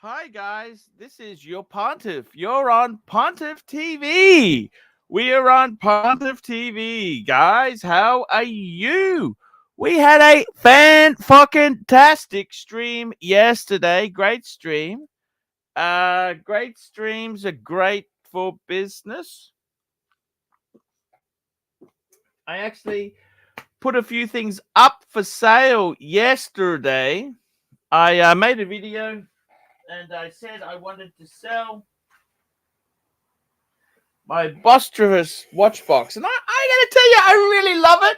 Hi, guys. This is your Pontiff. You're on Pontiff TV. We are on Pontiff TV. Guys, how are you? We had a fan-fucking-tastic stream yesterday. Great stream. Great streams are great for business. I actually put a few things up for sale yesterday. I made a video and I said I wanted to sell my Bostrivus watch box. And I got to tell you, I really love it.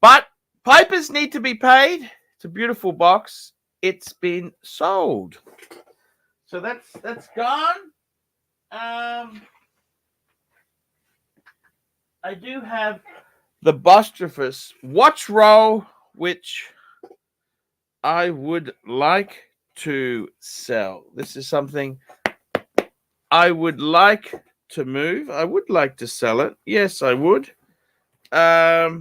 But papers need to be paid. It's a beautiful box. It's been sold. So that's gone. I do have the Bostrivus watch roll, which I would like to sell. This is something I would like to move. I would like to sell it. Yes, I would. I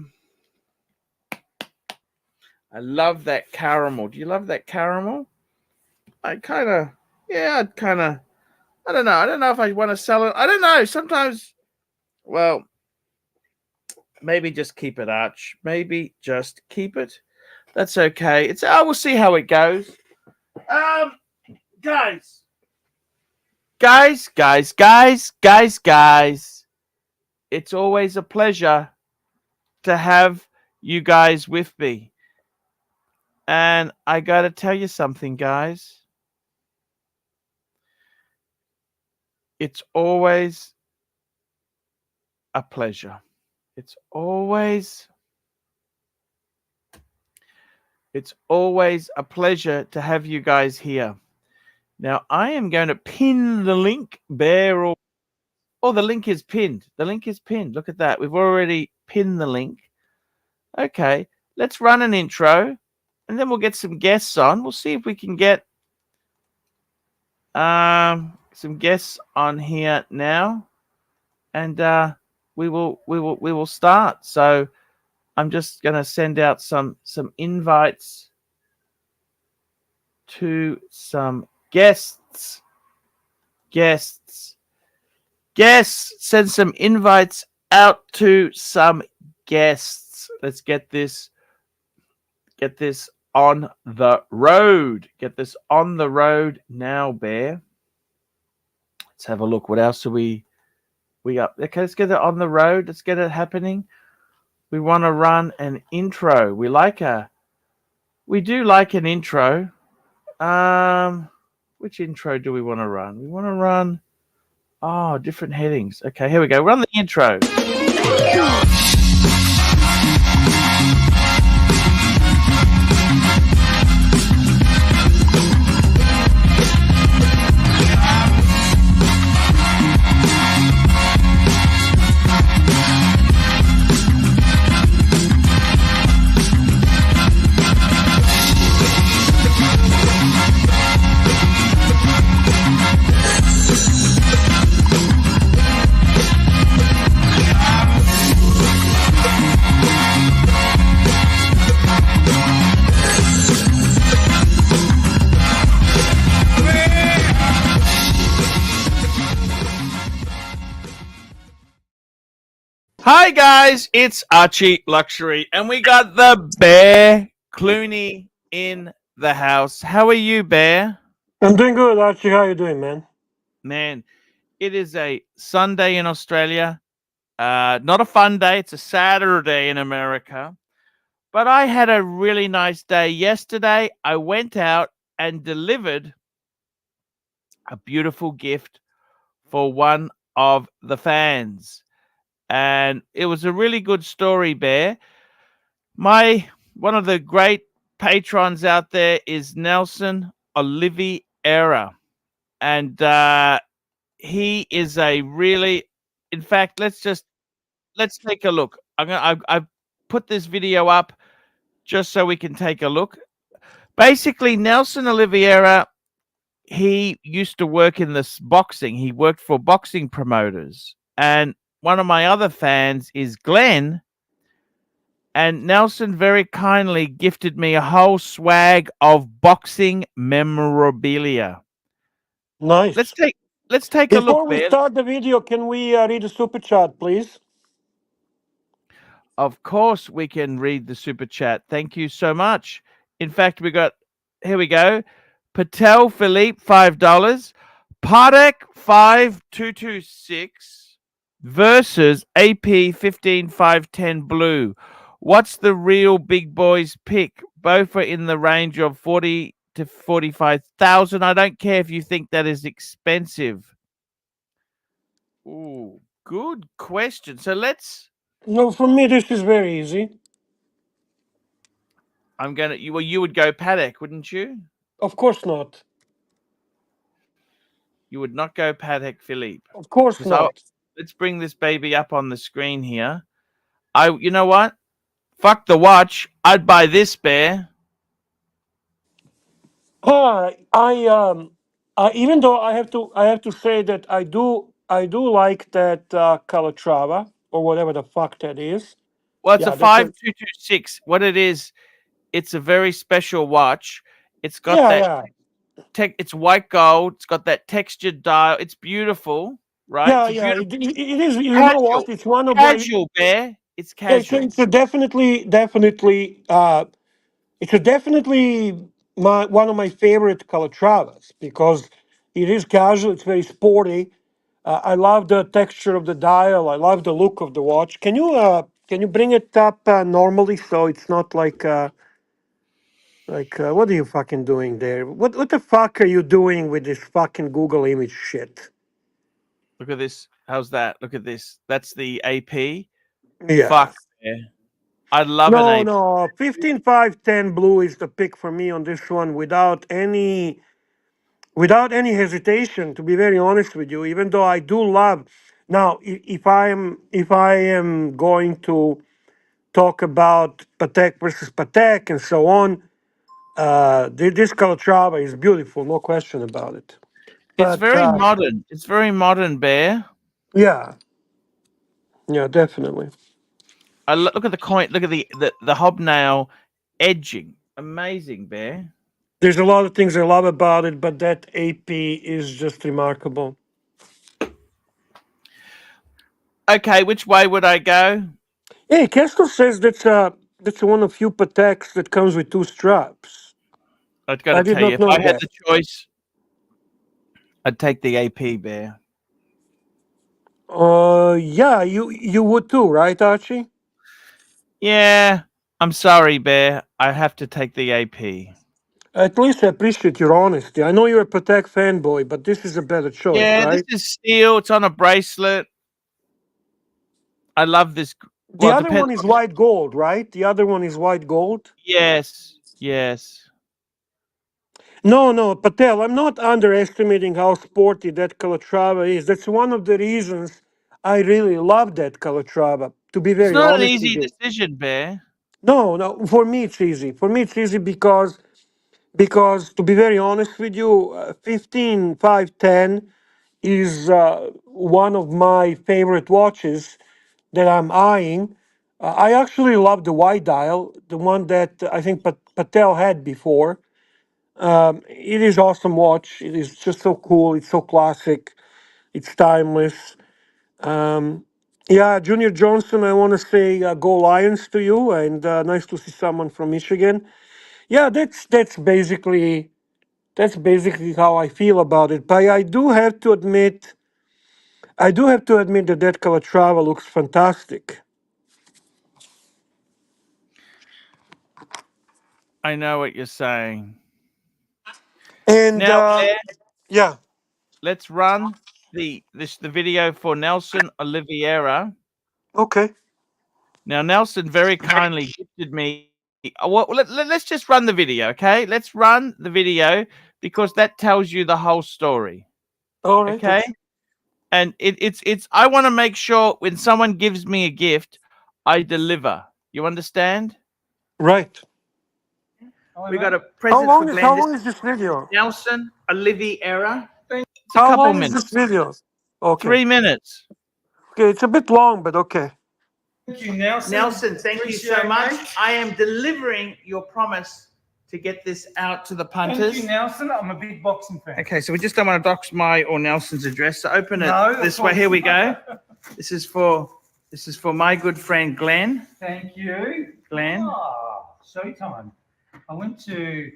love that caramel. Do you love that caramel? I'd kind of, I don't know. I don't know if I want to sell it. I don't know. Sometimes, well, maybe just keep it, Arch. Maybe just keep it. That's okay. We'll see how it goes. Guys. It's always a pleasure to have you guys with me. And I got to tell you something, guys. It's always a pleasure. It's always a pleasure to have you guys here. Now, I am going to pin the link there. Oh, the link is pinned. The link is pinned. Look at that. We've already pinned the link. Okay, let's run an intro, and then we'll get some guests on. We'll see if we can get some guests on here now, and we will start. So I'm just going to send out some invites to some guests. Send some invites out to some guests. Let's get this on the road. Get this on the road now, Bear. Let's have a look. What else are we up? Okay, let's get it on the road. Let's get it happening. We want to run an intro. We do like an intro. Which intro do we want to run? We want to run different headings. Okay, here we go. Run the intro. Hi guys, it's ArchieLuxury, and we got the Bear Clooney in the house. How are you, Bear? I'm doing good, Archie. How you doing, man? Man, it is a Sunday in Australia. Not a fun day. It's a Saturday in America. But I had a really nice day yesterday. I went out and delivered a beautiful gift for one of the fans. And it was a really good story, Bear. One of the great patrons out there is Nelson Oliveira. And he is a really, in fact, let's take a look. I've put this video up just so we can take a look. Basically, Nelson Oliveira, he used to work in this boxing. He worked for boxing promoters. And one of my other fans is Glenn, And Nelson very kindly gifted me a whole swag of boxing memorabilia. Let's Nice. take let's take a look, Before we Bear. start the video, can we read the super chat, please? Of course, we can read the super chat. Thank you so much. In fact, here we go. Patel Philippe, $5. Partek 5226 versus AP 15510 Blue. What's the real big boys pick? Both are in the range of 40 to 45,000. I don't care if you think that is expensive. Ooh, good question. So No, for me, this is very easy. you would go Paddock, wouldn't you? Of course not. You would not go Patek Philippe. Of course Because I not. let's bring this baby up on the screen here. You know what? Fuck the watch. I'd buy this, Bear. Even though I have to say that I do like that Calatrava or whatever the fuck that is. Well, it's a Yeah, that's a 5226. What it is, it's a very special watch. It's got yeah, that yeah, it's white gold. It's got that textured dial. It's beautiful, right? yeah, It's a yeah. beautiful It is. You know casual. what? It's one of the Casual, Bear. It's yeah. casual. It's a definitely it's a definitely one of my favorite Calatravas because it is casual. It's very sporty. I love the texture of the dial. I love the look of the watch. Can you bring it up normally so it's not what are you fucking doing there? What the fuck are you doing with this fucking Google image shit? Look at this. How's that? Look at this. That's the AP. Yeah. Fuck, Bear. I love an No, AP. no. 15.510 blue is the pick for me on this one without any hesitation, to be very honest with you, even though I do love now if I am going to talk about Patek versus Patek and so on, this Calatrava is beautiful, no question about it. It's But very modern. It's very modern, Bear. yeah, yeah, definitely. Look at the coin. Look at the hobnail edging. Amazing, Bear. There's a lot of things I love about it, but that AP is just remarkable. Okay, which way would I go? Hey, Kessler says that's one of few Pateks that comes with two straps. I've got I to did tell you, not if know I had that. the choice, I'd take the AP, Bear. Yeah, you would too, right, Archie? Yeah, I'm sorry, Bear. I have to take the AP. At least I appreciate your honesty. I know you're a Patek fanboy, but this is a better choice, Yeah, this right? is steel. It's on a bracelet. I love this. The Well, it other depends. one is white gold, right? The other one is white gold. Yes, yes. No, no, Patel, I'm not underestimating how sporty that Calatrava is. That's one of the reasons I really love that Calatrava, to be It's very not an honest with easy you. decision, Bear. No, no, for me it's easy. For me it's easy because to be very honest with you, 15.510 is one of my favorite watches that I'm eyeing. I actually love the white dial, the one that I think Patel had before. It is awesome watch. It is just so cool. It's so classic. It's timeless. Um, yeah, Junior Johnson, I want to say go Lions to you, and nice to see someone from Michigan. Yeah, that's basically how I feel about it. But I do have to admit that that Calatrava looks fantastic. I know what you're saying. And Now, Bear, yeah, let's run the video for Nelson Oliveira. okay, Now, Nelson very kindly gifted me. Well, let's just run the video, okay? Let's run the video because that tells you the whole story, all right, okay? And it's. I want to make sure when someone gives me a gift, I deliver. You understand? right. We got a present for Glenn. How This long is is this video? Nelson Oliveira. It's a How couple long is this minutes, video? Okay, 3 minutes. okay, it's a bit long, but okay. you, Nelson. Nelson, thank you so Appreciate much. it. I am delivering your promise to get this out to the punters. Thank you, Nelson. I'm a big boxing fan. Okay, so we just don't want to dox my or Nelson's address. So open it No, this of way. Here we course go. This is for my good friend Glenn. Thank you. Glenn. Ah, Showtime. I went to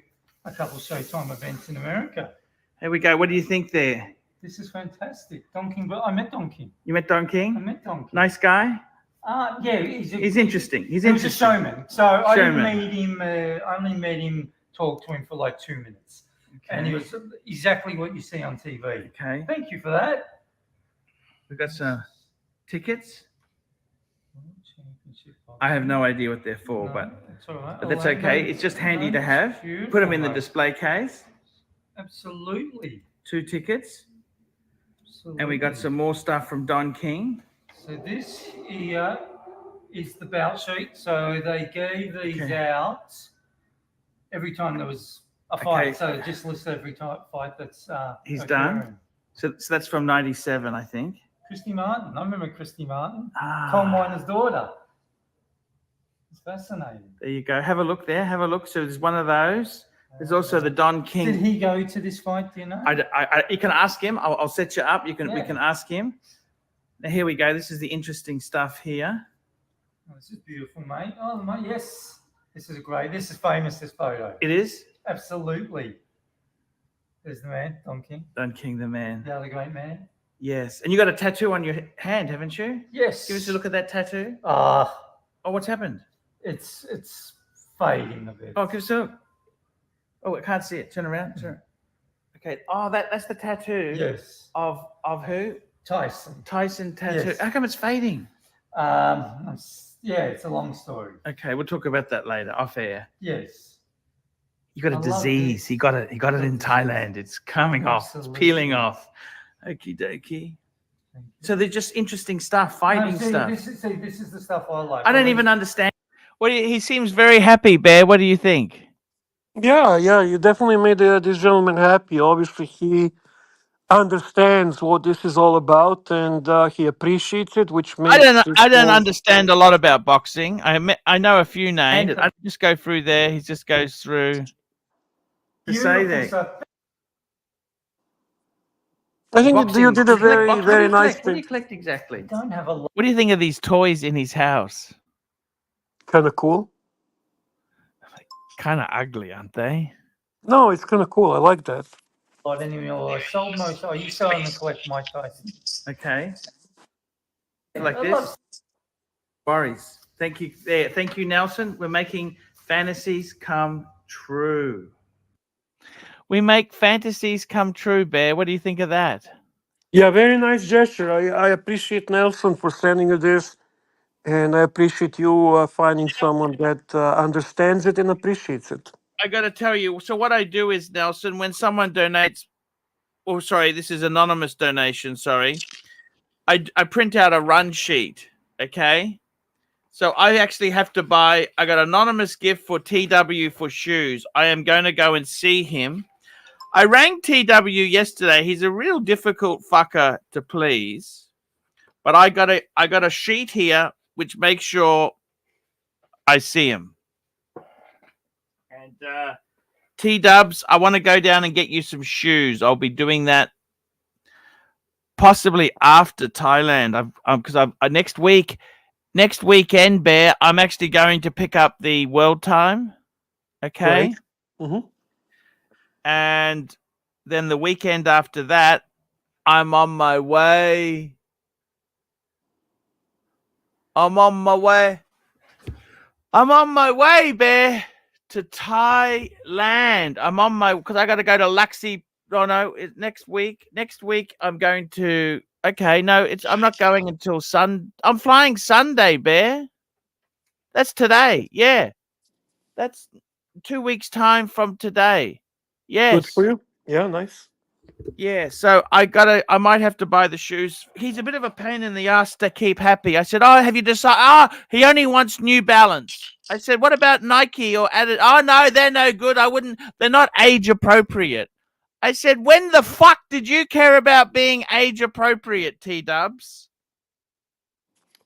a couple of Showtime events in America. Here we go. What do you think there? This is fantastic. Don King, but I met Don King. You met Don I King? met Don King. Nice guy. Yeah, He's interesting. He's he was a interesting. showman. So I didn't Showman. meet him. I only met him, talk to him for like 2 minutes, and he was exactly what you see on TV. Okay. Thank you for that. We've got some tickets. I have no idea what they're for, No, but that's all right. that's I'll add okay. those. It's just handy No, to have. beautiful, Put them in the mate. display case. Absolutely. 2 tickets. And we got Absolutely. some more stuff from Don King. So this here is the bout sheet. So they gave these Okay. out every time there was a fight. Okay. So just list every fight that's He's occurring. done. So that's from 97, I think. Christy Martin. I remember Christy Martin. Ah, Coal miner's daughter. It's fascinating. there you go. Have a look there. Have a look. So there's one of those. There's also the Don Did King. he go to this fight? Do you know? You can ask him. I'll set you up. We Yeah. can ask him. Now here we go. This is the interesting stuff here. Oh, this is beautiful, mate. Oh, mate, yes. This is great. This is famous, this photo. It is Absolutely. There's the man, Don King, Don King, the man. the other great man. Yes. And you got a tattoo on your hand, haven't you? Yes. Give us a look at that tattoo. Oh, What's happened? it's fading a bit. Oh, give us a look. Oh, I can't see it. Turn around. Turn. Okay. Oh, that's the tattoo. Yes. Of who? Tyson. Tyson tattoo. Yes. How come it's fading? Yeah, it's a long story. Okay, we'll talk about that later. Off air. Yes. You got a I love disease. this. He got it in Thailand. It's coming off. It's Absolutely. peeling off. Okie dokie. Thank you. So they're just interesting stuff, No, fighting see, stuff. This is the stuff I like. I don't even understand. He seems very happy, Bear. What do you think? Yeah, you definitely made this gentleman happy. Obviously, he understands what this is all about, and he appreciates it, which makes I don't more- understand a lot about boxing. I know a few names. And- I just go through there. He just goes through to say Beautiful there. stuff. I think Boxing. you did a Do you collect very, box- very what do you nice collect? What do you thing. collect exactly? Don't have a lot. What do you think of these toys in his house? Kind of cool. Kind of ugly, aren't they? No, it's kind of cool. I like that. Anymore. I sold most. I used to own and collect Mike Tyson. Okay. Like I this. love- Worries. Thank you. There. Thank you, Nelson. We're making fantasies come true. We make fantasies come true, Bear. What do you think of that? Yeah, very nice gesture. I appreciate Nelson for sending you this, and I appreciate you finding someone that understands it and appreciates it. I got to tell you. So what I do is, Nelson, when someone donates, oh, sorry, this is anonymous donation. Sorry, I print out a run sheet. Okay. So I actually have to buy. I got anonymous gift for TW for shoes. I am going to go and see him. I rang TW yesterday. He's a real difficult fucker to please, but I got a sheet here which makes sure I see him. And T-Dubs, I want to go down and get you some shoes. I'll be doing that possibly after Thailand. Because next weekend, Bear, I'm actually going to pick up the world time. Okay. Right. Mm-hmm. And then the weekend after that, I'm on my way. I'm on my way, Bear, to Thailand. Because I got to go to Luxury. Oh, no, it's next week. Next week, I'm going to. Okay, no, I'm not going until I'm flying Sunday, Bear. That's today. Yeah. That's 2 weeks' time from today. Yes. Good for you. Yeah, nice. Yeah, so I might have to buy the shoes. He's a bit of a pain in the ass to keep happy. I said, "Oh, have you decided?" Oh, he only wants New Balance. I said, "What about Nike or Adidas?" Oh no, they're no good. They're not age appropriate. I said, "When the fuck did you care about being age appropriate, T-Dubs?"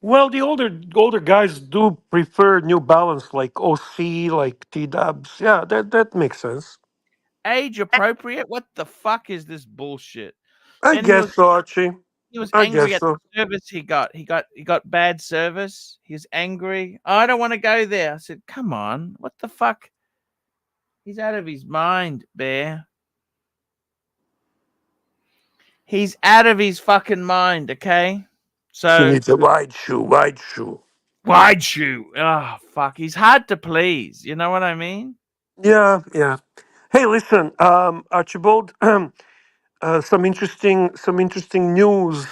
Well, the older guys do prefer New Balance, like OC, like T Dubs. Yeah, that makes sense. Age appropriate? What the fuck is this bullshit? I Then he guess was so, Archie. he was I angry guess at so. the service he got. He got bad service. He was angry. I don't want to go there. I said, come on, what the fuck? He's out of his mind, Bear. He's out of his fucking mind, okay? He So needs a wide shoe, wide shoe. wide shoe. Oh fuck. He's hard to please. You know what I mean? Yeah, yeah. Hey, listen, Archibald. Some interesting news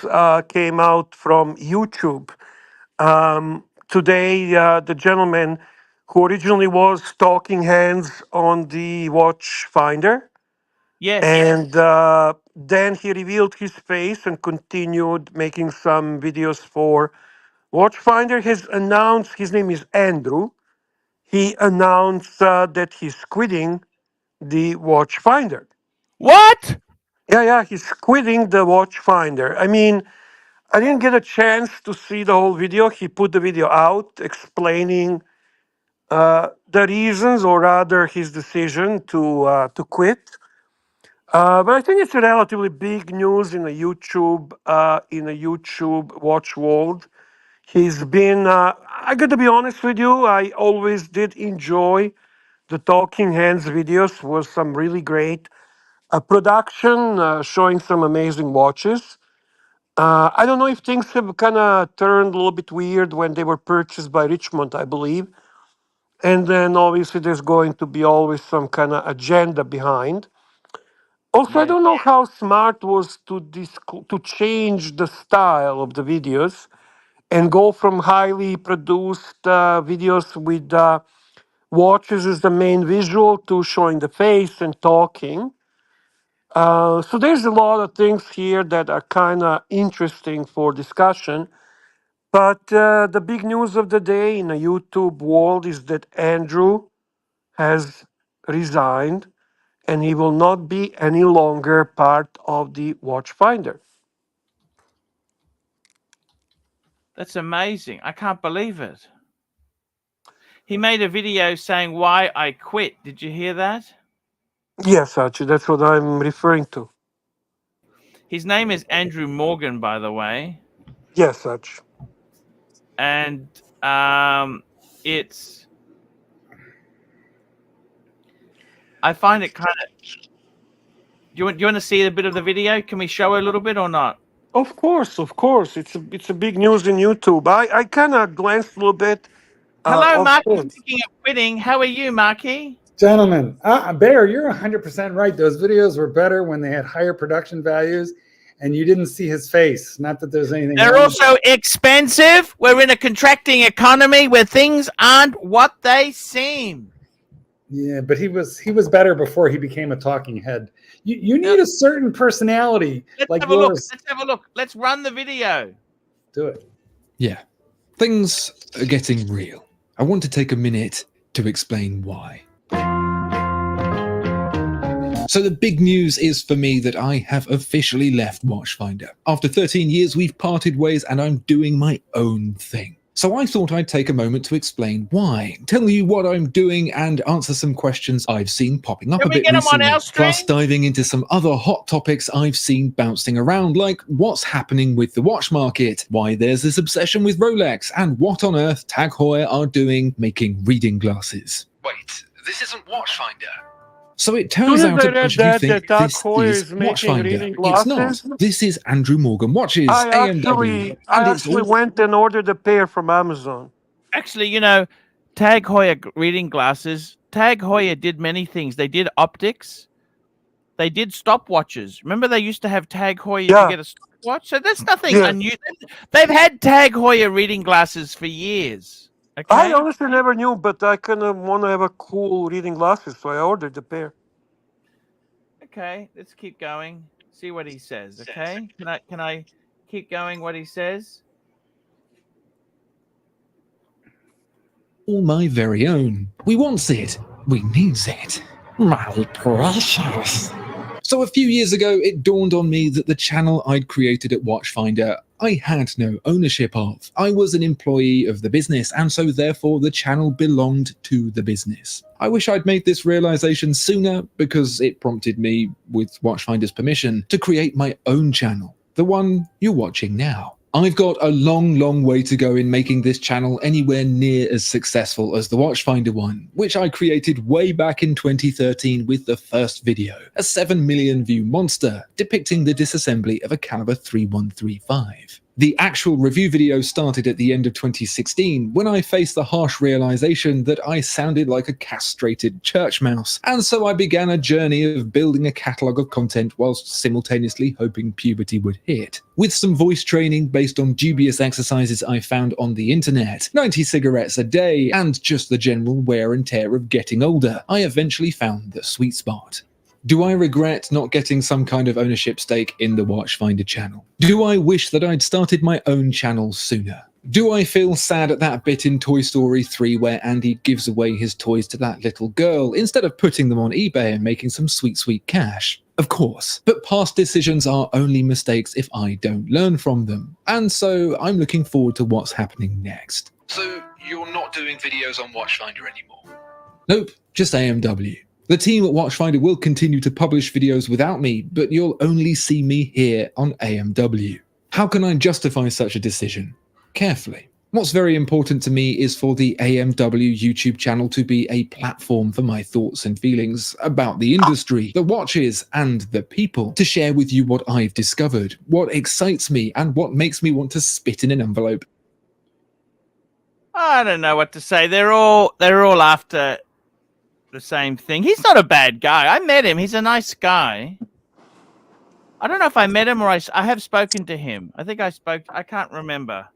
came out from YouTube today. The gentleman who originally was talking hands on the watch finder, Yes. and then he revealed his face and continued making some videos for Watchfinder. Has announced his name is Andrew. He announced that he's quitting the Watchfinder. What? Yeah, yeah, he's quitting the Watchfinder. I mean, I didn't get a chance to see the whole video. He put the video out explaining the reasons, or rather, his decision to quit. But I think it's a relatively big news in a YouTube watch world. He's been. I got to be honest with you. I always did enjoy the Talking Hands videos. Was some really great production, showing some amazing watches. I don't know if things have kind of turned a little bit weird when they were purchased by Richmond, I believe. And then obviously there's going to be always some kind of agenda behind. Also, I Yeah. don't know how smart was to change the style of the videos and go from highly produced videos with watches as the main visual to showing the face and talking. So there's a lot of things here that are kind of interesting for discussion. But the big news of the day in the YouTube world is that Andrew has resigned and he will not be any longer part of the Watchfinder. That's amazing. I can't believe it. He made a video saying why I quit. Did you hear that? Yes, Archie, that's what I'm referring to. His name is Andrew Morgan, by the way. Yes, Archie. And it's I find it kind of. Do you want to see a bit of the video? Can we show a little bit or not? Of course, of course. It's a big news in YouTube. I kind of glanced a little bit Hello, of Marky. him. Speaking of quitting, how are you, Marky? Gentlemen, Bear, you're 100% right. Those videos were better when they had higher production values and you didn't see his face. Not that there's anything They're wrong. also expensive. We're in a contracting economy where things aren't what they seem. Yeah, but he was better before he became a talking head. You need a certain personality Let's like have a look. yours. Let's have a look. Let's run the video. Do it. Yeah, things are getting real. I want to take a minute to explain why. So the big news is for me that I have officially left Watchfinder. After 13 years, we've parted ways and I'm doing my own thing. So I thought I'd take a moment to explain why, tell you what I'm doing and answer some questions I've seen popping up Can a we bit get 'em on recently. our stream? Plus diving into some other hot topics I've seen bouncing around, like what's happening with the watch market, why there's this obsession with Rolex, and what on earth Tag Heuer are doing making reading glasses. Wait, this isn't Watchfinder. So it turns Soon as out I a read bunch of you that think Tag this Heuer is is making Watchfinder. reading It's not. glasses, This is Andrew Morgan Watches, I AMW, actually, and I it's actually all went and ordered a pair from Amazon. Actually, Tag Heuer reading glasses. Tag Heuer did many things. They did optics. They did stopwatches. Remember, they used to have Tag Heuer. You could Yeah, get a stopwatch. So that's nothing yeah. unusual. They've had Tag Heuer reading glasses for years. I Okay. honestly never knew, but I kind of want to have a cool reading glasses, so I ordered the pair. Okay. Let's keep going. See what he says. Okay. Can I keep going? What he says. all my very own. We wants it. We needs it. My precious. So a few years ago, it dawned on me that the channel I'd created at Watchfinder, I had no ownership of. I was an employee of the business, and so therefore the channel belonged to the business. I wish I'd made this realization sooner, because it prompted me, with Watchfinder's permission, to create my own channel, the one you're watching now. I've got a long way to go in making this channel anywhere near as successful as the Watchfinder one, which I created way back in 2013 with the first video, a 7 million view monster depicting the disassembly of a caliber 3135. The actual review video started at the end of 2016 when I faced the harsh realization that I sounded like a castrated church mouse, and so I began a journey of building a catalogue of content whilst simultaneously hoping puberty would hit. With some voice training based on dubious exercises I found on the internet, 90 cigarettes a day, and just the general wear and tear of getting older, I eventually found the sweet spot. Do I regret not getting some kind of ownership stake in the Watchfinder channel? Do I wish that I'd started my own channel sooner? Do I feel sad at that bit in Toy Story 3 where Andy gives away his toys to that little girl instead of putting them on eBay and making some sweet cash? Of course, but past decisions are only mistakes if I don't learn from them, and so I'm looking forward to what's happening next. So you're not doing videos on Watchfinder anymore? Nope, just AMW. The team at Watchfinder will continue to publish videos without me, but you'll only see me here on AMW. How can I justify such a decision? Carefully. What's very important to me is for the AMW YouTube channel to be a platform for my thoughts and feelings about the industry, the watches, and the people, to share with you what I've discovered, what excites me, and what makes me want to spit in an envelope. I don't know what to say. They're all after the same thing. He's not a bad guy. I met him. He's a nice guy. I don't know if I met him or I have spoken to him. I think I spoke. I can't remember.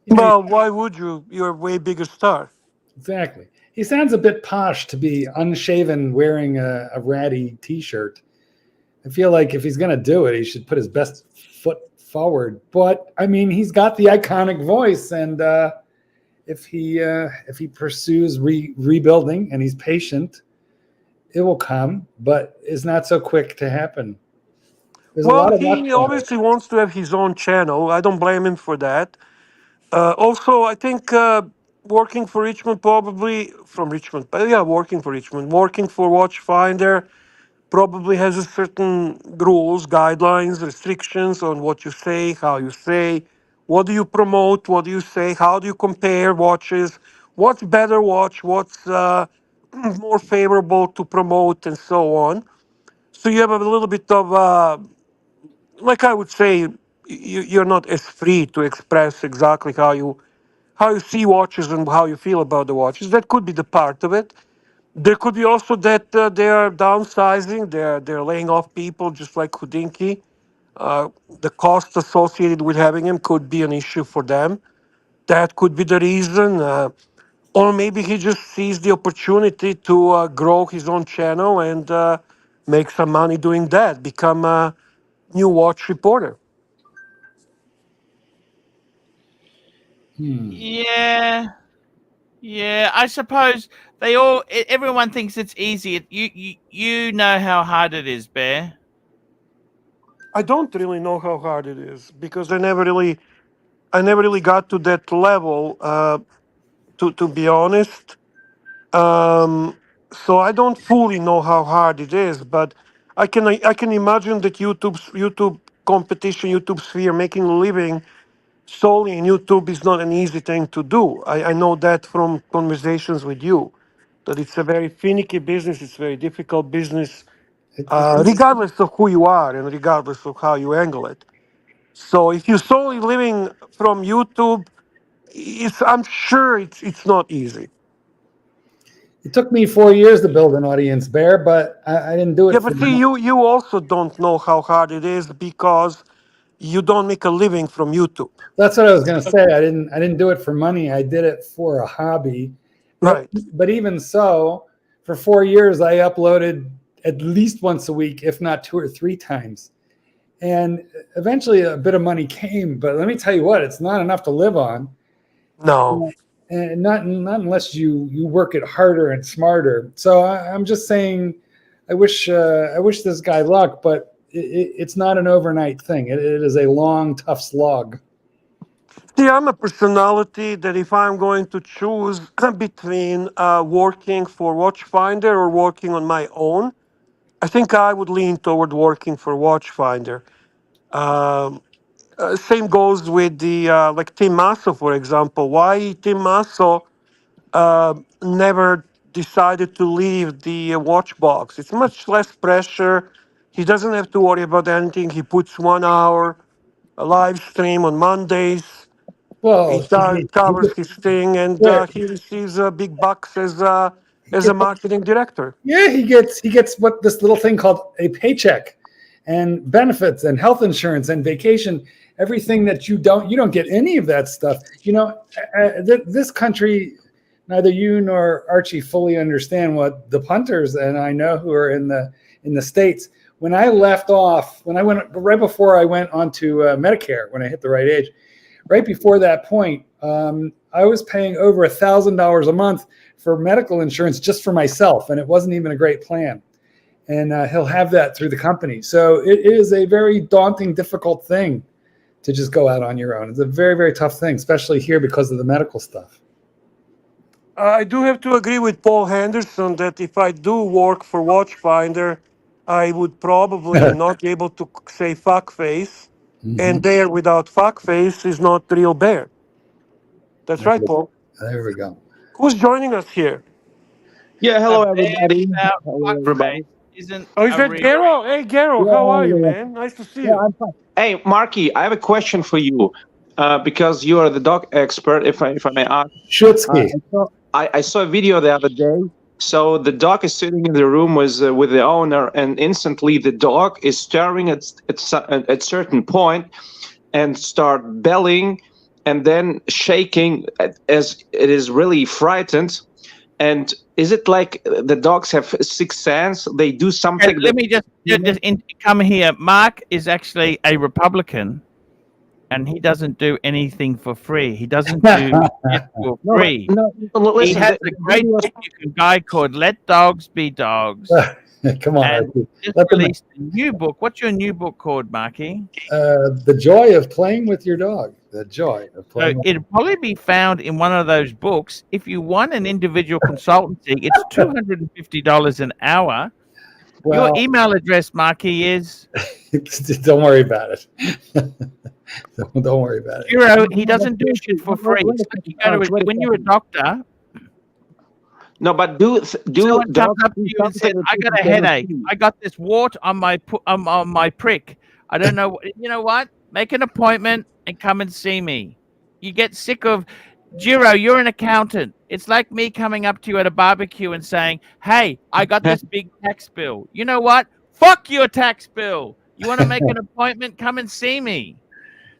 Well, why would you? You're a way bigger star. Exactly. He sounds a bit posh to be unshaven wearing a ratty t-shirt. I feel like if he's going to do it, he should put his best foot forward. But, I mean, he's got the iconic voice, and if he pursues rebuilding and he's patient, it will come, but it's not so quick to happen. There's Well, he obviously wants to have his own channel. I don't blame him for that. Also, I think working for Richmond, working for Watchfinder probably has a certain rules, guidelines, restrictions on what you say, how you say, what do you promote, what do you say, how do you compare watches, what's better watch, what's more favorable to promote, and so on. So you have a little bit of, like I would say, you're not as free to express exactly how you see watches and how you feel about the watches. That could be the part of it. There could be also that they are downsizing, they're laying off people, just like Houdinki. The cost associated with having him could be an issue for them. That could be the reason. Or maybe he just sees the opportunity to grow his own channel and make some money doing that, become a new watch reporter. Yeah, I suppose everyone thinks it's easy. You know how hard it is, Bear. I don't really know how hard it is because I never really got to that level. To be honest, so I don't fully know how hard it is, but I can imagine that YouTube competition, YouTube sphere, making a living solely in YouTube is not an easy thing to do. I know that from conversations with you, that it's a very finicky business, it's a very difficult business, regardless of who you are and regardless of how you angle it. So if you're solely living from YouTube, I'm sure it's not easy. It took me 4 years to build an audience, Bear, but I didn't do it. Yeah, but see, you also don't know how hard it is because you don't make a living from YouTube. That's what I was going to say. I didn't do it for money. I did it for a hobby. Right. But even so, for 4 years, I uploaded at least once a week, if not 2 or 3 times. And eventually a bit of money came, but let me tell you what, it's not enough to live on. No. And not unless you work it harder and smarter. So I'm just saying, I wish this guy luck, but it's not an overnight thing. It is a long, tough slog. See, I'm a personality that if I'm going to choose between working for Watchfinder or working on my own, I think I would lean toward working for Watchfinder. Same goes with the like Tim Masso, for example. Why Tim Masso never decided to leave the watch box? It's much less pressure. He doesn't have to worry about anything. He puts 1 hour a live stream on Mondays. He Well, covers his thing, and yeah, he receives big bucks as he a gets, marketing director. yeah, he gets what this little thing called a paycheck, and benefits and health insurance and vacation. Everything that you don't get any of that stuff. You know, this country, neither you nor Archie fully understand what the punters and I know who are in the States. When I left off, when I went right before I went onto Medicare, when I hit the right age, right before that point, I was paying over $1,000 a month for medical insurance just for myself, and it wasn't even a great plan. And he'll have that through the company. So it is a very daunting, difficult thing to just go out on your own. It's a very, very tough thing, especially here because of the medical stuff. I do have to agree with Paul Henderson that if I do work for Watchfinder, I would probably not be able to say fuckface. And there without fuckface is not real bear. That's right, Paul. There we go. Who's joining us here? Yeah, hello A bear everybody. without Hello everybody. fuckface isn't Oh, is a that real. Garo? Hey, Garo, how are you, man? Nice to see you. I'm fine. Hey, Marky, I have a question for you, because you are the dog expert. If I may ask, Schutzky. I saw a video the other day. So the dog is sitting in the room with the owner, and instantly the dog is staring at certain point, and start belling, and then shaking as it is really frightened. And is it like the dogs have sixth sense? They do something. Okay, let me just come here. Mark is actually a Republican, and he doesn't do anything for free. He doesn't do it for free. Listen, He has a great guy called "Let Dogs Be Dogs." Come on, And Archie. just Let them, released a new book. What's your new book called, Marky? the joy of playing with your dog. The joy of So playing. it'll probably be found in one of those books. If you want an individual consultancy, it's $250 an hour. Well, Your email address, Marky, is don't worry about it. Don't worry about it. Giro. He doesn't do shit for free. It's like you go to when you're a doctor. No, but do Someone dogs comes up to do you and says, something "I got a that people headache. cannot see? I got this wart on my prick. I don't know. You know what? Make an appointment and come and see me." You get sick of Giro. You're an accountant. It's like me coming up to you at a barbecue and saying, "Hey, I got this big tax bill. You know what? Fuck your tax bill. You want to make an appointment? Come and see me."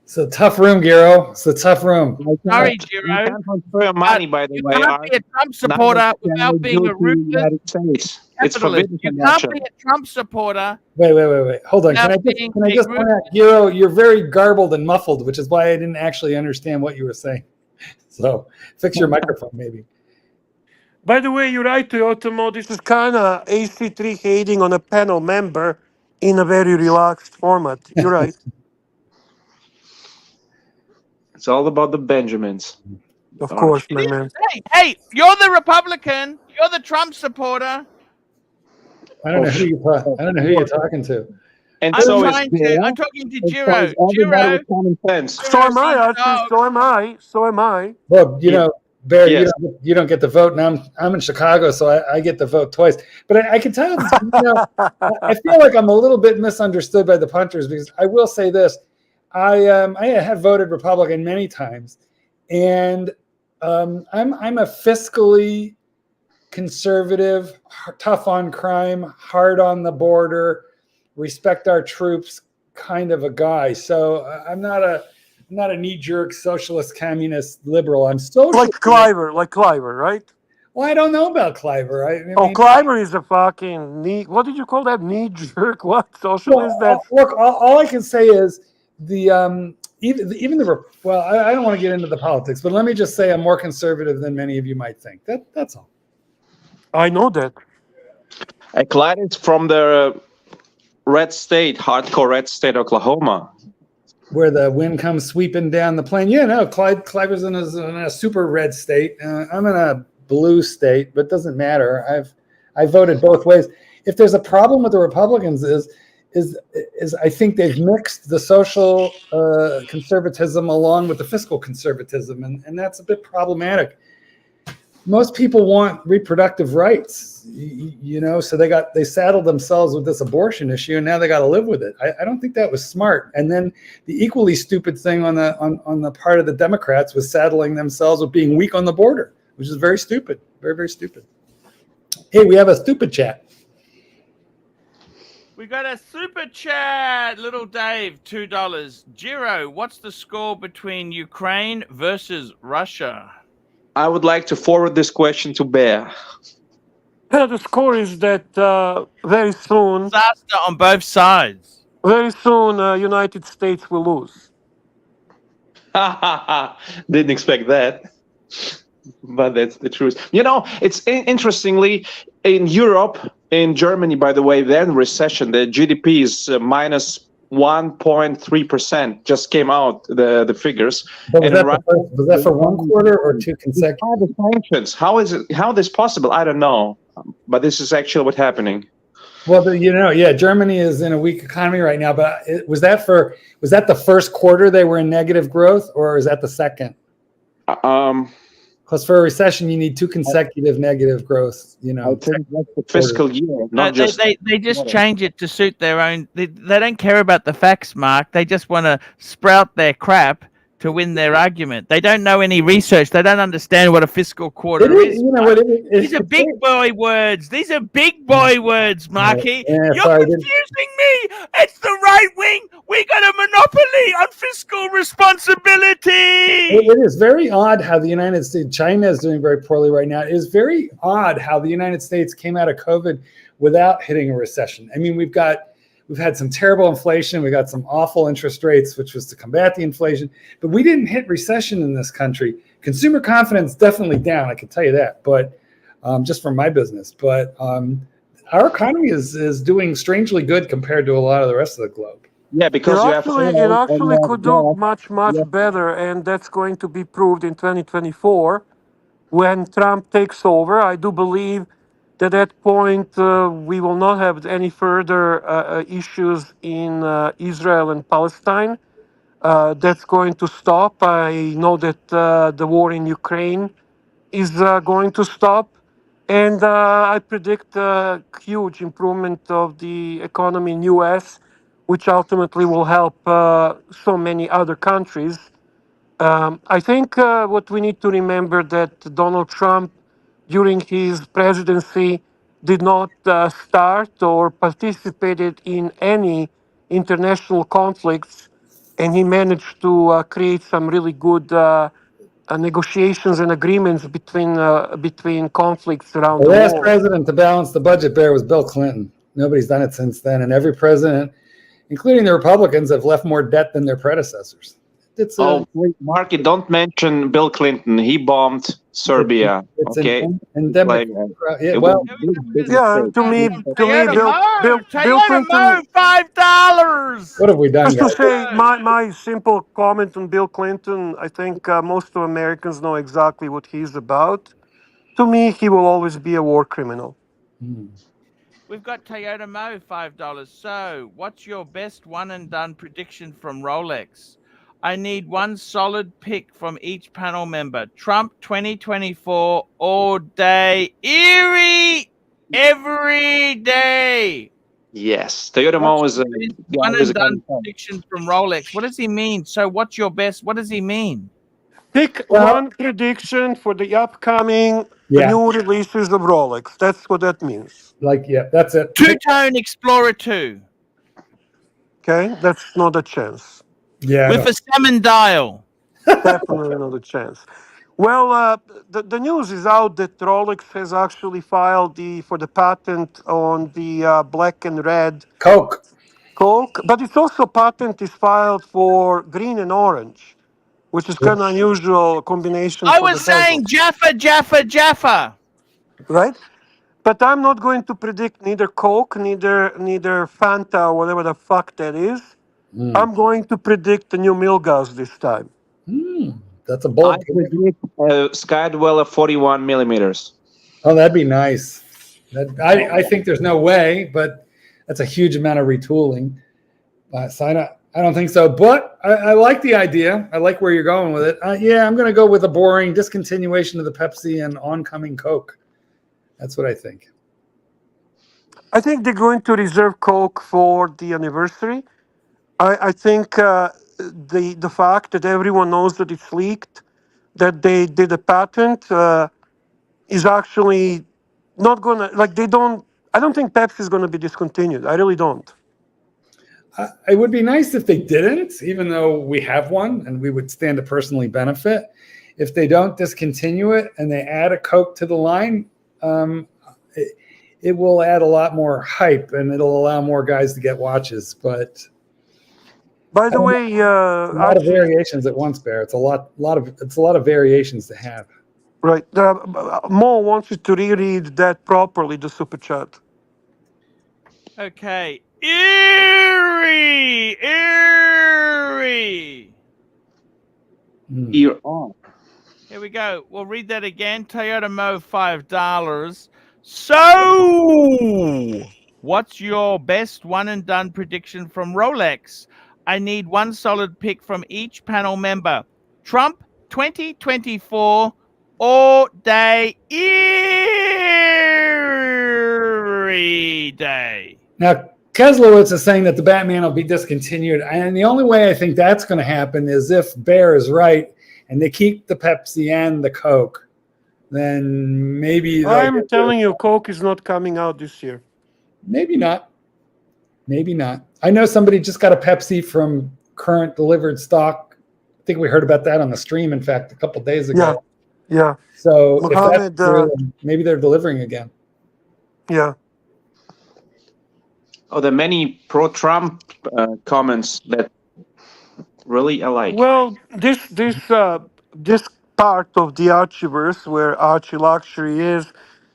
It's a tough room, Giro. It's a tough room. Sorry, You Giro. can't transfer your money, by the You way. can't be a Trump supporter without being a ruthless It's capitalist. forbidden You from can't Russia. be a Trump supporter. Wait. Hold on. Without Can I being just point out, Giro, you're very garbled and muffled, which is why I didn't actually understand what you were saying. So fix your microphone, maybe. By the way, you're right, Toyotomo. This is kind of AC3 hating on a panel member in a very relaxed format. You're right. It's all about the Benjamins. Of course, my man. Hey, you're the Republican. You're the Trump supporter. I don't know who you're talking to. And I'm so is I'm talking to as Giro. far as everybody Giro. with common sense. So am I, Dog. Archie. So am I. So am I. Well, you know, Barry, Yes. you don't get the vote, and I'm in Chicago, so I get the vote twice. But I can tell you, I feel like I'm a little bit misunderstood by the punters, because I will say this: I have voted Republican many times, and I'm a fiscally conservative, tough on crime, hard on the border, respect our troops kind of a guy. So I'm not a knee-jerk socialist, communist, liberal. I'm social. Like Cliver, right? Well, I don't know about Cliver. I mean, Cliver is a fucking knee. What did you call that? Knee jerk? What socialist? That look, all I can say is the even the well, I don't want to get into the politics, but let me just say I'm more conservative than many of you might think. That's all. I know that. Clyde is from the red state, hardcore red state, Oklahoma. Where the wind comes sweeping down the plain. Yeah, no, Clyde was in a super red state. I'm in a blue state, but it doesn't matter. I voted both ways. If there's a problem with the Republicans is I think they've mixed the social conservatism along with the fiscal conservatism, and that's a bit problematic. Most people want reproductive rights, so they saddled themselves with this abortion issue, and now they got to live with it. I don't think that was smart. And then the equally stupid thing on the part of the Democrats was saddling themselves with being weak on the border, which is very stupid, very, very stupid. Hey, we have a stupid chat. We got a super chat, little Dave, $2. Giro, what's the score between Ukraine versus Russia? I would like to forward this question to Bear. The score is that very soon, Disaster on both sides. United States will lose. Didn't expect that, but that's the truth. It's interestingly in Europe, in Germany, by the way, they're in recession. The GDP is minus 1.3%. Just came out the figures. Was that for one quarter or two consecutive? Sanctions. How this possible? I don't know, but this is actually what's happening. Well, Germany is in a weak economy right now. But was that the first quarter they were in negative growth, or is that the second? Because for a recession, you need two consecutive negative growth. Fiscal year. They just change it to suit their own. They don't care about the facts, Mark. They just want to sprout their crap to win their argument. They don't know any research. They don't understand what a fiscal quarter is. These are big boy words. These are big boy words, Marky. You're confusing me. It's the right wing. We got a monopoly on fiscal responsibility. It is very odd how the United States, China is doing very poorly right now. It is very odd how the United States came out of COVID without hitting a recession. I mean, we've had some terrible inflation. We got some awful interest rates, which was to combat the inflation. But we didn't hit recession in this country. Consumer confidence definitely down, I can tell you that. But just from my business. But our economy is doing strangely good compared to a lot of the rest of the globe. Yeah, because it actually could do much better, and that's going to be proved in 2024 when Trump takes over. I do believe at that point, we will not have any further issues in Israel and Palestine. That's going to stop. I know that the war in Ukraine is going to stop. And I predict a huge improvement of the economy in U.S., which ultimately will help so many other countries. I think what we need to remember that Donald Trump, during his presidency, did not start or participated in any international conflicts, and he managed to create some really good negotiations and agreements between conflicts around The the last world. president to balance the budget there was Bill Clinton. Nobody's done it since then, and every president, including the Republicans, have left more debt than their predecessors. Wait, Marky, don't mention Bill Clinton. He bombed Serbia. Okay. To me, Bill Clinton. $5. What have we done? Just to say, my simple comment on Bill Clinton, I think most of Americans know exactly what he's about. To me, he will always be a war criminal. We've got Toyota Mo, $5. So, what's your best one and done prediction from Rolex? I need one solid pick from each panel member. Trump 2024 all day. Erie every day. Yes. Toyota Mo is a one and done prediction from Rolex. What does he mean? So what's your best? What does he mean? Pick one prediction for the upcoming new releases of Rolex. That's what that means. That's it. Two-tone Explorer 2. Okay, that's not a chance. Yeah. With a salmon dial. Definitely not a chance. Well, the news is out that Rolex has actually filed for the patent on the black and red Coke, but it's also patent is filed for green and orange, which is kind of unusual combination. I was saying Jaffa. Right? But I'm not going to predict neither Coke, neither Fanta, or whatever the fuck that is. I'm going to predict the new Milgas this time. That's a I bold. predict Sky Dweller 41 millimeters. Oh, that'd be nice. I think there's no way, but that's a huge amount of retooling. So I don't think so. But I like the idea. I like where you're going with it. Yeah, I'm going to go with a boring discontinuation of the Pepsi and oncoming Coke. That's what I think. I think they're going to reserve Coke for the anniversary. I think the fact that everyone knows that it's leaked, that they did a patent, is actually not gonna like they don't. I don't think Pepsi is going to be discontinued. I really don't. It would be nice if they didn't, even though we have one and we would stand to personally benefit. If they don't discontinue it and they add a Coke to the line, it will add a lot more hype and it'll allow more guys to get watches. But By the way, a lot of Archie, variations at once, Bear. It's a lot of variations to have. right? Mo wants you to reread that properly, the super chat. Okay. Eerie. You're on. Here we go. We'll read that again. Toyota Mo, $5. So, what's your best one and done prediction from Rolex? I need one solid pick from each panel member. Trump 2024 all day Eerie Day. Now, Keslowitz is saying that the Batman will be discontinued. And the only way I think that's going to happen is if Bear is right and they keep the Pepsi and the Coke, then maybe I'm telling you, Coke is not coming out this year. Maybe not. Maybe not. I know somebody just got a Pepsi from current delivered stock. I think we heard about that on the stream, in fact, a couple days ago. Yeah. So Mohammed, if that's true, maybe they're delivering again. Yeah. Oh, the many pro-Trump comments that really I like. Well, this part of the Archieverse where ArchieLuxury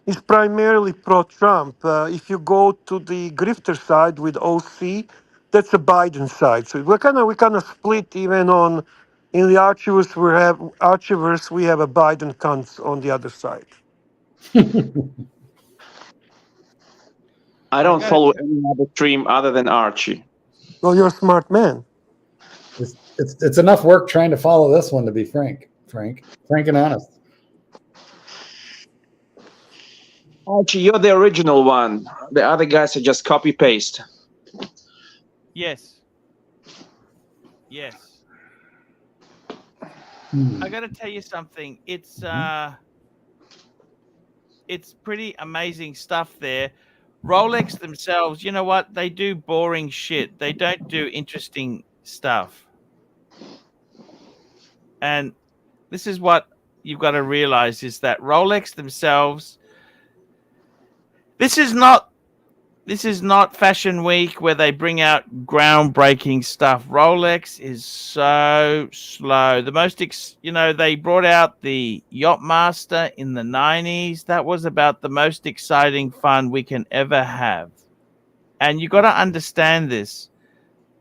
is primarily pro-Trump. If you go to the grifter side with OC, that's a Biden side. So we kind of split even on in the Archieverse. We have a Biden cunt on the other side. I don't follow any other stream other than Archie. Well, you're a smart man. It's enough work trying to follow this one, to be frank and honest. Archie, you're the original one. The other guys are just copy paste. Yes. I got to tell you something. It's pretty amazing stuff there. Rolex themselves, you know what? They do boring shit. They don't do interesting stuff. And this is what you've got to realize is that Rolex themselves, this is not Fashion Week where they bring out groundbreaking stuff. Rolex is so slow. The most, they brought out the Yachtmaster in the 90s. That was about the most exciting fun we can ever have. And you got to understand this.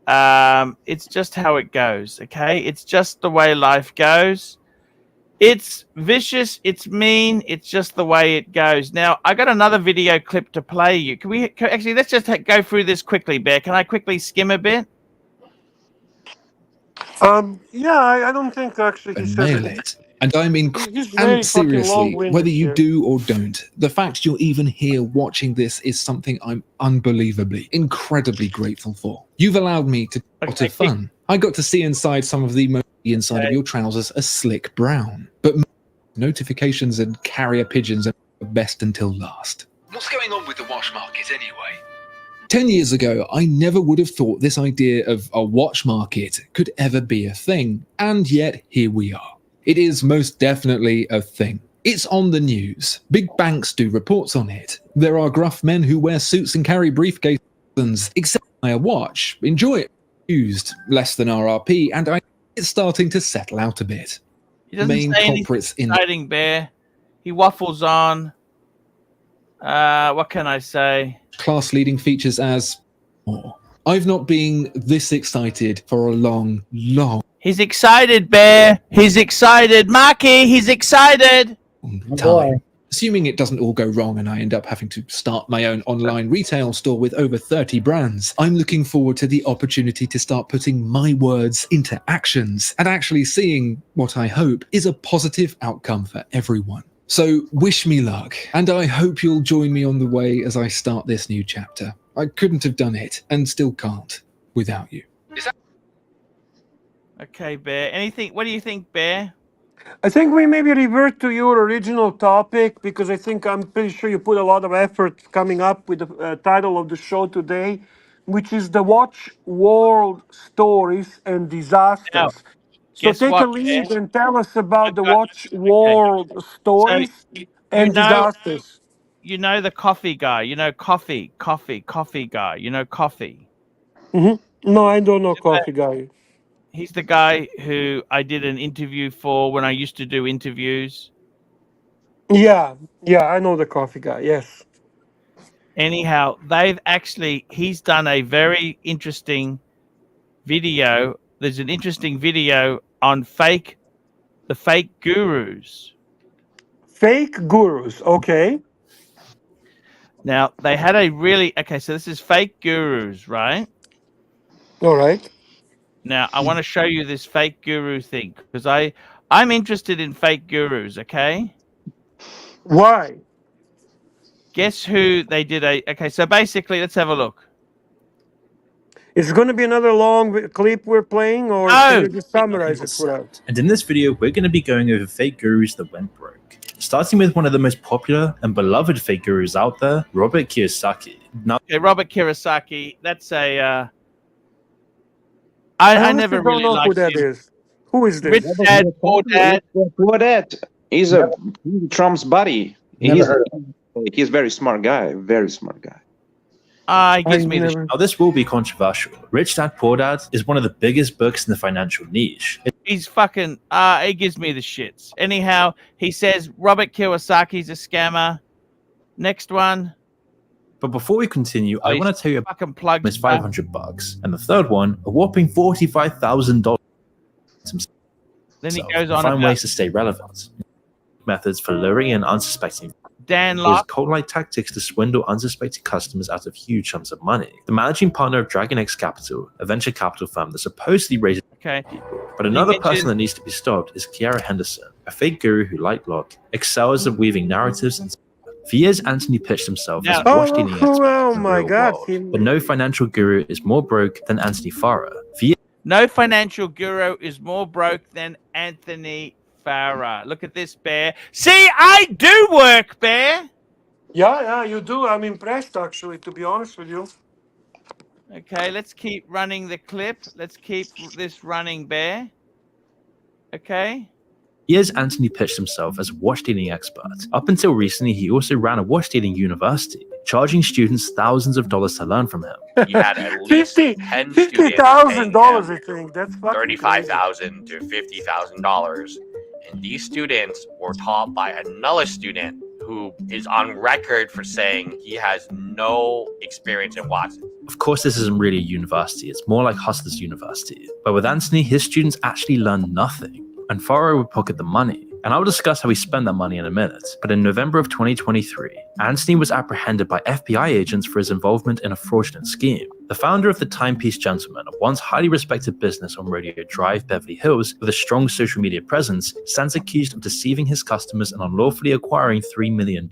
It's just how it goes, okay? It's just the way life goes. It's vicious, it's mean, it's just the way it goes. Now, I got another video clip to play you. Actually, let's just go through this quickly, Bear. Can I quickly skim a bit? Yeah, I don't think actually he said Nail it. And I mean, He's very and fucking seriously, long-winded whether you here. do or don't, the fact you're even here watching this is something I'm unbelievably, incredibly grateful for. You've allowed me to a lot of fun. I got to see inside some of the inside of your trousers are slick brown, but notifications and carrier pigeons are best until last. What's going on with the watch market anyway? 10 years ago, I never would have thought this idea of a watch market could ever be a thing, and yet here we are. It is most definitely a thing. It's on the news. Big banks do reports on it. There are gruff men who wear suits and carry briefcases, except buy a watch, enjoy it, used, less than RRP, and it's starting to settle out a bit. He doesn't say anything exciting, Bear. He waffles on. What can I say? Class-leading features as more. I've not been this excited for a long He's excited, Bear. He's excited. Marky, he's excited. Oh, time. boy. Assuming it doesn't all go wrong and I end up having to start my own online retail store with over 30 brands, I'm looking forward to the opportunity to start putting my words into actions and actually seeing what I hope is a positive outcome for everyone. So wish me luck, and I hope you'll join me on the way as I start this new chapter. I couldn't have done it, and still can't, without you. Okay, Bear. Anything? What do you think, Bear? I think we maybe revert to your original topic because I'm pretty sure you put a lot of effort coming up with the title of the show today, which is the Watch World Stories and Now, Disasters. So guess take a what, Bear? lead and tell us about the got Watch Okay. World So Stories you and know Disasters. the coffee guy. You know coffee guy. You know coffee. No, I don't know Coffee Guy. He's the guy who I did an interview for when I used to do interviews. Yeah, I know the Coffee Guy. Yes. Anyhow, he's done a very interesting video. There's an interesting video on the fake gurus. Fake gurus. Okay. Now they had so this is fake gurus, right? All right. Now I want to show you this fake guru thing because I'm interested in fake gurus, okay? Why? Guess who they did okay, so basically let's have a look. Is it going to be another long clip we're playing, or can you just summarize it for us? And in this video, we're going to be going over fake gurus that went broke. Starting with one of the most popular and beloved fake gurus out there, Robert Kiyosaki. Now, Okay, Robert Kiyosaki, that's a I never don't really know who liked that him. is. Who is Rich this? Dad, Poor Dad. Poor Dad. He's a Trump's buddy. Never heard of He's a very smart guy. Very smart guy. He gives me the never- now, this will be controversial. Rich Dad Poor Dad is one of the biggest books in the financial niche. He's fucking he gives me the shits. Anyhow, he says Robert Kiyosaki's a scammer. Next one. But before we continue, I He's want to tell you about fucking plugs. this $500, and the third one, a whopping $45,000. Then he So, goes on find about ways to stay relevant. Methods for luring in unsuspecting Dan use Locke. cult-like tactics to swindle unsuspecting customers out of huge sums of money. The managing partner of Dragon X Capital, a venture capital firm that supposedly raises Okay. but another mentioned- person that needs to be stopped is Kiara Henderson, a fake guru who, like Locke, excels at weaving narratives. And for years, Anthony pitched himself as a watch-dealing expert oh in the my real God. world. But no financial guru is more broke than Anthony Farah. For years, No financial guru is more broke than Anthony Farah. Look at this, Bear. See, I do work, Bear. Yeah, you do. I'm impressed, actually, to be honest with you. Okay, let's keep running the clip. Let's keep this running, Bear. Okay. years, Anthony pitched himself as a watch-dealing expert. Up until recently, he also ran a watch-dealing university, charging students thousands of dollars to learn from him. You had at least 10 students $50,000, paying I think. That's fucking $35,000 to $50,000, and these students were taught by another student who is on record for saying he has no experience in watches. Of course, this isn't really a university, it's more like Hustlers University. But with Anthony, his students actually learn nothing, and Farah would pocket the money. And I will discuss how he spent that money in a minute. But in November of 2023, Anthony was apprehended by FBI agents for his involvement in a fraudulent scheme. The founder of the Timepiece Gentleman, a once highly respected business on Rodeo Drive, Beverly Hills, with a strong social media presence, stands accused of deceiving his customers and unlawfully acquiring $3 million.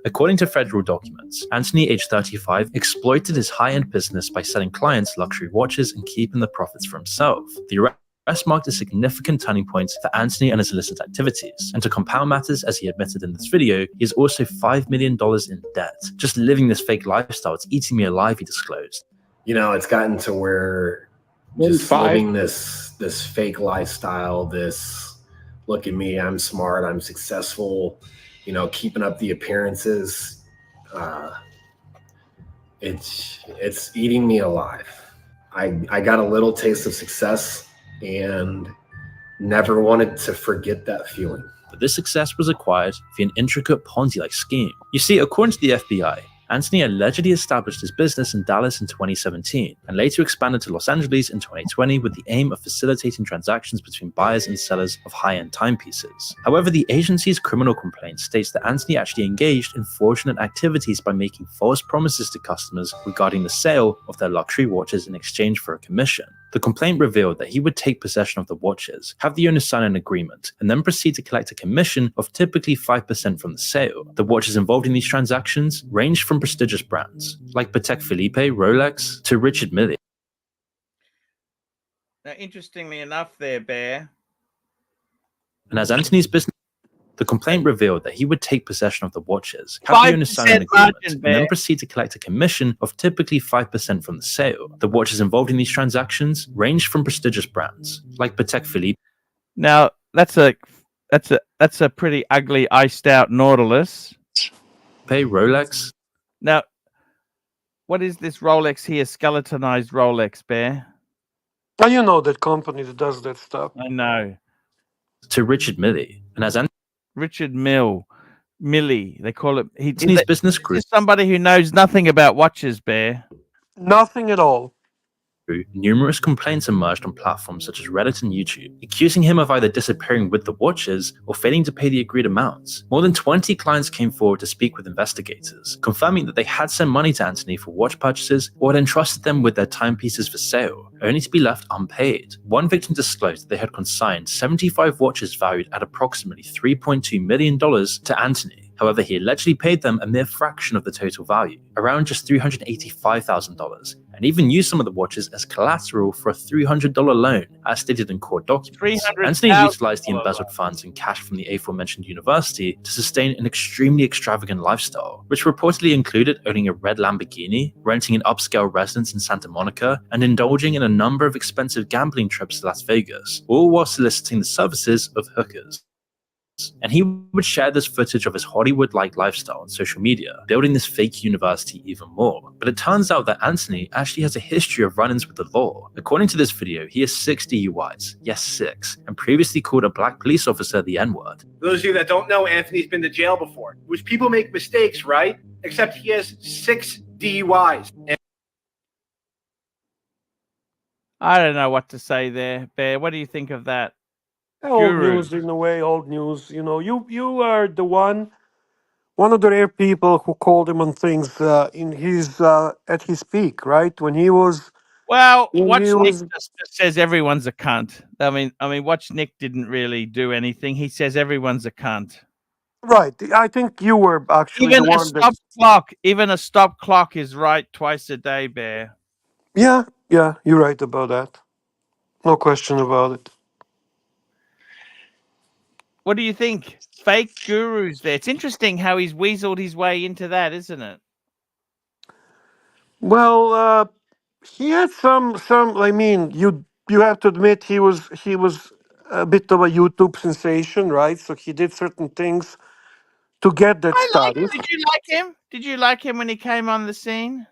According to federal documents, Anthony, age 35, exploited his high-end business by selling clients luxury watches and keeping the profits for himself. The arrest marked a significant turning point for Anthony and his illicit activities. And to compound matters, as he admitted in this video, he is also $5 million in debt. Just living this fake lifestyle, it's eating me alive, he disclosed. You know, it's gotten to where just living this fake lifestyle, this look at me, I'm smart, I'm successful, you know, keeping up the appearances, it's eating me alive. I got a little taste of success and never wanted to forget that feeling. but this success was acquired via an intricate Ponzi-like scheme. You see, according to the FBI, Anthony allegedly established his business in Dallas in 2017 and later expanded to Los Angeles in 2020 with the aim of facilitating transactions between buyers and sellers of high-end timepieces. However, the agency's criminal complaint states that Anthony actually engaged in fraudulent activities by making false promises to customers regarding the sale of their luxury watches in exchange for a commission. The complaint revealed that he would take possession of the watches, have the owner sign an agreement, and then proceed to collect a commission of typically 5% from the sale. The watches involved in these transactions ranged from prestigious brands like Patek Philippe, Rolex, to Richard Mille. Now, interestingly enough, there, Bear. And as Anthony's business, the complaint revealed that he would take possession of the watches, have the owner sign an agreement, and then proceed to collect a commission of typically 5% from the sale. The watches involved in these transactions ranged from prestigious brands like Patek Philippe. Now, that's a pretty ugly iced out Nautilus. Rolex. Now, what is this Rolex here? Skeletonized Rolex, Bear? Oh, you know that company that does that stuff. I know. To Richard Mille, and as Richard Millie, they call it. Anthony's business group. Somebody who knows nothing about watches, Bear. Nothing at all. Numerous complaints emerged on platforms such as Reddit and YouTube, accusing him of either disappearing with the watches or failing to pay the agreed amounts. More than 20 clients came forward to speak with investigators, confirming that they had sent money to Anthony for watch purchases or had entrusted them with their timepieces for sale, only to be left unpaid. One victim disclosed that they had consigned 75 watches valued at approximately $3.2 million to Anthony. However, he allegedly paid them a mere fraction of the total value, around just $385,000, and even used some of the watches as collateral for a $300 loan, as stated in court documents. Anthony utilized the embezzled funds and cash from the aforementioned university to sustain an extremely extravagant lifestyle, which reportedly included owning a red Lamborghini, renting an upscale residence in Santa Monica, and indulging in a number of expensive gambling trips to Las Vegas, all while soliciting the services of hookers. And he would share this footage of his Hollywood-like lifestyle on social media, building this fake university even more. But it turns out that Anthony actually has a history of run-ins with the law. According to this video, he has 6 DUIs, yes 6, and previously called a black police officer the N-word. For those of you that don't know, Anthony's been to jail before, which people make mistakes, right? Except he has 6 DUIs. I don't know what to say there, Bear. What do you think of that? Old news in a way, old news. You know, you are the one of the rare people who called him on things in his at his peak, right? When he was. Well, Watch Nick just says everyone's a cunt. I mean, Watch Nick didn't really do anything. He says everyone's a cunt. Right. I think you were actually even the one a stop clock. Even a stop clock is right twice a day, Bear. Yeah, you're right about that. No question about it. What do you think? Fake gurus there. It's interesting how he's weaseled his way into that, isn't it? Well, he had some. I mean, you have to admit he was a bit of a YouTube sensation, right? So he did certain things to get that status. Did you like him? Did you like him when he came on the scene?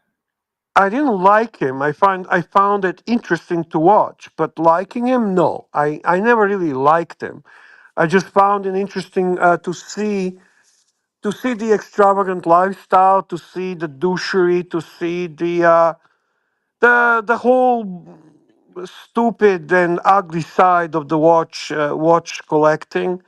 I didn't like him. I found it interesting to watch, but liking him, no. I never really liked him. I just found it interesting to see the extravagant lifestyle, to see the douchery, to see the whole stupid and ugly side of the watch collecting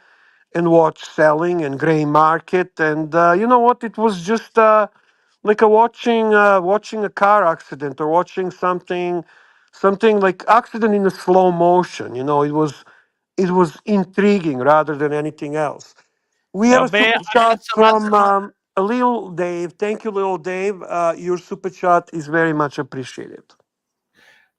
and watch selling and gray market. And you know what? It was just like watching a car accident or watching something like accident in a slow motion. You know, it was intriguing rather than anything else. We have a super chat from Lil Dave. Thank you, Lil Dave. Your super chat is very much appreciated.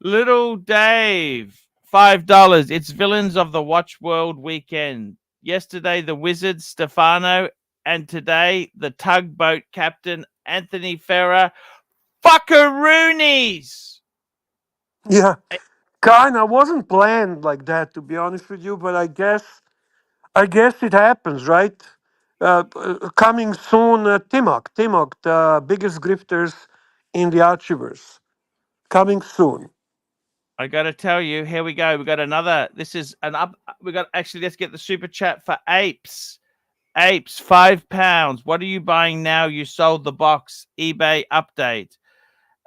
Little Dave, $5. It's Villains of the Watch World weekend. Yesterday, the Wizard Stefano, and today, the tugboat captain Anthony Ferrer. Fuckeroonies! Yeah, kinda wasn't planned like that, to be honest with you, but I guess it happens, right? Coming soon, Timok, the biggest grifters in the Archieverse. Coming soon. I got to tell you, here we go. We got another. This is an up. We got actually. Let's get the super chat for Apes. Apes, £5. What are you buying now? You sold the box. eBay update.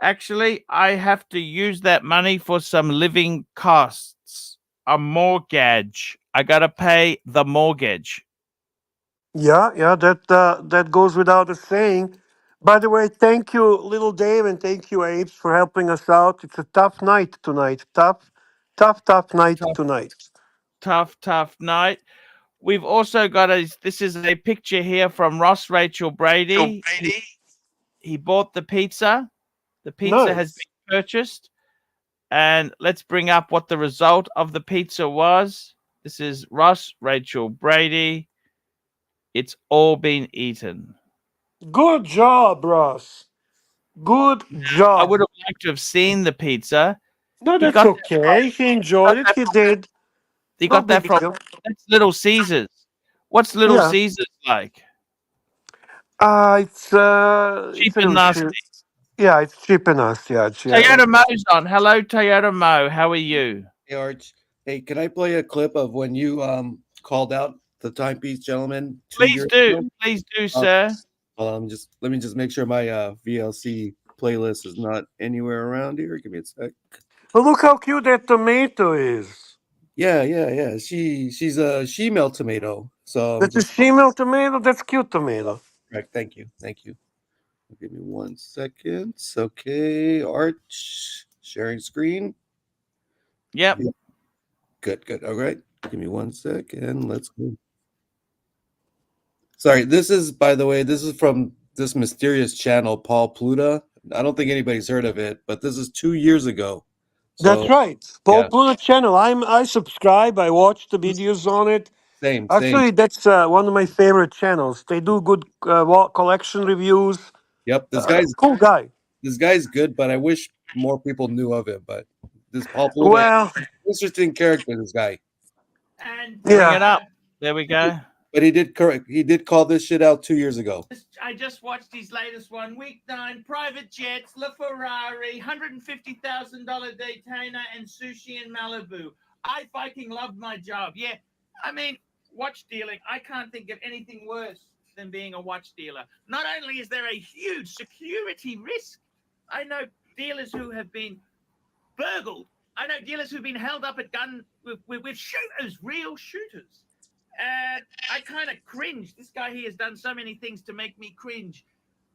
Actually, I have to use that money for some living costs. A mortgage. I got to pay the mortgage. Yeah, that goes without a saying. By the way, thank you, little Dave, and thank you, Apes, for helping us out. It's a tough night tonight. Tough night tonight. Tough night. We've also got this is a picture here from Ross Rachel Brady. He bought the pizza. The pizza has Nice. been purchased. And let's bring up what the result of the pizza was. This is Ross Rachel Brady. It's all been eaten. Good job, Ross. Good I job. would have liked to have seen the pizza. No, He that's got okay. He enjoyed it. He did. He No got that big from deal. that's Little Caesars. What's Little Yeah. Caesars like? It's Cheap an and nasty. yeah, it's cheap and nasty. Yeah, Toyota Mo's on. Hello, Toyota Mo. How are you? Hey, Arch. Hey, can I play a clip of when you called out the timepiece gentleman 2 Please years do. ago? Please do, sir. Let me just make sure my VLC playlist is not anywhere around here. Give me a sec. Well, look how cute that tomato is. Yeah. She's a shemale tomato. So That's a female tomato. That's cute tomato. right. Thank you. Give me 1 second. Okay, Arch, sharing screen. Yep. Good. All right. Give me 1 second. Let's go. Sorry, this is, by the way, this is from this mysterious channel, Paul Pluta. I don't think anybody's heard of it, but this is 2 years ago. That's So right. Paul yeah, Pluta channel. I subscribe. I watch the videos on it. same. Actually, that's one of my favorite channels. They do good collection reviews. Yep, Cool guy. this guy's good, but I wish more people knew of him. But this Paul Pluta, Well, interesting character, this guy. And bring it up. There we go. But he did call this shit out 2 years ago. I just watched his latest one, week 9, private jets, LaFerrari, $150,000 Daytona, and sushi in Malibu. I fucking loved my job. Yeah, I mean, watch dealing. I can't think of anything worse than being a watch dealer. Not only is there a huge security risk, I know dealers who have been burgled. I know dealers who've been held up at gun with shooters, real shooters. And I kind of cringe. This guy here has done so many things to make me cringe.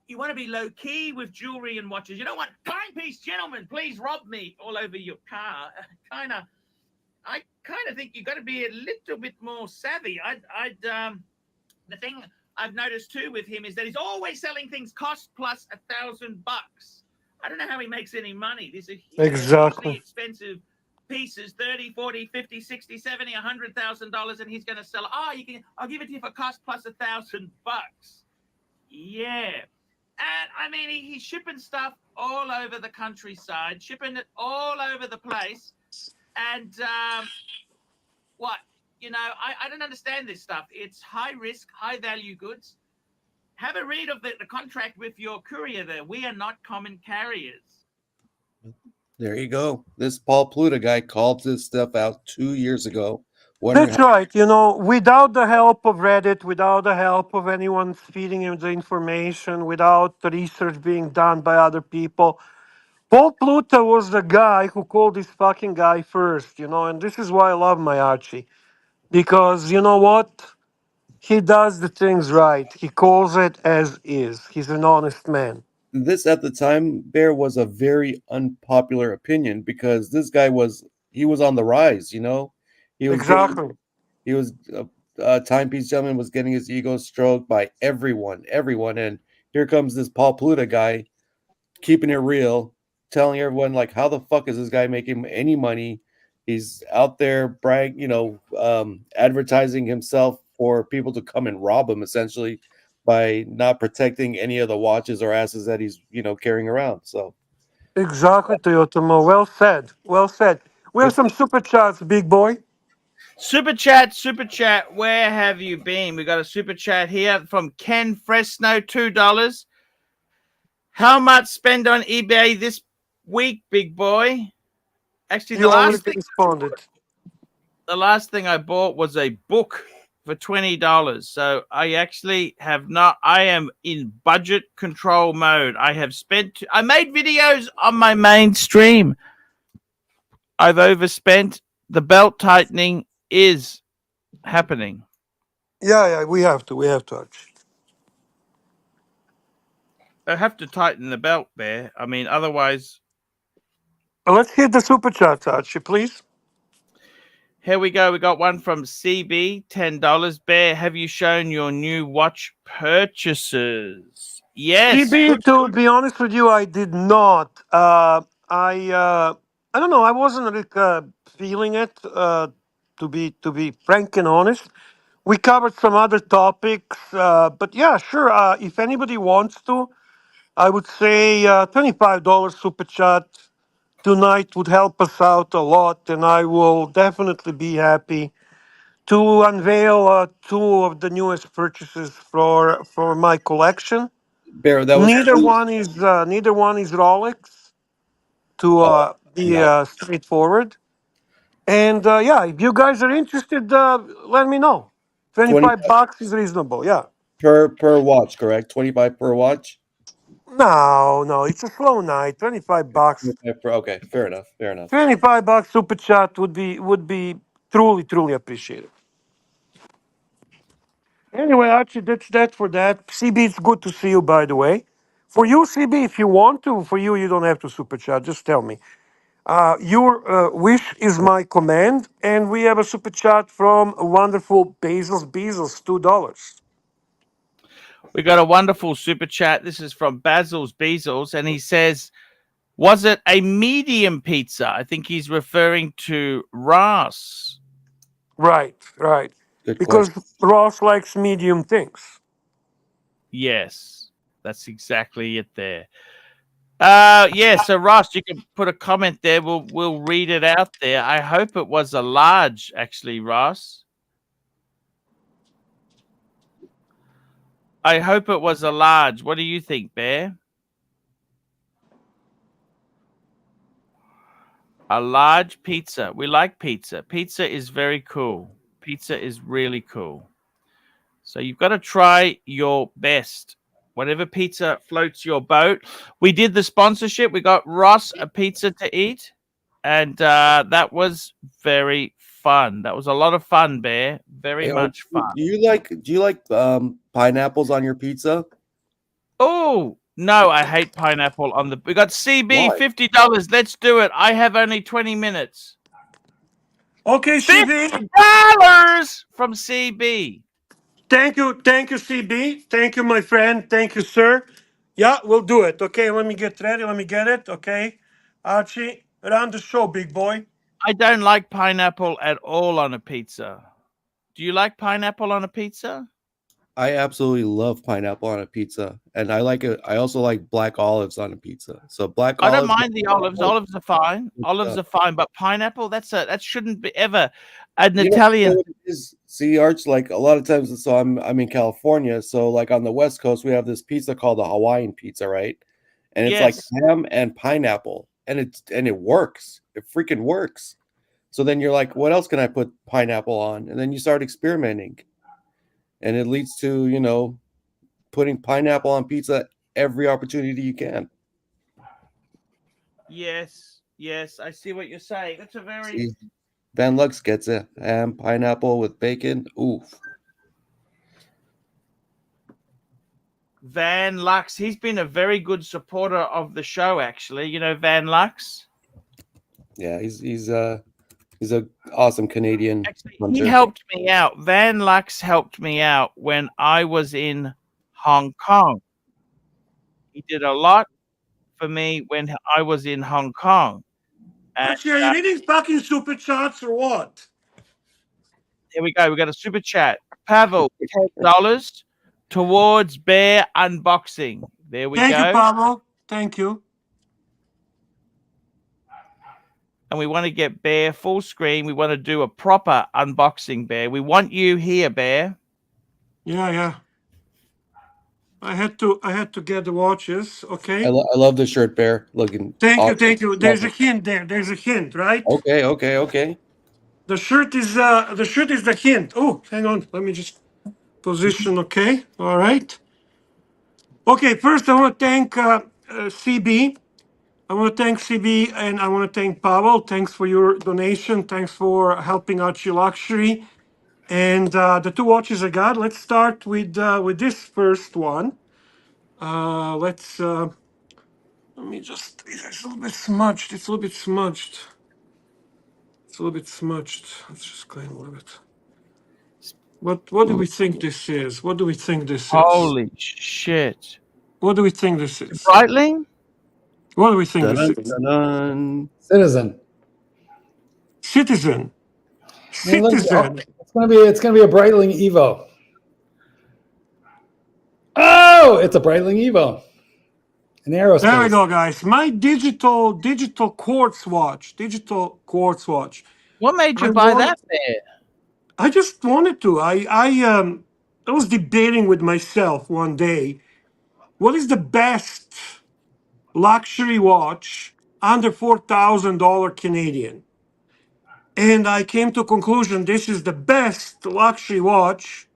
You want to be low key with jewelry and watches. You don't want timepiece, gentlemen. Please rob me all over your car. I kind of think you got to be a little bit more savvy. The thing I've noticed too with him is that he's always selling things cost plus $1,000. I don't know how he makes any money. These are hugely expensive pieces, 30, 40, 50, 60, 70, $100,000, and he's going to sell it. I'll give it to you for cost plus $1,000. Yeah. And I mean, he's shipping stuff all over the countryside, shipping it all over the place. And what? You know, I don't understand this stuff. It's high risk, high value goods. Have a read of the contract with your courier there. We are not common carriers. There you go. This Paul Pluta guy called this stuff out 2 years ago. that's right. You know, without the help of Reddit, without the help of anyone feeding him the information, without the research being done by other people, Paul Pluta was the guy who called this fucking guy first, you know, and this is why I love my Archie. Because you know what? He does the things right. He calls it as is. He's an honest man. This at the time, Bear, was a very unpopular opinion because this guy was on the rise, you know. He was timepiece gentleman was getting his ego stroked by everyone, and here comes this Paul Pluta guy keeping it real, telling everyone like, how the fuck is this guy making any money? He's out there advertising himself for people to come and rob him, essentially, by not protecting any of the watches or assets that he's carrying around. So exactly, Toyota Mo. Well said. Well said. We have some super chats, big boy. Super chat. Where have you been? We got a super chat here from Ken Fresno, $2. How much spend on eBay this week, big boy? Actually, You already responded. the last thing I bought was a book for $20. So I actually have not. I am in budget control mode. I have spent. I made videos on my main stream. I've overspent. The belt tightening is happening. Yeah, we have to. Archie. I have to tighten the belt there. I mean, otherwise. Let's hit the super chats, Archie, please. Here we go. We got one from CB, $10. Bear, have you shown your new watch purchases? Yes. CB, to be honest with you, I did not. I don't know. I wasn't really, feeling it. To be frank and honest, we covered some other topics, but yeah, sure. If anybody wants to, I would say $25 super chat tonight would help us out a lot, and I will definitely be happy to unveil two of the newest purchases for my collection. Bear, that was Neither one is Rolex, to be no. straightforward. And yeah, if you guys are interested, let me know. 20 $25 is reasonable. Yeah. per watch, correct? 25 per watch. No, it's a slow night. $25. 25 okay, fair enough. Fair enough. $25 super chat would be truly appreciated. Anyway, Archie, that's that for that. CB, it's good to see you, by the way. For you, CB, if you want to, for you, you don't have to super chat. Just tell me. Your wish is my command, and we have a super chat from wonderful Bezos, $2. We got a wonderful super chat. This is from Basil's Bezos, and he says, was it a medium pizza? I think he's referring to Ross. Right. Good Because question. Ross likes medium things. Yes, that's exactly it there. Yeah, so Ross, you can put a comment there. We'll read it out there. I hope it was a large, actually, Ross. I hope it was a large. What do you think, Bear? A large pizza. We like pizza. Pizza is very cool. Pizza is really cool. So you've got to try your best. Whatever pizza floats your boat. We did the sponsorship. We got Ross a pizza to eat. And that was very fun. That was a lot of fun, Bear. Very much fun. Do you like pineapples on your pizza? Oh, no, I hate pineapple on the... We got CB, Why? $50. Let's do it. I have only 20 minutes. Okay, CB. $50 from CB. Thank you, CB. Thank you, my friend. Thank you, sir. Yeah, we'll do it. Okay, let me get ready. Let me get it. Okay. Archie, run the show, big boy. I don't like pineapple at all on a pizza. Do you like pineapple on a pizza? I absolutely love pineapple on a pizza, and I like it. I also like black olives on a pizza. So black I olives. don't mind the olives. Olives are fine. Olives are fine, but pineapple, that shouldn't be ever an Italian. What it is? See, Arch, like a lot of times. So I'm in California. So like on the West Coast, we have this pizza called the Hawaiian pizza, right? And it's like ham and pineapple, and it works. It freaking works. So then you're like, what else can I put pineapple on? And then you start experimenting. And it leads to, putting pineapple on pizza every opportunity you can. Yes, I see what you're saying. That's a very... Van Lux gets it. Ham, pineapple with bacon. Oof. Van Lux, he's been a very good supporter of the show, actually. You know Van Lux? Yeah, he's an awesome Canadian hunter. He helped me out. Van Lux helped me out when I was in Hong Kong. He did a lot for me when I was in Hong Kong. Archie, are you reading fucking super chats or what? Here we go. We got a super chat. Pavel, $10 towards Bear unboxing. There we go. Thank you, Pavel. Thank you. And we want to get Bear full screen. We want to do a proper unboxing, Bear. We want you here, Bear. Yeah. I had to get the watches. Okay. I love the shirt, Bear. Looking Thank you, awesome. thank you. There's a hint there. There's a hint, right? Okay, okay, okay. The shirt is the hint. Oh, hang on. Let me just position. Okay. All right. Okay. First, I want to thank CB. I want to thank CB and I want to thank Pavel. Thanks for your donation. Thanks for helping ArchieLuxury. And the two watches I got. Let's start with this first one. Let's. Let me just. It's a little bit smudged. It's a little bit smudged. It's a little bit smudged. Let's just clean a little bit. What do we think this is? What do we think this is? Holy shit! What do we think this is? Breitling? What do we think this is? Dun-dun-dun-dun. Citizen. Citizen. I mean, look, Citizen. it's gonna be a Breitling Evo. Oh, it's a Breitling Evo. An aerospace. There we go, guys. My digital quartz watch. Digital quartz watch. What made you buy that there? I just wanted to. I was debating with myself one day. What is the best luxury watch under $4,000 Canadian? And I came to a conclusion. This is the best luxury watch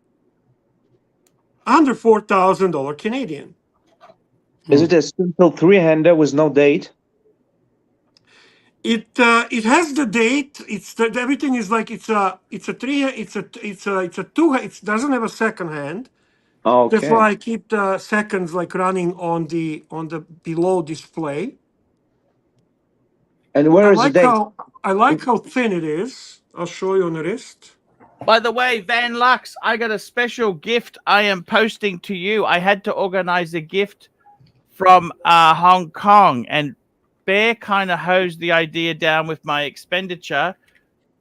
under $4,000 Canadian. Is it a simple three-hander with no date? It has the date. It's everything is like it's a three. It's a two. It doesn't have a second hand. Okay. That's why I keep the seconds like running on the below display. And where is the date? I like how thin it is. I'll show you on the wrist. By the way, Van Lux, I got a special gift I am posting to you. I had to organize a gift from Hong Kong, and Bear kind of hosed the idea down with my expenditure,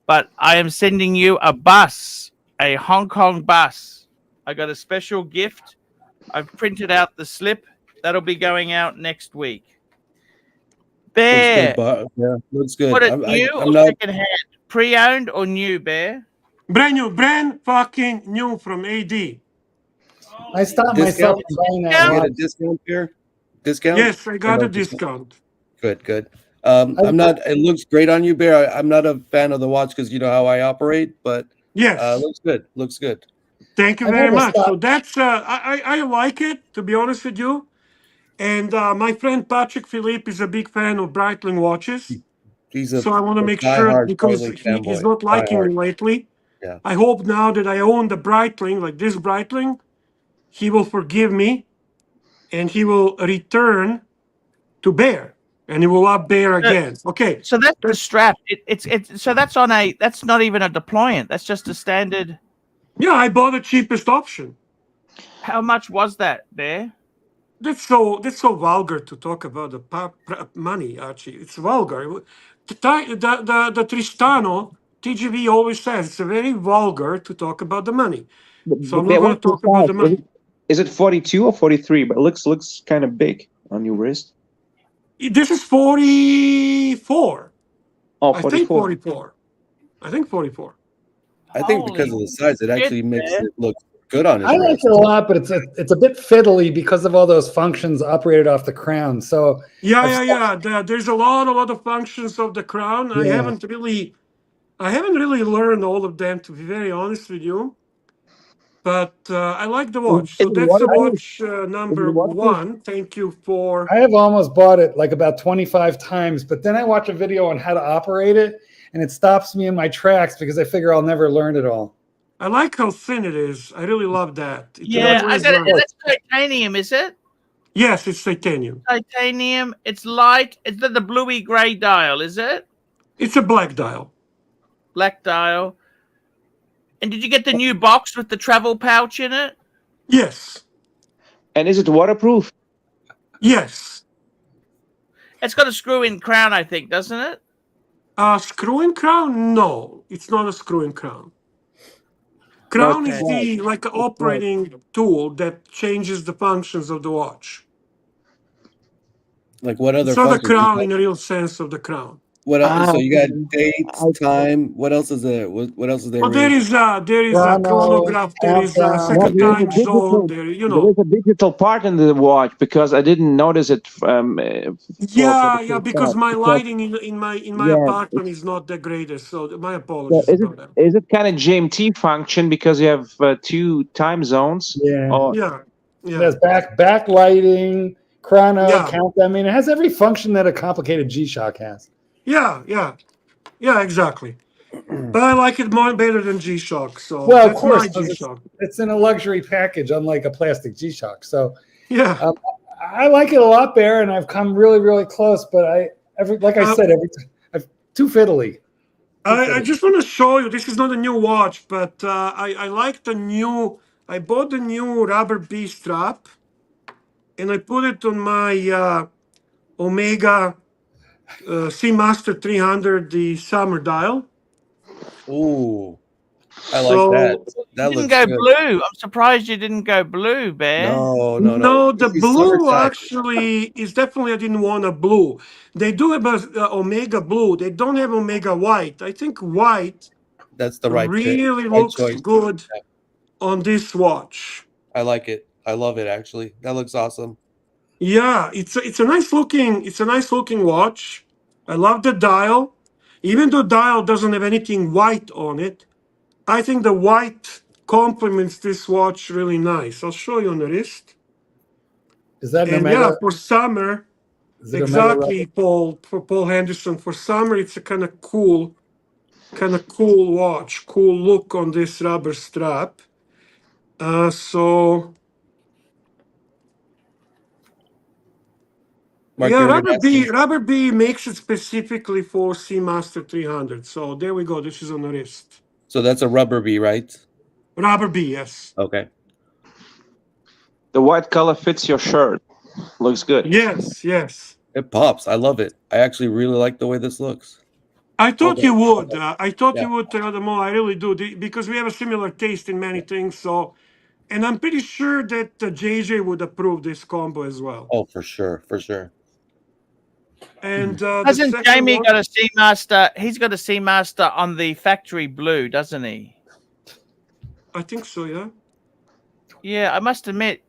but I am sending you a bus, a Hong Kong bus. I got a special gift. I've printed out the slip. That'll be going out next week. Bear. Yeah, looks good. What, new or second-hand? Pre-owned or new, Bear? Brand new, brand fucking new from AD. I stopped myself from buying that You watch. get a discount here? Discount? Yes, I got a discount. Good, good. I'm not. It looks great on you, Bear. I'm not a fan of the watch because you know how I operate, but yes, looks good. Looks good. Thank you very much. So that's I like it, to be honest with you. And my friend Patrick Philippe is a big fan of Breitling watches. So I want to make sure, because he's not liking me lately. Yeah. I hope now that I own the Breitling, like this Breitling, he will forgive me and he will return to Bear. And he will up Bear again. Okay. So that's the strap. It's so that's on a, that's not even a deployant. That's just a standard. Yeah, I bought the cheapest option. How much was that, Bear? That's so vulgar to talk about the money, Archie. It's vulgar. The Tristano, TGV always says it's very vulgar to talk about the money. So I'm not going to talk about the money. Is it 42 or 43? But it looks kind of big on your wrist. This is 44. Oh, 44. I think 44. I think 44. I think because of the size, it actually makes it look good on his I like wrist. it a lot, but it's a bit fiddly because of all those functions operated off the crown. So yeah. There's a lot of functions of the crown. Yeah. I haven't really learned all of them, to be very honest with you. But I like the watch. So that's the watch number one. Thank you for. I have almost bought it like about 25 times, but then I watch a video on how to operate it, and it stops me in my tracks because I figure I'll never learn it all. I like how thin it is. I really love that. Yeah, I got it. That's titanium, is it? Yes, it's titanium. Titanium. It's light. It's the bluey gray dial, is it? It's a black dial. Black dial. And did you get the new box with the travel pouch in it? Yes. And is it waterproof? Yes. It's got a screw-in crown, I think, doesn't it? Screw-in crown? No, it's not a screw-in crown. Crown is the like operating tool that changes the functions of the watch. Like what other? It's not a crown in the real sense of the crown. What else? So you got okay. dates, time. What else is there? What else is there? Well, there is a chronograph. There is a No, second there is a time zone. digital. There, There is a digital part in the watch because I didn't notice it. For the Yeah, first because time. my Because lighting in my yeah, apartment is not the greatest. So my so apologies about that. is it kind of GMT function because you have 2 time zones? Yeah. Or Yeah, It yeah, has backlighting, chrono, yeah, count. I mean, it has every function that a complicated G-Shock has. yeah, exactly. But I like it more better than G-Shock. So Well, of that's course, my 'cause G-Shock. it's in a luxury package, unlike a plastic G-Shock. So Yeah. I like it a lot better, and I've come really, really close. But like I said, I've too fiddly. I just want to show you. This is not a new watch, but I like the new. I bought the new rubber B strap, and I put it on my Omega Seamaster 300, the summer dial. Ooh, I like that. So That You didn't looks go good. blue. I'm surprised you didn't go blue, Bear. no, the This is blue summertime. actually is definitely. I didn't want a blue. They do have a Omega blue. They don't have Omega white. I think white That's the right really right looks choice. good Yeah, on this watch. I like it. I love it. Actually, that looks awesome. Yeah, it's a nice looking watch. I love the dial. Even though dial doesn't have anything white on it, I think the white complements this watch really nice. I'll show you on the wrist. Is that an And Omega? yeah, for summer, Is it Omega exactly, Paul. For Paul Henderson, for summer, it's a kind of cool watch, cool look on this rubber strap. So Mark, yeah, you're asking. Rubber B makes it specifically for Seamaster 300. So there we go. This is on the wrist. So that's a rubber bee, right? Rubber B, yes. Okay. the white color fits your shirt. Looks good. Yes. It pops. I love it. I actually really like the way this looks. I thought Okay. you would. I thought Yeah. you would, Adamo. I really do, because we have a similar taste in many things. So, and I'm pretty sure that JJ would approve this combo as well. Oh, for sure. For sure. And the Hasn't second Jamie one, got a Seamaster? He's got a Seamaster on the factory blue, doesn't he? I think so. Yeah. Yeah, I must admit.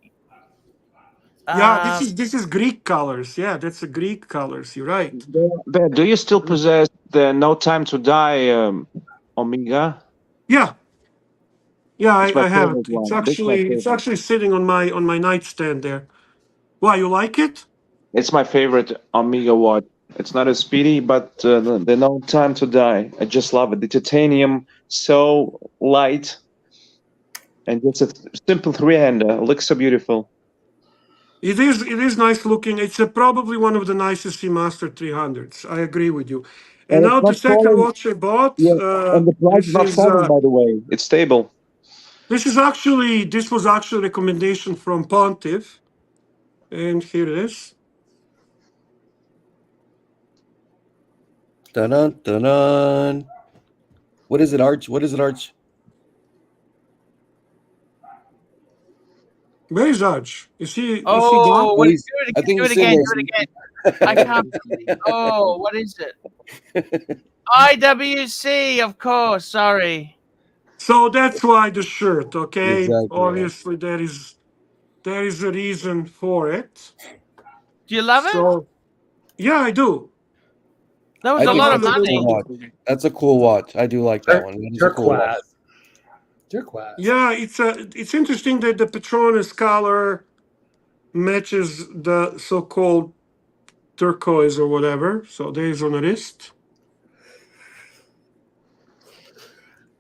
Yeah. This is Greek colors. Yeah, that's the Greek colors. You're right. Bear, do you still possess the No Time to Die Omega? Yeah. Yeah, It's my I have favorite it. It's one. This is my favorite. actually sitting on my nightstand there. Why, you like it? It's my favorite Omega watch. It's not as speedy, but the No Time to Die. I just love it. The titanium, so light, and just a simple 3-hander. Looks so beautiful. It is nice looking. It's probably one of the nicest Seamaster 300s. I agree with you. And And now it's the not second falling. watch I bought, Yeah, and the price this is not is falling, by the way. It's stable. this was actually a recommendation from Pontiff, and here it is. Dun dun dun. What is it, Arch? What is it, Arch? Where is Arch? Is he Oh, gone? what, do He's- it I again. think Do it he's sitting again. there. Do it again. I can't. Oh, what is it? IWC, of course. Sorry. So that's why the shirt, okay? Exactly, yeah. Obviously, there is a reason for it. Do you love it? So, yeah, I do. That was I a think lot of that's a money. cool watch. That's a cool watch. I do like that one. That is a cool watch. Turquoise. Yeah, it's interesting that the Petronas color matches the so-called turquoise or whatever. So there is on the wrist.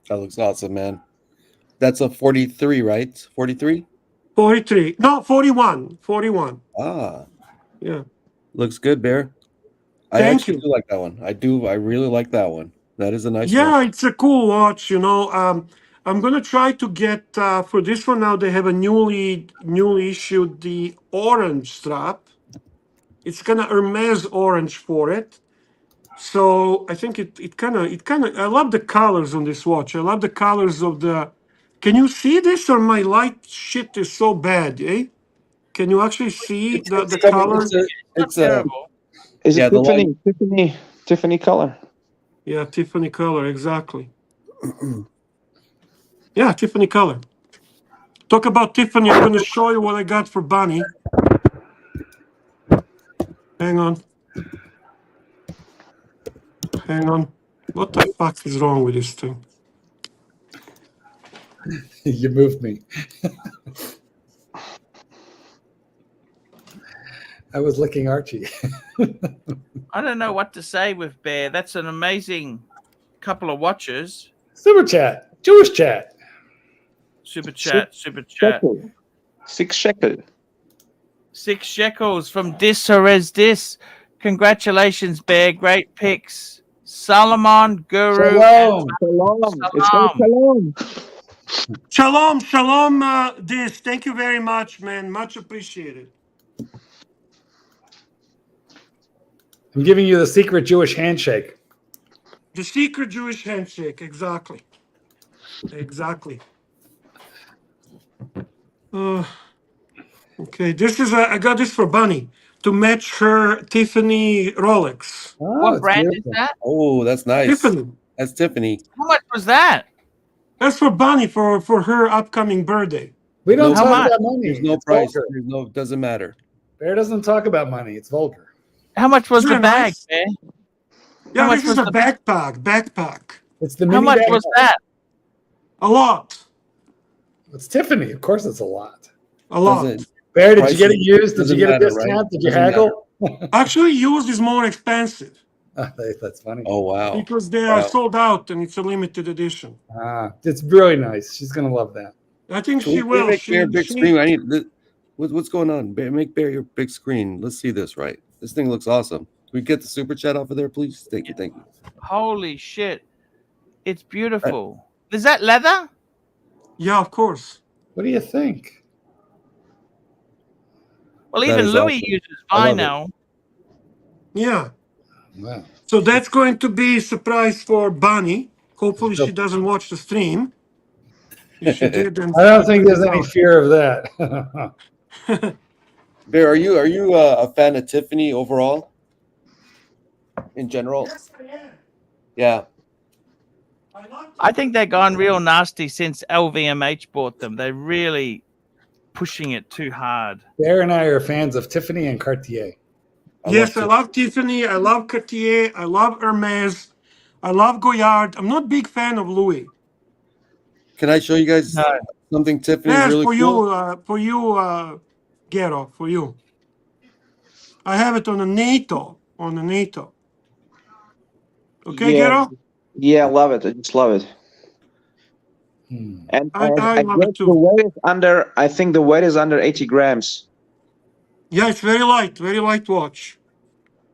That looks awesome, man. That's a 43, right? 43? 43. No, 41. 41. Ah, Yeah. looks good, Bear. I Thank actually you. do like that one. I do. I really like that one. That is a nice Yeah, one. it's a cool watch, I'm gonna try to get for this one now. They have a newly issued the orange strap. It's kind of Hermes orange for it. So I think it kind of I love the colors on this watch. I love the colors of the. Can you see this, or my light shit is so bad, eh? Can you actually see the colors? It's Not a terrible. Is Yeah, it the light. Tiffany color. Yeah, Tiffany color, exactly. Yeah, Tiffany color. Talk about Tiffany. I'm going to show you what I got for Bunny. Hang on. Hang on. What the fuck is wrong with this thing? You moved me. I was licking Archie. I don't know what to say with Bear. That's an amazing couple of watches. Super chat. Jewish chat. Super chat. Super chat. 6 shekel. 6 shekels from Dis Dis. Congratulations, Bear. Great picks. Solomon, Guru. Shalom. Shalom. Shalom, shalom, Dis. Thank you very much, man. Much appreciated. I'm giving you the secret Jewish handshake. The secret Jewish handshake, exactly. Exactly. Okay, this is I got this for Bunny to match her Tiffany Rolex. Oh, What it's brand beautiful. is that? Oh, that's nice. Tiffany. That's Tiffany. How much was that? That's for Bunny for her upcoming birthday. We don't No talk much? about money. There's no It's price. vulgar. There's no. Doesn't matter. Bear doesn't talk about money. It's vulgar. How much was Isn't the that bag, nice? Bear? Yeah, much this is was a the- backpack. It's the How mini much bag. was that? A lot. It's Tiffany. Of course, it's a lot. A lot. Doesn't- Bear, did Price you get it is- used? Did you doesn't get a matter, discount? right? Did you Doesn't haggle? Actually, used is more expensive That's funny. Oh wow. because they are Wow. sold out and it's a limited edition. It's really nice. She's gonna love that. I think Can she we will. make Bear She, big she, screen? I need. What's going on? Make Bear your big screen. Let's see this right. This thing looks awesome. Can we get the super chat off of there, please? Thank you. Thank you. Holy shit. It's beautiful. Is that leather? yeah, of course. What do you think? Well, That even is Louis awesome. uses I love it. vinyl. Yeah. Wow. So that's going to be a surprise for Bunny. Hopefully, So- she doesn't watch the stream. If she did, then I don't think there's any fear of that. Bear, are you a fan of Tiffany overall? In general? Yes, I am. Yeah. I think they've gone real nasty since LVMH bought them. They're really pushing it too hard. Bear and I are fans of Tiffany and Cartier. Yes, I love Tiffany. I love Cartier. I love Hermes. I love Goyard. I'm not a big fan of Louis. Can I show you guys No. something Tiffany Yes, really for cool? you, Gero, for you. I have it on a NATO. Okay, Yeah. Gero? Yeah, I love it. I just love it. Hmm. And I love guess it too. the weight is under. I think the weight is under 80 grams. Yeah, it's very light watch.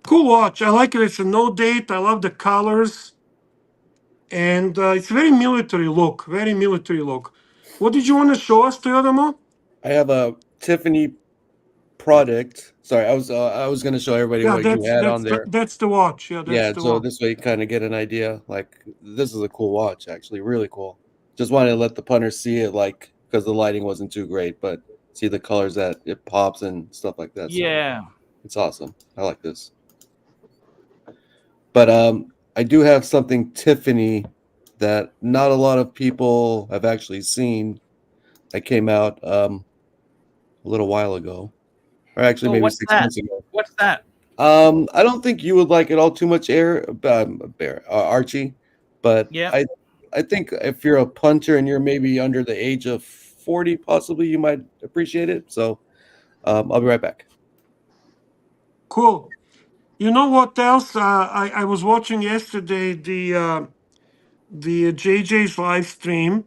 Cool watch. I like it. It's a no date. I love the colors. And it's very military look. What did you want to show us, Toyotamo? I have a Tiffany product. Sorry, I was going to show everybody Yeah, what you had on there. that's the watch. Yeah, that's Yeah, the so watch. this way you kind of get an idea. Like, this is a cool watch, actually, really cool. Just wanted to let the punters see it, like, because the lighting wasn't too great, but see the colors that it pops and stuff like that. So Yeah. it's awesome. I like this. But I do have something Tiffany that not a lot of people have actually seen. That came out a little while ago, or actually Oh, maybe what's 6 that? months ago. What's that? I don't think you would like it all too much, Archie. But Yeah. I think if you're a punter and you're maybe under the age of 40, possibly you might appreciate it. So I'll be right back. Cool. You know what else? I was watching yesterday the JJ's live stream,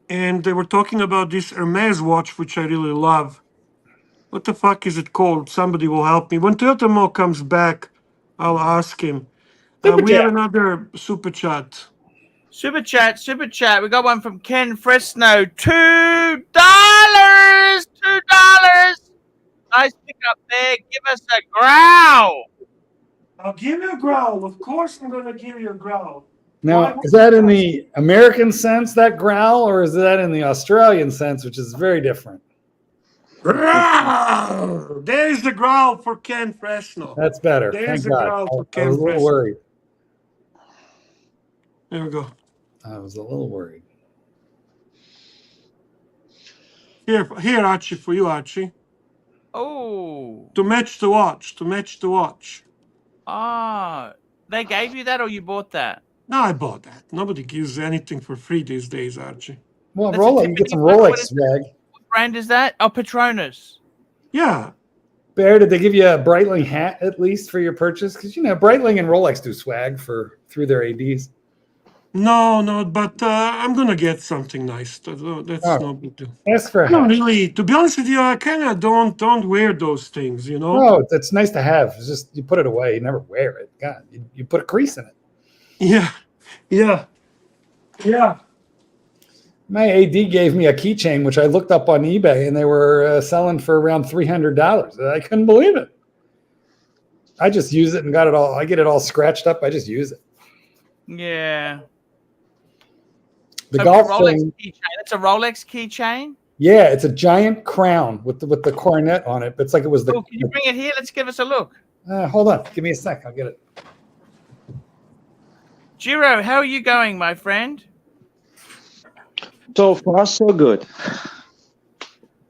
and they were talking about this Hermes watch, which I really love. What the fuck is it called? Somebody will help me. When Toyotamo comes back, I'll ask him. We have another super chat. Super chat. We got one from Ken Fresno. $2. Nice pickup there. Give us a growl. I'll give you a growl. Of course, I'm gonna give you a growl. Now, is that in the American sense, that growl, or is that in the Australian sense, which is very different? There's the growl for Ken Fresno. That's better. There's Thank the God. growl for I Ken was a little Fresno. worried. There we go. I was a little worried. Here, Archie, for you, Archie. Oh. To match the watch. To match the watch. Ah. They gave you that or you bought that? No, I bought that. Nobody gives anything for free these days, Archie. Well, That's a Rolex, you get Tiffany some watch? What Rolex is swag. What brand is that? Oh, Patronus. Yeah. Bear, did they give you a Breitling hat at least for your purchase? Because you know Breitling and Rolex do swag through their ADs. No, but I'm gonna get something nice. That's Oh. no big deal. Ask for a No, hat. really. To be honest with you, I kind of don't wear those things. You know. No, that's nice to have. It's just you put it away. You never wear it. God, you put a crease in it. Yeah. My AD gave me a keychain, which I looked up on eBay, and they were selling for around $300. I couldn't believe it. I just use it and got it all. I get it all scratched up. I just use it. Yeah. The So golf Rolex thing. keychain. That's a Rolex keychain. Yeah, it's a giant crown with the coronet on it. But it's like it was the. Oh, can you bring it here? Let's give us a look. Hold on, give me a sec. I'll get it. Giro, how are you going, my friend? So far, so good.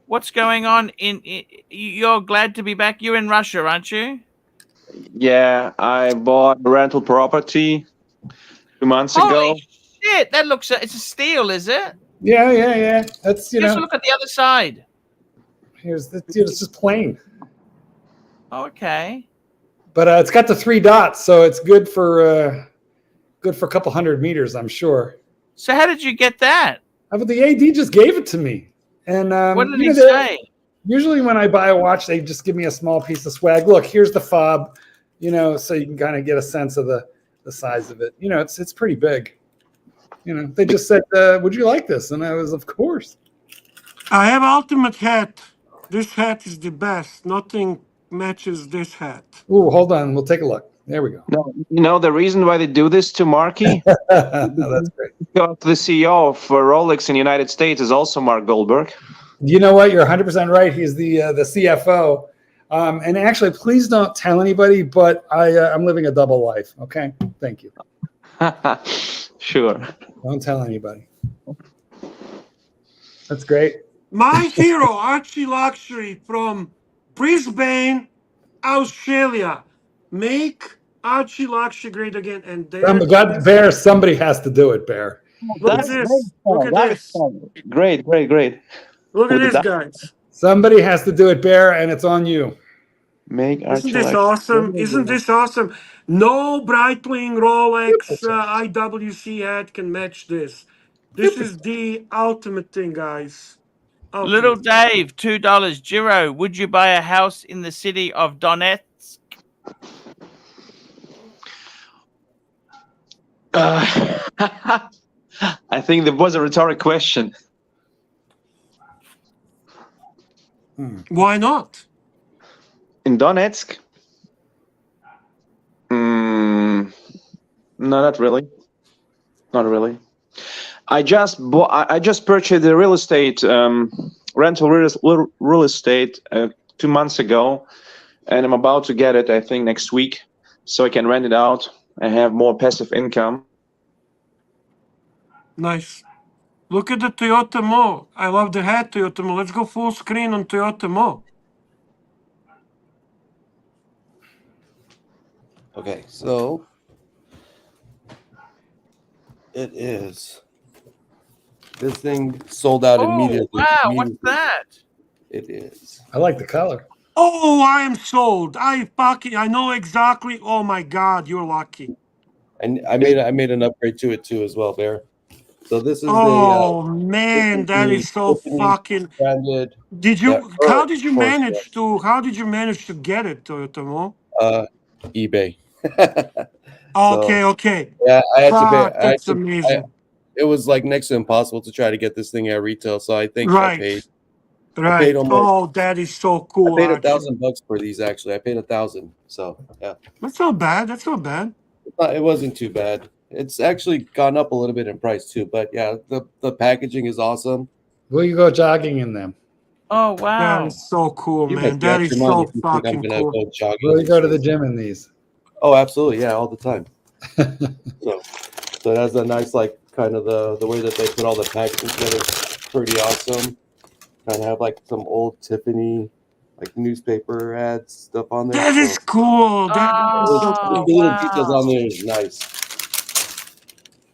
What's going on you're glad to be back? You're in Russia, aren't you? Yeah, I bought a rental property 2 months ago. Holy shit, that looks, it's a steal, is it? Yeah. That's Just look at the other side. Here's the. It's just plain. Okay. But it's got the 3 dots, so it's good for a couple 100 meters, I'm sure. So how did you get that? But the AD just gave it to me, and What did he say? Usually, when I buy a watch, they just give me a small piece of swag. Look, here's the fob, so you can kind of get a sense of the size of it. It's pretty big. They just said, "Would you like this?" And I was, of course. I have ultimate hat. This hat is the best. Nothing matches this hat. Ooh, hold on. We'll take a look. There we go. No, the reason why they do this to Marky, that's great. because the CEO of Rolex in the United States is also Mark Goldberg. You know what? You're 100% right. He's the CFO. And actually, please don't tell anybody, but I'm living a double life. Okay? Thank you. Sure. Don't tell anybody. That's great. My hero, ArchieLuxury from Brisbane, Australia. Make ArchieLuxury great again. And God, Bear, somebody has to do it, Bear. Look at this. Look at this. Great. Look at this, guys. Somebody has to do it, Bear, and it's on you. Isn't this awesome? Isn't this awesome? No Breitling, Rolex, IWC hat can match this. This is the ultimate thing, guys. Ultimate. Little Dave, $2. Giro, would you buy a house in the city of Donetsk? I think that was a rhetoric question. Why not? In Donetsk? No, not really. Not really. I just purchased the real estate, rental real estate 2 months ago, and I'm about to get it, I think, next week, so I can rent it out and have more passive income. Nice. Look at the Toyota Mo. I love the hat, Toyota Mo. Let's go full screen on Toyota Mo. Okay, so it is. This thing sold out immediately. Wow, what's that? It is. I like the color. Oh, I am sold. I know exactly. Oh my God, you're lucky. And I made an upgrade to it too as well, Bear. So this is man, that is so fucking branded. How did you manage to get it, Toyota Mo? eBay. Okay. Yeah, I had to pay. That's amazing. It was like next to impossible to try to get this thing at retail, so I think I paid. Right. I paid almost, that is so cool. I paid $1,000 for these actually. I paid $1,000. So yeah. That's not bad. It wasn't too bad. It's actually gone up a little bit in price too, but yeah, the packaging is awesome. Will you go jogging in them? Oh That wow! is so cool, You man. make That extra is money so if you think I'm fucking gonna cool. go jogging. Really and go to the shit. gym in these. Oh, absolutely, yeah, all the time. So that's a nice, like, kind of the way that they put all the packaging together is pretty awesome. Kind of have like some old Tiffany, like newspaper ads stuff on there. That is cool. That is so The cool. little details on there is nice.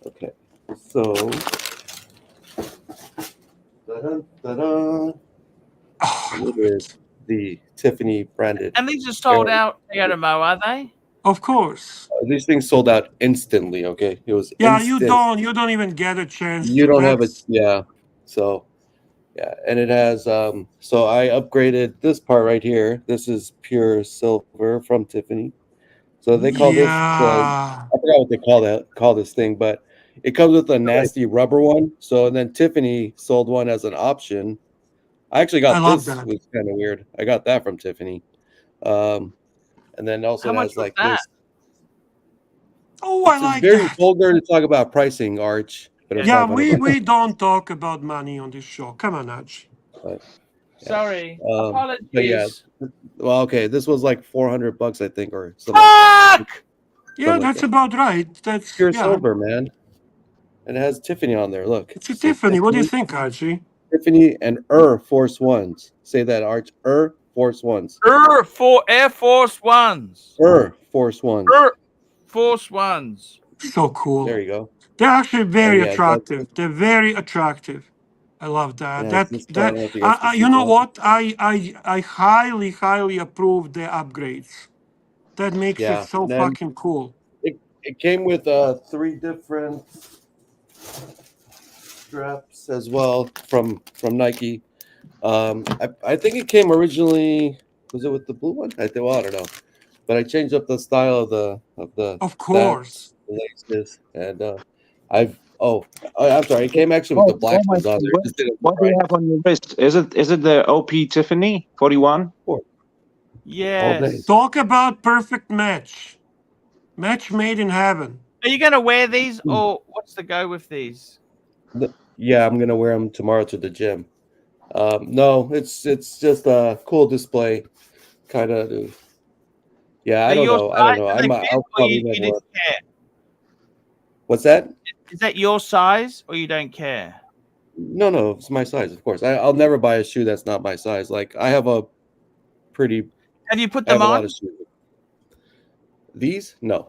Okay, so here is the Tiffany branded. And these are sold out, Mo, are they? Of course. These things sold out instantly. Okay, it was Yeah, instant. you don't even get a chance. You to. don't have a That's- yeah. So yeah, and it has so I upgraded this part right here. This is pure silver from Tiffany. So they call this Yeah. I forgot what they call this thing, but it comes with a nasty rubber one. So then Tiffany sold one as an option. I actually got I love this. that. It was kind of weird. I got that from Tiffany. And then also How it much has was like that? this. Oh, I It's like very that. vulgar to talk about pricing, Arch. But it's Yeah, not funny. we don't talk about money on this show. Come on, Archie. But, Sorry, but yeah, apologies. well, okay, this was like $400, I think, or something. Fuck! Yeah, that's about right. That's Pure yeah. silver, man. And it has Tiffany on there. Look, It's a Tiffany. What do you think, Archie? Tiffany and Force Ones. Say that, Arch. Force Ones. Air Force Ones. Force Ones. Force Ones. So cool. There you go. They're actually very yeah, attractive. They're very attractive. I love that. Yeah, That this part, I don't know if you guys can see you know that. what? I highly approve the upgrades. That makes Yeah, it so then- fucking cool. It came with 3 different straps as well from Nike. I think it came originally. Was it with the blue one? I don't know, but I changed up the style of the Of course. the laces, and I'm sorry. It came actually with the black ones on there. It just didn't What do you have on your wrist? Is it the OP Tiffany 41? Yes. Talk about perfect match. Match made in heaven. Are you going to wear these, or what's the go with these? Yeah, I'm gonna wear them tomorrow to the gym. No, it's just a cool display, kind of. Yeah, I don't know. I'll probably never wear. Care? What's that? Is that your size, or you don't care? No, it's my size, of course. I'll never buy a shoe that's not my size. Like I have a pretty. Have you put I have them a lot on? of shoes. These? No,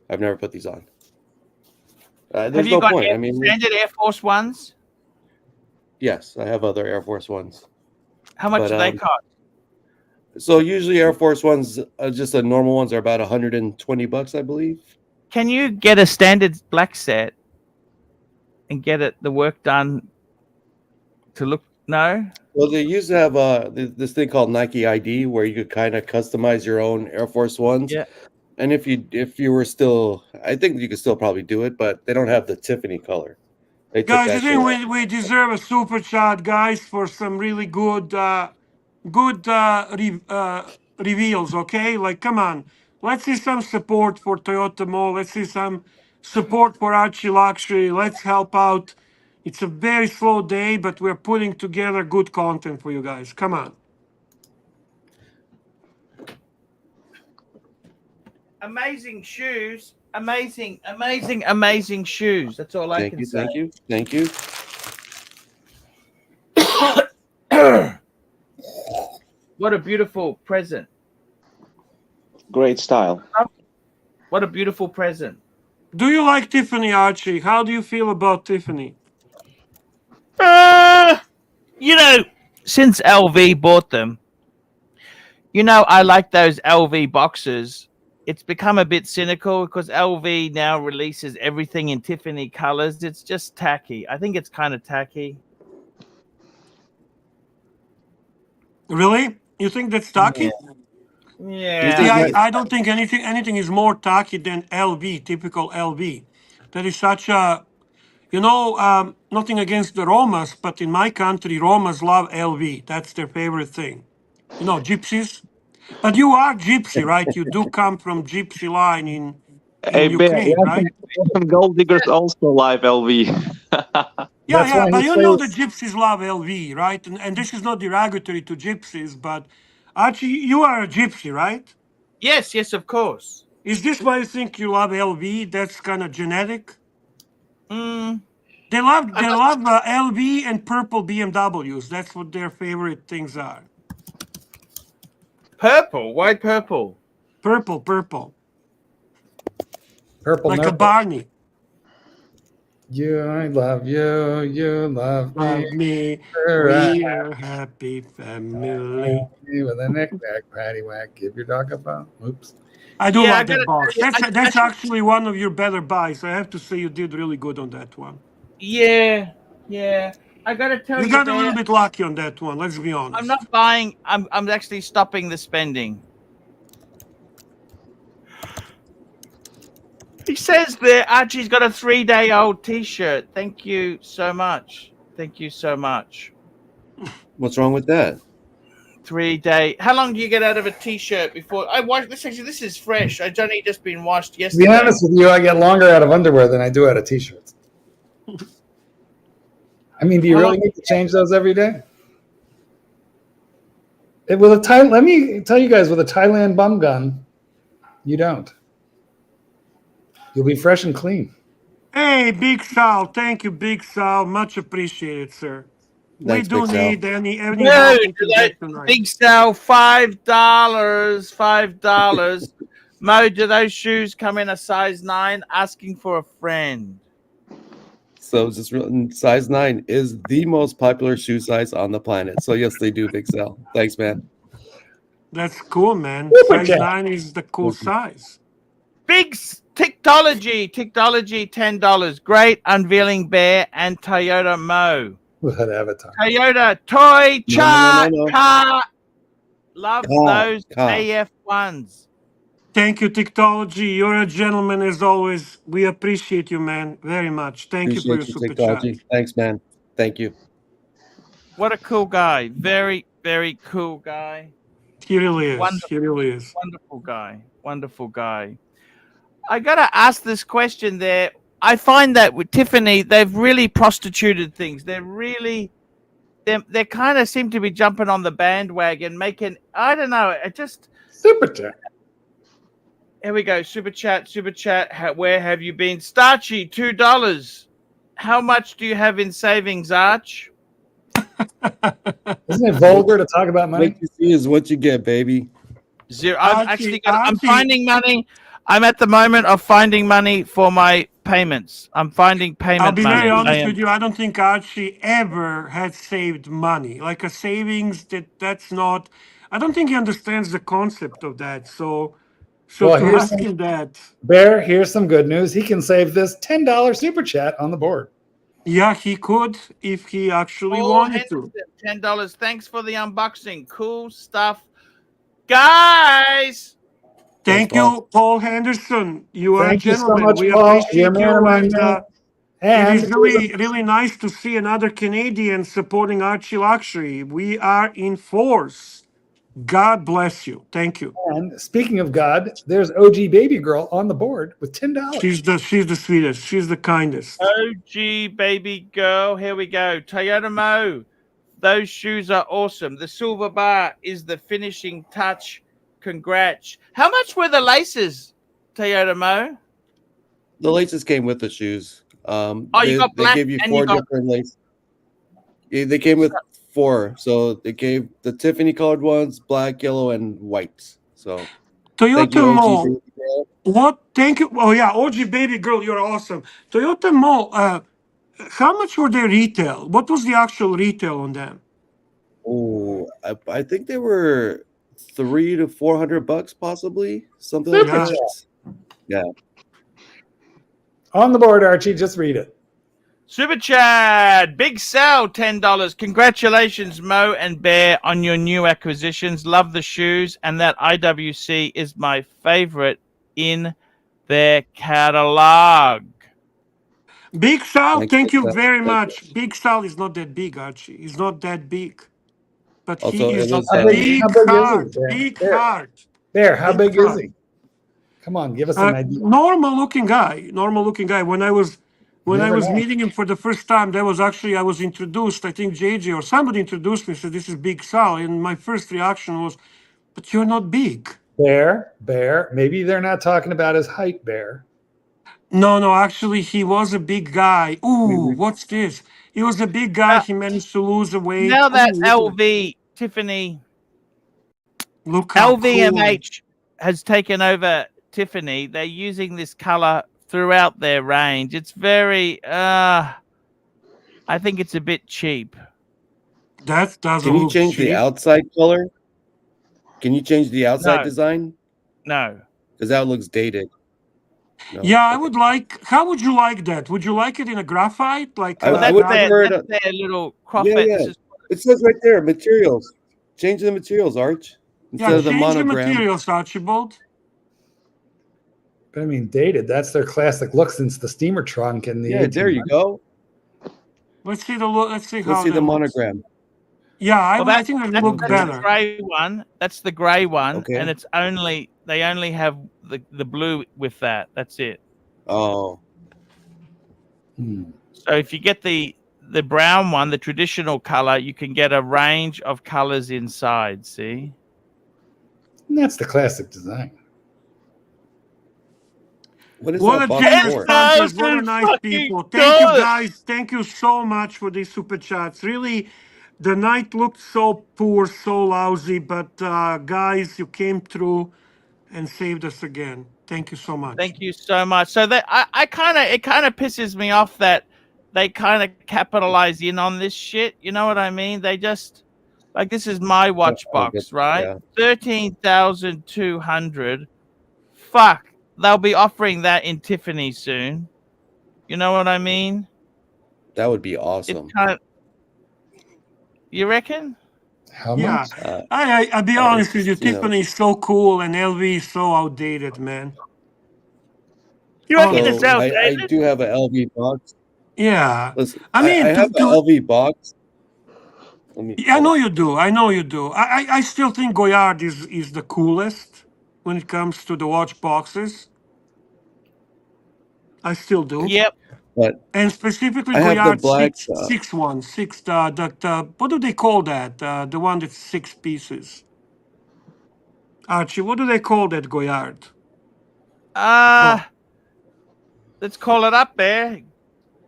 I've never put these on. Have There's you no got point. I mean, standard Air Force Ones? yes, I have other Air Force Ones. How much do they cost? So usually Air Force Ones, just the normal ones, are about $120, I believe. Can you get a standard black set and get the work done to look? No. Well, they used to have this thing called Nike ID, where you could kind of customize your own Air Force Ones. Yeah. And if you were still, I think you could still probably do it, but they don't have the Tiffany color. They took Guys, that I shit out. think we deserve a super chat, guys, for some really good reveals. Okay, like come on, let's see some support for Toyota Mall. Let's see some support for ArchieLuxury. Let's help out. It's a very slow day, but we're putting together good content for you guys. Come on. Amazing shoes. Amazing shoes. That's all I can say. Thank you. What a beautiful present. Great style. What a beautiful present. Do you like Tiffany, Archie? How do you feel about Tiffany? Since LV bought them, I like those LV boxes. It's become a bit cynical because LV now releases everything in Tiffany colors. It's just tacky. I think it's kind of tacky. Really? You think that's tacky? Yeah. See, I don't think anything is more tacky than LV, typical LV. That is such a, nothing against the Romas, but in my country, Romas love LV. That's their favorite thing. Gypsies. But you are gypsy, right? You do come from gypsy line in Hey, Ukraine, right? some gold diggers also live LV. Yeah, That's why but he you know the plays. gypsies love LV, right? And this is not derogatory to gypsies, but Archie, you are a gypsy, right? Yes, yes, of course. Is this why you think you love LV? That's kind of genetic. Mm, They love I LV and purple BMWs. That's what their favorite things are. purple. Why purple? Purple, Purple like a nurple. Barney. You, I love you. You love me. Love me. Right. We are a happy family. With a knick-knack, paddywhack. Give your dog a bone. Oops. I do Yeah, I love that gotta box. tell you, That's actually one of your better buys. I have to say you did really good on that one. yeah. I gotta tell You you, got a Bear, little bit lucky on that one. Let's be I'm honest. not buying. I'm actually stopping the spending. He says there, Archie's got a 3-day-old T-shirt. Thank you so much. Thank you so much. What's wrong with that? 3-day. How long do you get out of a T-shirt before I wash this? Actually, this is fresh. It's only just been washed To be yesterday. honest with you, I get longer out of underwear than I do out of t-shirts. I mean, do you really need to change those every day? Let me tell you guys, with a Thailand bum gun, you don't. You'll be fresh and clean. Hey, Big Sal. Thank you, Big Sal. Much appreciated, sir. Thanks, we do Big Sal. need any help No, we can get tonight. Big sale, $5. Mo, do those shoes come in a size 9? Asking for a friend. So just size 9 is the most popular shoe size on the planet. So yes, they do, Big Sal. Thanks, man. That's cool, man. Super Size chat. 9 is the cool size. Big Technology, $10. Great unveiling, Bear and Toyota Mo. With an avatar. Toyota toy chart No. car. Love those car. AF ones. Thank you, Technology. You're a gentleman as always. We appreciate you, man, very much. Thank you for your super Technology. chat. Thanks, man. Thank you. What a cool guy. Very, very cool guy. He really is. Wonderful. He really is. Wonderful guy. Wonderful guy. I got to ask this question there. I find that with Tiffany, they've really prostituted things. They kind of seem to be jumping on the bandwagon, making, I don't know, it just. Super chat. Here we go. Super chat. Where have you been? Starchy, $2. How much do you have in savings, Arch? Isn't it vulgar to talk about money? What you see is what you get, baby. 0. I'm finding money. I'm at the moment of finding money for my payments. I'm finding payment I'll be money. very honest with you. I don't think Archie ever had saved money. Like a savings, that's not. I don't think he understands the concept of that. So Well, to here's ask him that. Bear, here's some good news. He can save this $10 super chat on the board. Yeah, he could if he actually wanted to. $10. Thanks for the unboxing. Cool stuff, guys. Thank you, Paul Henderson. You are a Thank you so gentleman. much, We Paul. appreciate You're a man you. among men. It is really, really nice to see another Canadian supporting ArchieLuxury. We are in force. God bless you. Thank you. And speaking of God, there's OG Baby Girl on the board with $10. She's the sweetest. She's the kindest. OG baby girl. Here we go. Toyota Mo. Those shoes are awesome. The silver bar is the finishing touch. Congrats. How much were the laces, Toyota Mo? The laces came with the shoes. You got black. They gave you and 4 you got... different laces. Yeah, they came with 4. So they gave the Tiffany colored ones, black, yellow, and white. So Toyota Mo. What? Thank you. Oh yeah, OG Baby Girl, you're awesome. Toyota Mo. How much were they retail? What was the actual retail on them? Oh, I think they were $300 to $400 possibly, something like that. Yeah. On the board, Archie. Just read it. Super chat. Big sell, $10. Congratulations, Mo and Bear, on your new acquisitions. Love the shoes, and that IWC is my favorite in their catalog. Big Sal, thank you very much. Big Sal is not that big, Archie. He's not that big. But he is a big heart. Big heart. Bear, how big is he? Come on, give us an idea. Normal looking guy. When I was When I never was know. meeting him for the first time, that was actually, I was introduced, I think JJ or somebody introduced me, said, this is Big Sal. And my first reaction was, but you're not big. Bear. Maybe they're not talking about his height, Bear. No, actually, he was a big guy. Ooh, what's this? He was a big guy. He managed to lose the weight. Now that Ooh, LV, Tiffany, look how cool. LVMH has taken over Tiffany, they're using this color throughout their range. It's very, I think it's a bit cheap. That doesn't Can you look change cheap. the outside color? Can you change the outside No. design? No. Because that looks dated. No. Yeah, I would like. How would you like that? Would you like it in a graphite? Like I Well, would that's prefer their little Yeah, Croffett. yeah. This is It says right there, materials. Change the materials, Arch. Instead Yeah, of the change the monogram. materials, Archibald. But I mean, dated. That's their classic look since the steamer trunk and the. Yeah, there you 1800s. go. Let's see the look. Let's see how. Let's see the that looks. monogram. Yeah, well, I think it would look that's better. the gray one. That's the gray one, Okay. and it's only they only have the blue with that. That's it. Oh. So if you get the brown one, the traditional color, you can get a range of colors inside. See? And that's the classic design. What is What that a box generous for? sponsors, what a $10,000 nice fucking people. Thank you dollars. guys. Thank you so much for these super chats. Really, the night looked so poor, so lousy, but guys, you came through and saved us again. Thank you so much. Thank you so much. So that it kind of pisses me off that they kind of capitalize in on this shit. You know what I mean? They just like this is my watch box, right? Yeah. 13,200. Fuck, they'll be offering that in Tiffany soon. You know what I mean? That would be awesome. It's kind of, you reckon? How Yeah, much? I'll be honest with you. you know. Tiffany is so cool and LV is so outdated, man. You reckon reckon Oh, it's So I outdated? do have an LV box. Yeah, Listen, I mean, I have an LV box. Let me I know you do. I know you do. I still think Goyard is the coolest when it comes to the watch boxes. I still do. Yep. But And specifically I have the Goyard black. what do they call that? The one that's 6 pieces. Archie, what do they call that Goyard? Let's call it up there.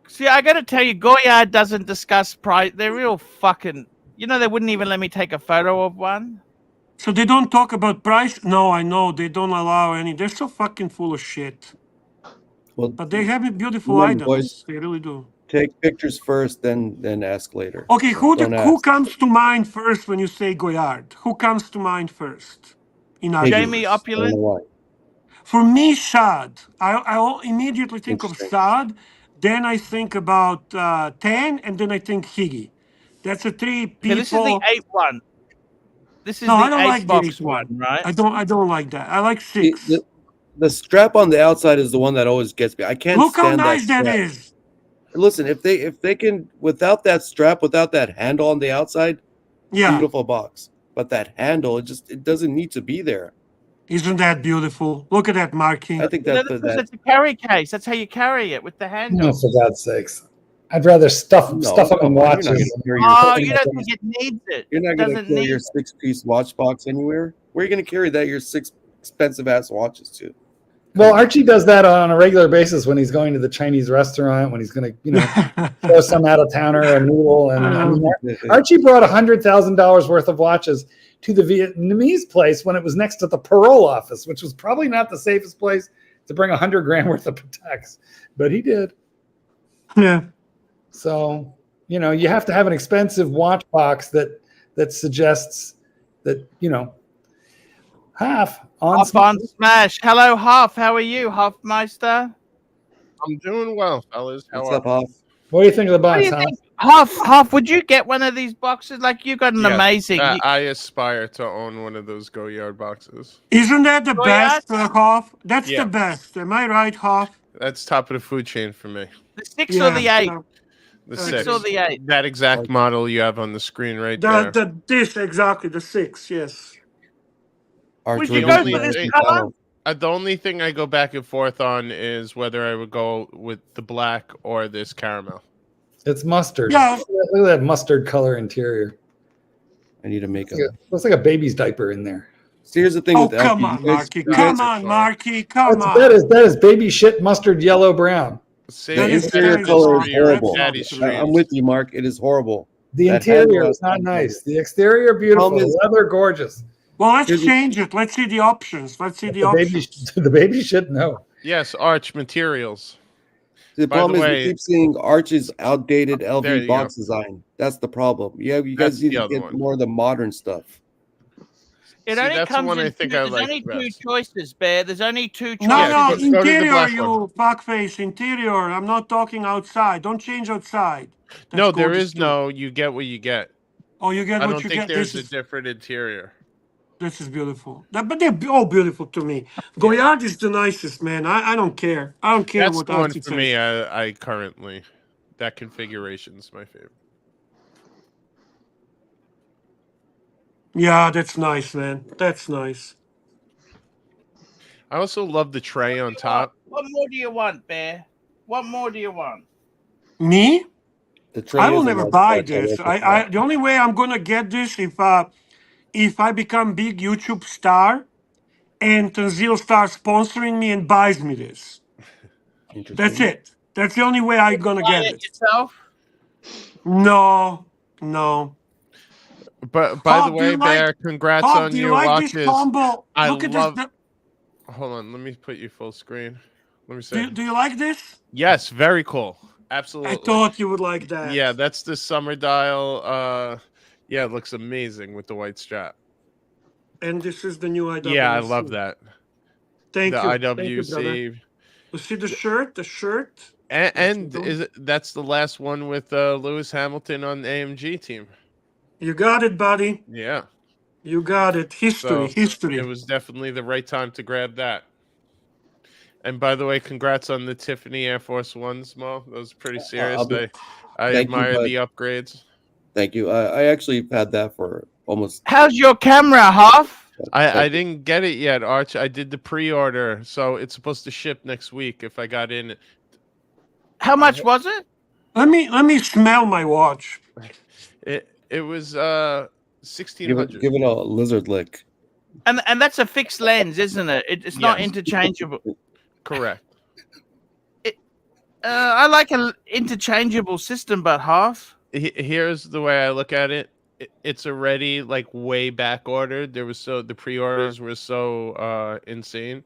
See, I got to tell you, Goyard doesn't discuss price. They're real fucking. You know, they wouldn't even let me take a photo of one. So they don't talk about price? No, I know they don't allow any. They're so fucking full of shit. Well, But they have beautiful remember, items. boys, They really do. take pictures first, then ask later. Okay, who Don't who ask. comes to mind first when you say Goyard? Who comes to mind first? In our Jamie viewers? I don't know Opulent. why. For me, Shad. I immediately think of Interesting. Shad. Then I think about Tan, and then I think Higgy. That's a 3 people. Okay, this is the 8 one. This is No, I the don't 8 like the box 8 one, right? I don't like that. I like See, 6. the strap on the outside is the one that always gets me. I can't Look how stand nice that strap. is. Listen, if they can without that strap, without that handle on the outside, Yeah. beautiful box. But that handle, it doesn't need to be there. Isn't that beautiful? Look at that marking. I think No, that's this is a carry case. That's how you carry it with the handle. No, for God's sakes. I'd rather stuff them in you're not watches. gonna carry your, Oh, you don't think it needs it? you're not It going to doesn't carry need your it. 6-piece watch box anywhere. Where are you going to carry that your 6 expensive ass watches to? Well, Archie does that on a regular basis when he's going to the Chinese restaurant, when he's going to, show some out of towner a noodle. And I mean, Archie brought $100,000 worth of watches to the Vietnamese place when it was next to the parole office, which was probably not the safest place to bring $100,000 worth of Pateks, but he did. Yeah. So, you have to have an expensive watch box that suggests that, Huff on Smash. Hello, Huff. How are you, Huffmeister? I'm doing well, fellas. How What's are up, Huff? What do you think of the What do box, you Huff? think? Huff, would you get one of these boxes? Like, you got an Yes, amazing. I aspire to own one of those Goyard boxes. Isn't that the Goyard? best, Hoff? That's Yeah. the best. Am I right, Hoff? That's top of the food chain for me. The 6 or the 8? The 6 6. or the 8? That exact model you have on the screen right there. This exactly, the 6, yes. Arch, Would we're you go doing for the this LV color? panel. The only thing I go back and forth on is whether I would go with the black or this caramel. It's mustard. Yeah. Look at that mustard color interior. I need to make Looks like a baby's diaper in there. So here's the thing Oh, with LP. come on, You guys- Marky. you Come guys- on, Marky. Come on. That is baby shit mustard yellow brown. The interior color is horrible. I'm with you, Mark. It is horrible. The That interior head is not glass- nice. The exterior beautiful. Problem is- The leather gorgeous. Well, let's change it. Let's see the options. Let's see the options. The baby shit, no. Yes, Arch materials. The By problem the is way- we keep seeing Archie's outdated There LV you box design. That's the problem. Yeah, you That's guys need the to other get one. more of the modern stuff. It See, only that's the comes one I in think two, I there's like only the two best. choices, Bear. There's only two choices. No, no, go to the interior, black you one. fuckface. Interior. I'm not talking outside. Don't change outside. That's No, there gorgeous is too. no. You get what you get. Oh, you get I what don't you think get. there's This a is different interior. this is beautiful. But they're all beautiful to me. Goyard is the nicest, man. I don't care. I don't care That's what the one Archie for says. me. I currently that configuration's my favorite. Yeah, that's nice, man. That's nice. I also love the tray on top. What more do you want, Bear? What more do you want? Me? The tray I will is a never nice buy touch. I this. like it. The only way I'm gonna get this if I become big YouTube star and Tanzil starts sponsoring me and buys me this. That's it. That's the only way I'm gonna Buy get it it. yourself? No. But by Hoff, the do way, you like- Bear, congrats Hoff, on do you your like this watches. combo? I Look at love. this. Hold on, let me put you full screen. Let me Do, see. do you like this? Yes, very cool. Absolutely. I thought you would like that. Yeah, that's the summer dial. Yeah, it looks amazing with the white strap. And this is the new IWC. Yeah, I love that. Thank the you. Thank you, brother. IWC. You see the shirt? The shirt? And that's the last one with Lewis Hamilton on the AMG team. You got it, buddy. Yeah. You got it. History. So, History. It was definitely the right time to grab that. And by the way, congrats on the Tiffany Air Force Ones, Mo. That was pretty serious. I Thank you, admire bud. the upgrades. Thank you. I actually had that for almost. How's your camera, Hoff? I didn't get it yet, Arch. I did the pre-order, so it's supposed to ship next week if I got in. How much was it? Let me smell my watch. It was Give $1,600. it a lizard lick. And that's a fixed lens, isn't it? It's not Yes. interchangeable. Correct. I like an interchangeable system, but Hoff. Here's the way I look at it. It's already like way back ordered. The pre-orders were so insane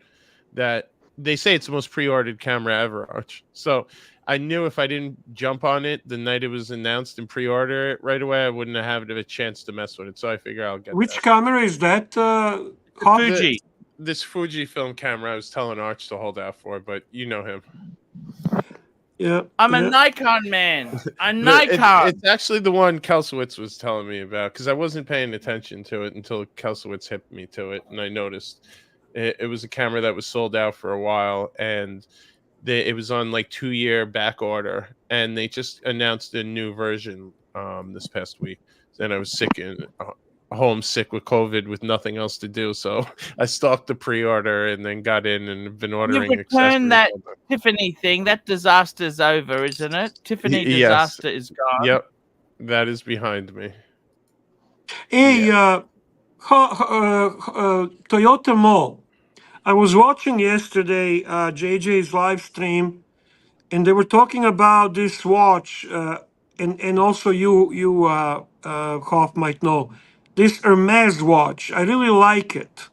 that they say it's the most pre-ordered camera ever, Arch. So I knew if I didn't jump on it the night it was announced and pre-order it right away, I wouldn't have a chance to mess with it. So I figure I'll get Which camera is that? Hoff? Fuji. This Fujifilm camera I was telling Arch to hold out for, but you know him. Yeah. I'm a Nikon man. A Nikon. It's actually the one Kelsowitz was telling me about because I wasn't paying attention to it until Kelsowitz hit me to it, and I noticed it was a camera that was sold out for a while, and it was on like 2-year back order, and they just announced a new version this past week. And I was sick and home sick with COVID with nothing else to do, so I stalked the pre-order and then got in and have been ordering You've returned accessories. that Tiffany thing. That disaster's over, isn't it? Tiffany Yes. disaster is gone. Yep, that is behind me. Hey, Toyota Mall. I was watching yesterday JJ's live stream, and they were talking about this watch, and also you Hoff might know this Hermes watch. I really like it.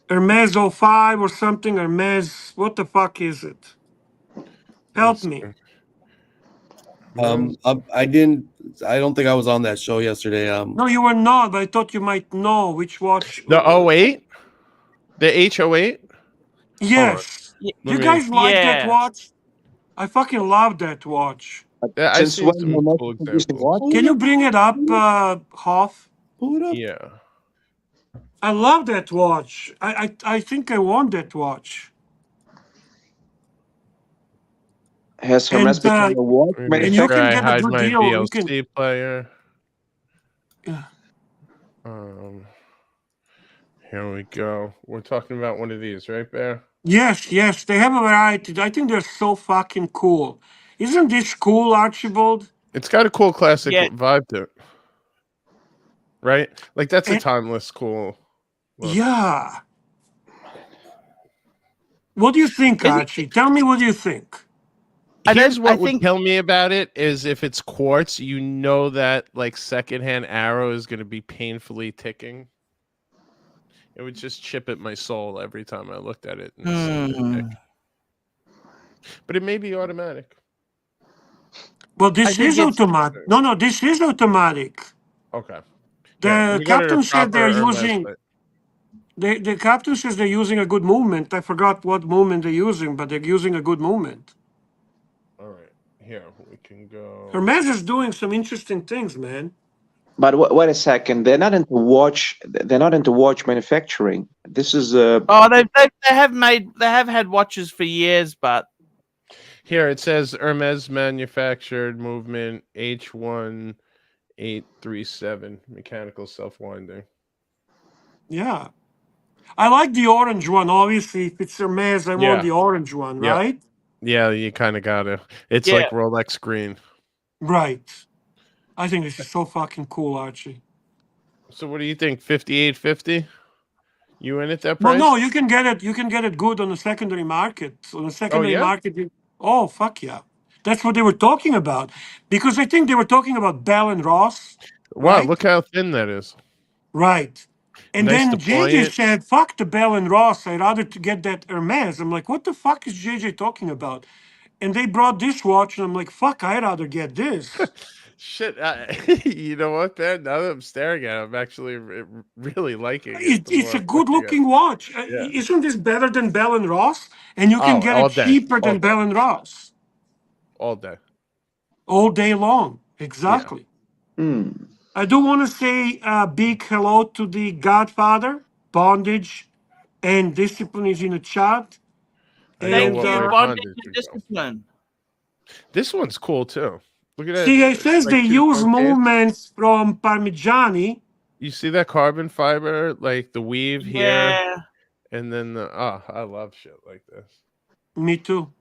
Hermes 05 or something. Hermes, what the fuck is it? Help me. I don't think I was on that show yesterday. No, you were not, but I thought you might know which watch. The 08? The H08? Yes. Let You me- guys like that Yeah. watch? I fucking love that watch. Yeah, I've Since seen when some Hermes cool produced a examples. watch? Can you bring it up, Hoff? Pull it up. Yeah. I love that watch. I think I want that watch. Has Hermes And, become a watch Let me And you make can sure I get a hide good my deal. You VLC can- player. Yeah. Here we go. We're talking about one of these, right, Bear? Yes, yes, they have a variety. I think they're so fucking cool. Isn't this cool, Archibald? It's got a cool classic Yeah. vibe to it, right? Like that's a And- timeless cool look. Yeah. What do you think, Isn't- Archie? Tell me what you think. Here's what I would think- kill me about it is if it's quartz, you know that like secondhand arrow is going to be painfully ticking. It would just chip at my soul every time I looked at it. And seeing it tick. But it may be automatic. Well, I this think is it's- automatic. No, this is automatic. Okay. The Yeah, we got it a captain said they're proper Hermes, using. but- The captain says they're using a good movement. I forgot what movement they're using, but they're using a good movement. All right. Here we can go. Hermes is doing some interesting things, man. But wait a second, they're not into watch. They're not into watch manufacturing. This is a. Oh, they have had watches for years, but Here it says Hermes manufactured movement H1837 mechanical self-winding. Yeah. I like the orange one. Obviously, if it's Hermes, I Yeah. want the orange one, Yeah. right? Yeah, you kind of gotta. It's Yeah. like Rolex green. Right. I think this is so fucking cool, Archie. So what do you think? 58.50? You in at that Well, price? no, you can get it. You can get it good on the secondary market. On the secondary yeah? market, oh fuck yeah, that's what they were talking about. Because I think they were talking about Bell and Ross. Wow, right? look how thin that is. Right. And Nice then to JJ point. said, "Fuck the Bell and Ross. I'd rather to get that Hermes." I'm like, "What the fuck is JJ talking about?" And they brought this watch, and I'm like, "Fuck, I'd rather get this." Shit, you know what, man? Now that I'm staring at it, I'm actually really liking it. It's a good-looking watch. Yeah. Isn't this better than Bell and Ross? And you can Oh, get all it day, cheaper all than day. Bell and Ross All day. all day long. Exactly. I do want to say a big hello to the Godfather. Bondage and discipline is in the chat. I know thank what you, way bondage bondage and would go. discipline. This one's cool too. Look at that. See, it It's says like they two use concave. movements from Parmigiani. You see that carbon fiber, like the weave here, Yeah. and then the I love shit like this. Me too.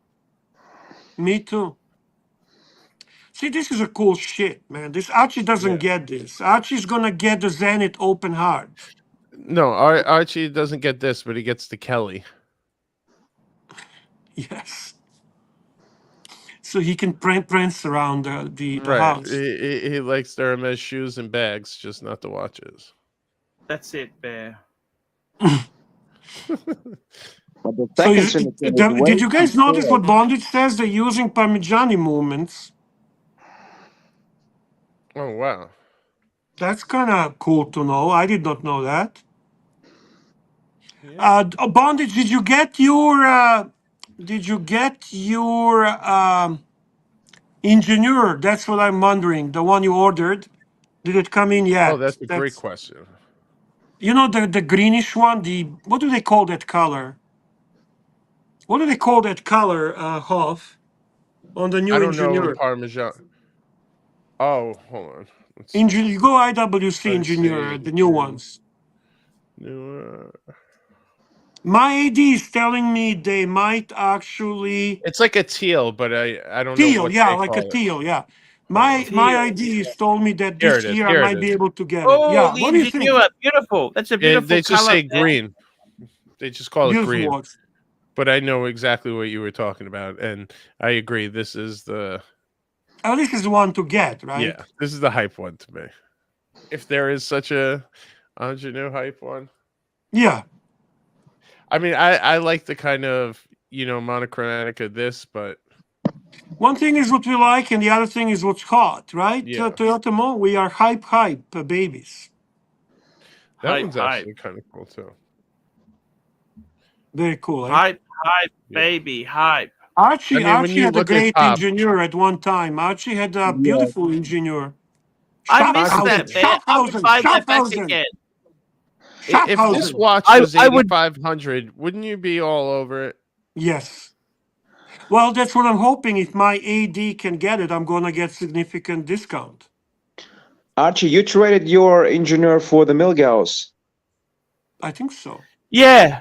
Me too. See, this is a cool shit, man. This Archie doesn't get this. Archie's gonna get the Zenith open heart. No, Archie doesn't get this, but he gets the Kelly. Yes. So he can prance around the Right. house. He likes the Hermes shoes and bags, just not the watches. That's it, Bear. But the So second is, syndicate is way did you guys too notice big. what Bondage says? They're using Parmigiani movements. Oh wow. That's kind of cool to know. I did not know that. Bondage, did you get your engineer? That's what I'm wondering. The one you ordered, did it come in yet? Oh, that's a great question. You know the greenish one. What do they call that color? What do they call that color, Hoff, on the new I don't know engineer? Parmesan. Oh, hold on. You go IWC engineer, the new ones. My AD is telling me they might actually It's like a teal, but I don't know teal, what yeah, they like call a it. teal, yeah. My ID has told me that Here this it is, year I here it might be is. able to get it. Oh, Yeah, the what do you think? engineer. Beautiful. That's a beautiful They just color, say Bear. green. They just call it Beautiful green. watch. But I know exactly what you were talking about, and I agree. This is the Oh, this is the one to get, right? yeah. This is the hype one to me. If there is such a ingenue hype one, Yeah. I mean, I like the kind of monochromatic of this, but One thing is what we like, and the other thing is what's hot, right? Yeah. Toyota Mo, we are hype babies. that Hype, one's hype. actually kind of cool too. Very cool. Eh? Hype, baby, hype. Archie, I mean, when Archie you had a look at great top- engineer at one time. Archie had a beautiful engineer. I missed that, Bear. I would buy that back again. If this watch I- was I would- 8,500, wouldn't you be all over it? Yes. Well, that's what I'm hoping. If my AD can get it, I'm gonna get significant discount. Archie, you traded your engineer for the Milgauss. I think so. Yeah.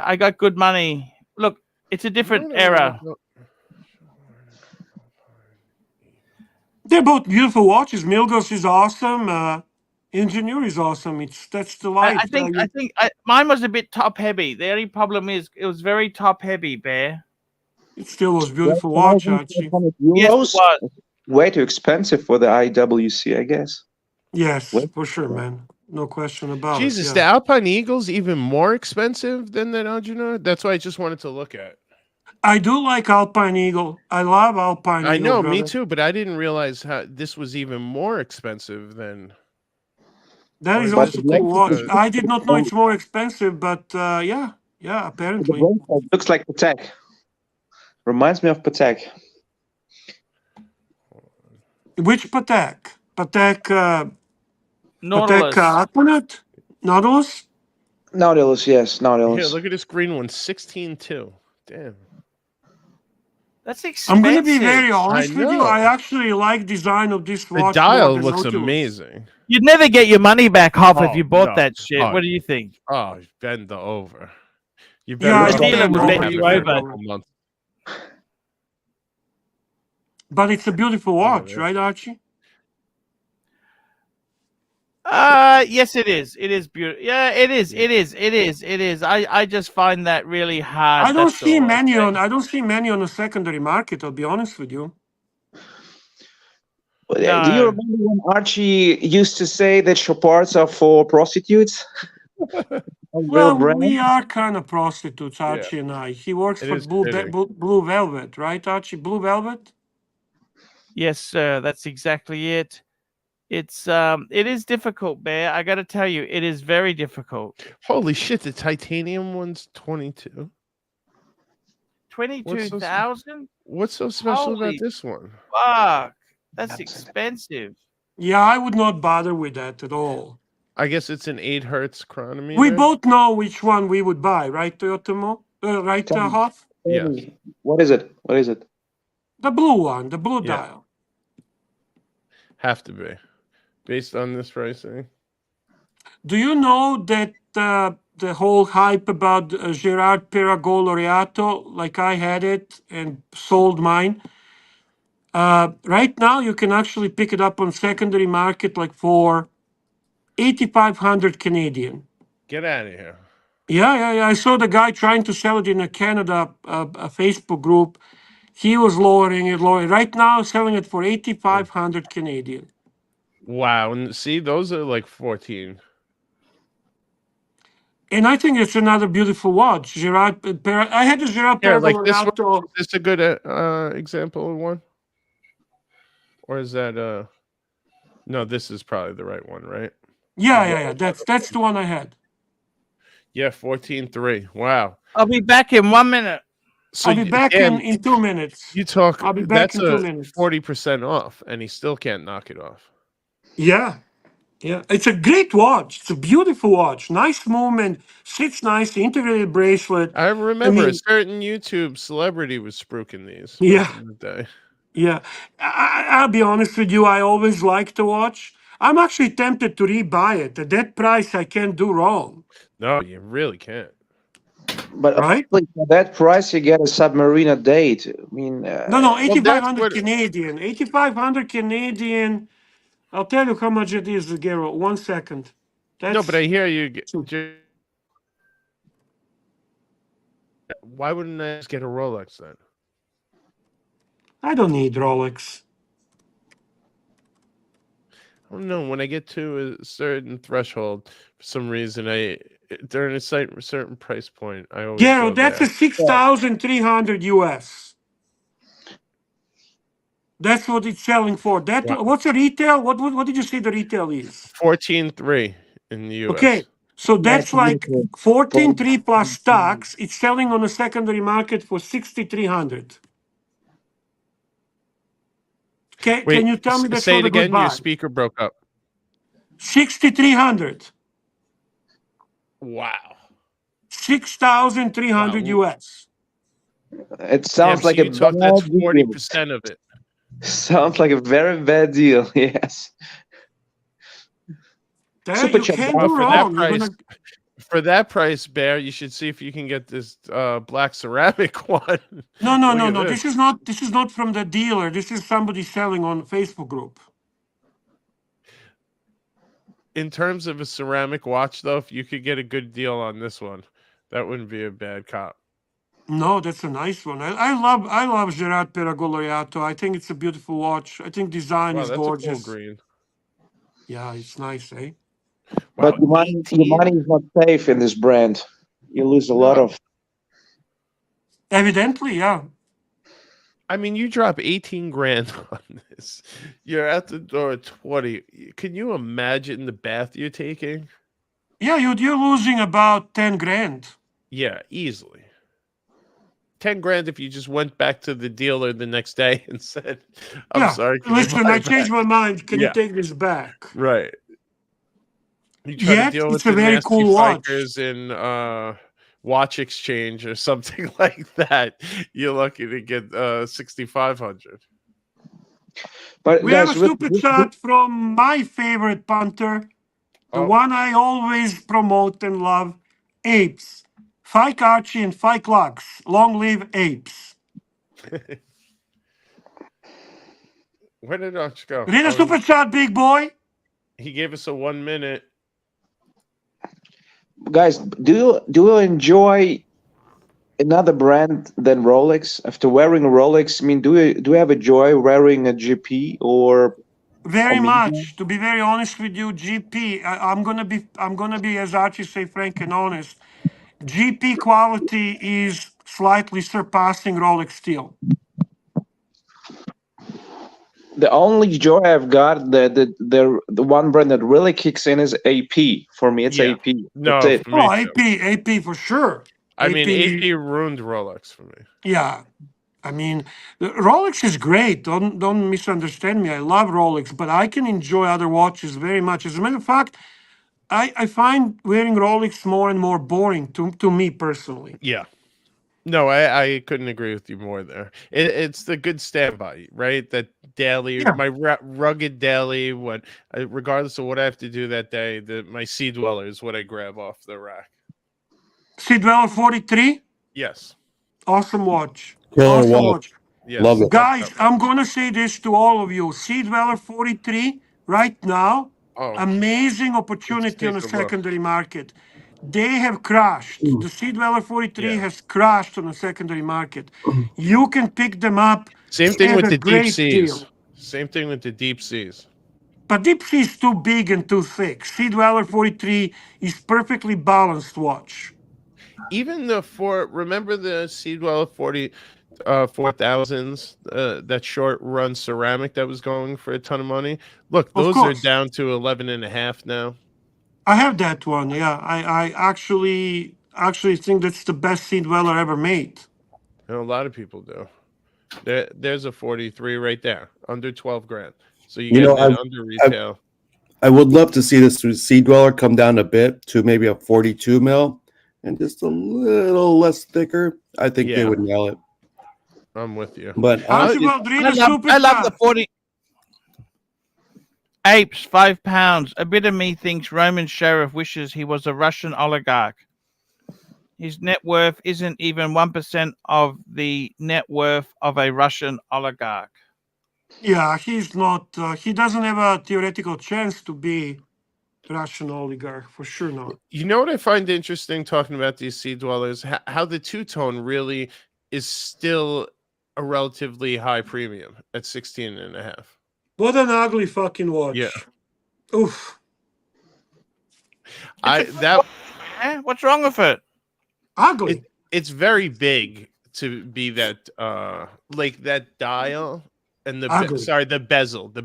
I got good money. Look, it's a different era. They're both beautiful watches. Milgauss is awesome. Engineer is awesome. That's the life. I think mine was a bit top heavy. The only problem is it was very top heavy, Bear. It still was beautiful watch, Archie. Yes, it was. Way too expensive for the IWC, I guess. Yes, for sure, man. No question about Jesus, it. the Yeah. Alpine Eagle's even more expensive than that Algernon? That's why I just wanted to look at. I do like Alpine Eagle. I love Alpine I Eagle. know, brother. me too, but I didn't realize how this was even more expensive than. That is Or also this- cool watch. uh, I did not know it's more expensive, but yeah, apparently. Looks like Patek. Reminds me of Patek. Which Patek? Patek Nautilus. Aquanaut? Nautilus? Nautilus, yes, Nautilus. Here, look at this green one, 16.2. Damn. That's expensive. I'm going to be very honest I with you. know. I actually like design of this The watch. dial more than looks Nautilus. amazing. You'd never get your money back half if Oh, you bought no. that shit. Oh, What do you think? Oh, bend the over. You Yeah, I better don't dealer would know. bend you over. Months. But it's a beautiful watch, this. right, Archie? Yes, it is. It is beautiful. Yeah, it is. It is. I just find that really hard. I don't that's see all, many okay? on. I don't see many on the secondary market. I'll be honest with you. Do you No. remember when Archie used to say that Chopards are for prostitutes? Well, we are kind of prostitutes, Archie and I. He works It for is fitting. Blue Velvet, right, Archie? Blue Velvet? Yes, sir. That's exactly it. It is difficult, Bear. I got to tell you, it is very difficult. Holy shit, the titanium one's 22. 22,000? What's so special Holy about this one? Fuck. That's expensive. Yeah, I would not bother with that at all. I guess it's an 8 hertz chronometer. We both know which one we would buy, right, Toyotomo? Right, Hoff? Yes. What is it? What is it? The blue one, the blue Yeah. dial. Have to be. Based on this pricing. Do you know that the whole hype about Gerard Perregaux Laureato, like I had it and sold mine? Right now, you can actually pick it up on secondary market like for 8,500 Canadian. Get out of here. Yeah. I saw the guy trying to sell it in a Canada a Facebook group. He was lowering it. Right now, selling it for 8,500 Canadian. Wow. And see, those are like 14. And I think it's another beautiful watch. I had the Gerard Yeah, Perregaux like this one. Laureato. Is this a good example of one? Or is that no, this is probably the right one, right? Yeah. That's the one I had. Yeah, 14.3. Wow. I'll be back in 1 minute. So I'll be back in 2 minutes. You talk. I'll be back That's in 2 a minutes. 40% off, and he still can't knock it off. Yeah. It's a great watch. It's a beautiful watch. Nice movement. Sits nice. Integrated bracelet. I remember mean- a certain YouTube celebrity was spruiking these. Yeah. back in the day. Yeah. I'll be honest with you. I always liked the watch. I'm actually tempted to rebuy it. At that price, I can't do wrong. No, you really can't. But Right? for that price, you get a Submariner date. I mean, No, that's 8,500 what- Canadian. 8,500 Canadian. I'll tell you how much it is, Gero. 1 second. No, but I hear you. Why wouldn't I just get a Rolex then? I don't need Rolex. I don't know. When I get to a certain threshold, for some reason, during a certain price point, I always. Gero, go that's there. a 6,300 US. That's what it's selling for. Wow. What's the retail? What did you say the retail is? 14.3 in the US. Okay, so that's That's like beautiful. 14.3 plus tax. It's selling on the secondary market for 6,300. Wait, Can you tell me that's say not it a good again? Your buy? speaker broke up. 6,300. Wow. 6,300 Wow. US. it sounds like a that's bad 40% of it. Sounds like a very bad deal. Yes. There, Super you chat. can't Wow, go for that wrong. You're price, gonna- for that price, Bear, you should see if you can get this black ceramic one. No, no, Look no, at no. this. This is not from the dealer. This is somebody selling on Facebook group. In terms of a ceramic watch, though, if you could get a good deal on this one, that wouldn't be a bad cop. No, that's a nice one. I love Gerard Peragoloiato. I think it's a beautiful watch. I think design Wow, is that's a cool gorgeous. green. Yeah, it's nice, eh? Wow, But your money is not safe in this brand. You lose a lot of. Evidently, yeah. I mean, you drop 18 grand on this. You're at the door at 20. Can you imagine the bath you're taking? Yeah, you're losing about 10 grand. Yeah, easily. 10 grand if you just went back to the dealer the next day and said, I'm sorry. Listen, I changed my mind. Can you Yeah. take this back? Right. You try Yet, to deal with it's a the very nasty cool watch. fighters in Watch Exchange or something like that. You're lucky to get 6,500. But We have a super chat from my favorite punter, the one I always promote and love, Apes. Fike Archie and Fike Lux. Long live Apes. Where did Archie go? Read a super chat, big boy. He gave us a 1 minute. Guys, do you enjoy another brand than Rolex? After wearing a Rolex, I mean, do you have a joy wearing a GP or? Very much. To be very honest with you, GP. I'm gonna be, as Archie say, frank and honest. GP quality is slightly surpassing Rolex steel. The only joy I've got, the one brand that really kicks in is AP. For me, it's AP. No, That's it. for me Oh, AP for sure. I mean, AP ruined Rolex for me. Yeah. I mean, Rolex is great. Don't misunderstand me. I love Rolex, but I can enjoy other watches very much. As a matter of fact, I find wearing Rolex more and more boring to me personally. Yeah. No, I couldn't agree with you more there. It's the good standby, right? That daily, my rugged daily, regardless of what I have to do that day, my Sea Dweller is what I grab off the rack. Sea Dweller 43? Yes. Awesome watch. Killer Awesome watch. Yes. Love it. Guys, I'm going to say this to all of you. Sea Dweller 43 right now, amazing opportunity on the secondary market. They have crashed. The Sea Dweller 43 has crashed on the secondary market. You can pick them up. Same thing at with a the deep great seas. deal. Same thing with the deep seas. But deep sea is too big and too thick. Sea Dweller 43 is perfectly balanced watch. Even remember the Sea Dweller 4000s, that short run ceramic that was going for a ton of money. Look, those are down to 11.5 now. I have that one. Yeah, I actually think that's the best Sea Dweller ever made. And a lot of people do. There's a 43 right there, under 12 grand. So you get it under retail. I would love to see this Sea Dweller come down a bit to maybe a 42 mil and just a little less thicker. I think they would nail it. I'm with you. But I love the 40. Apes, £5. A bit of me thinks Roman Sheriff wishes he was a Russian oligarch. His net worth isn't even 1% of the net worth of a Russian oligarch. Yeah, he's not. He doesn't have a theoretical chance to be Russian oligarch, for sure not. You know what I find interesting talking about these Sea Dwellers? How the two-tone really is still a relatively high premium at 16.5. What an ugly fucking watch. Yeah. Oof. What's wrong with it? Ugly. It's very big to be that like that dial and the bezel. The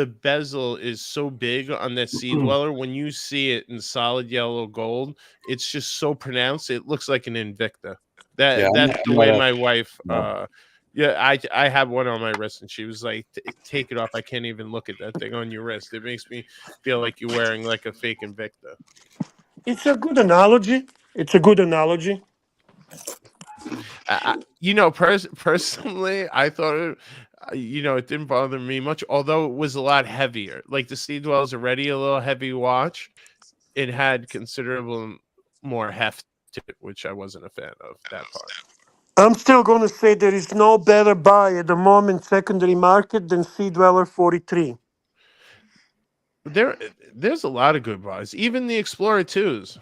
bezel is so big on that Sea Dweller. When you see it in solid yellow gold, it's just so pronounced. It looks like an Invicta. That's the way my wife I have one on my wrist, and she was like, "Take it off! I can't even look at that thing on your wrist. It makes me feel like you're wearing like a fake Invicta." It's a good analogy. Personally, I thought it didn't bother me much, although it was a lot heavier. Like the Sea Dweller is already a little heavy watch. It had considerable more heft to it, which I wasn't a fan of that part. I'm still going to say there is no better buy at the moment secondary market than Sea Dweller 43. There's a lot of good buys, even the Explorer 2s.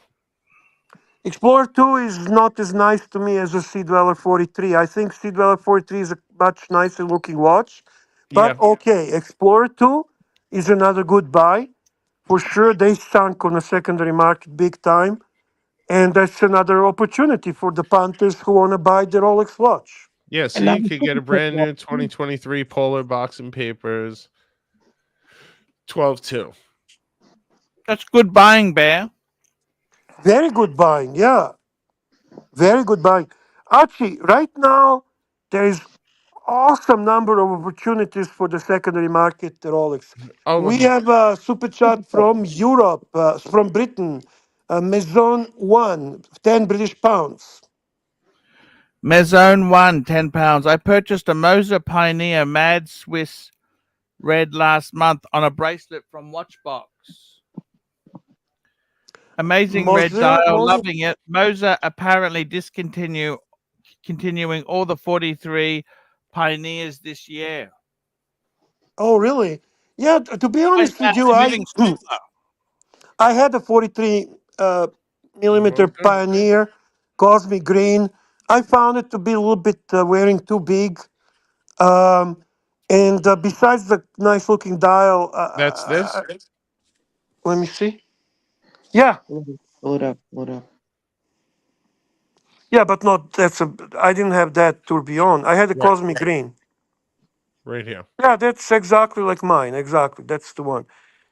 Explorer 2 is not as nice to me as a Sea Dweller 43. I think Sea Dweller 43 is a much nicer looking watch. But okay, Explorer 2 is another good buy. For sure, they sunk on the secondary market big time. And that's another opportunity for the punters who want to buy the Rolex watch. Yeah, so you could get a brand new 2023 Polar Box and Papers 12-2. That's good buying, Bear. Very good buying, yeah. Very good buying. Archie, right now, there is awesome number of opportunities for the secondary market, the Rolex. We have a super chat from Europe, from Britain, Maison 1, 10 British pounds. Maison 1, £10. I purchased a Moser Pioneer Mad Swiss Red last month on a bracelet from Watchbox. Amazing red dial, loving it. Moser apparently continuing all the 43 Pioneers this year. Oh, really? Yeah, to be honest with you, I had a 43 millimeter Pioneer Cosmic Green. I found it to be a little bit wearing too big. And besides the nice looking dial, that's this. Let me see. Yeah. Load up. Yeah, but not that's a. I didn't have that tourbillon. I had a Cosmic Green. Right here. Yeah, that's exactly like mine. Exactly, that's the one.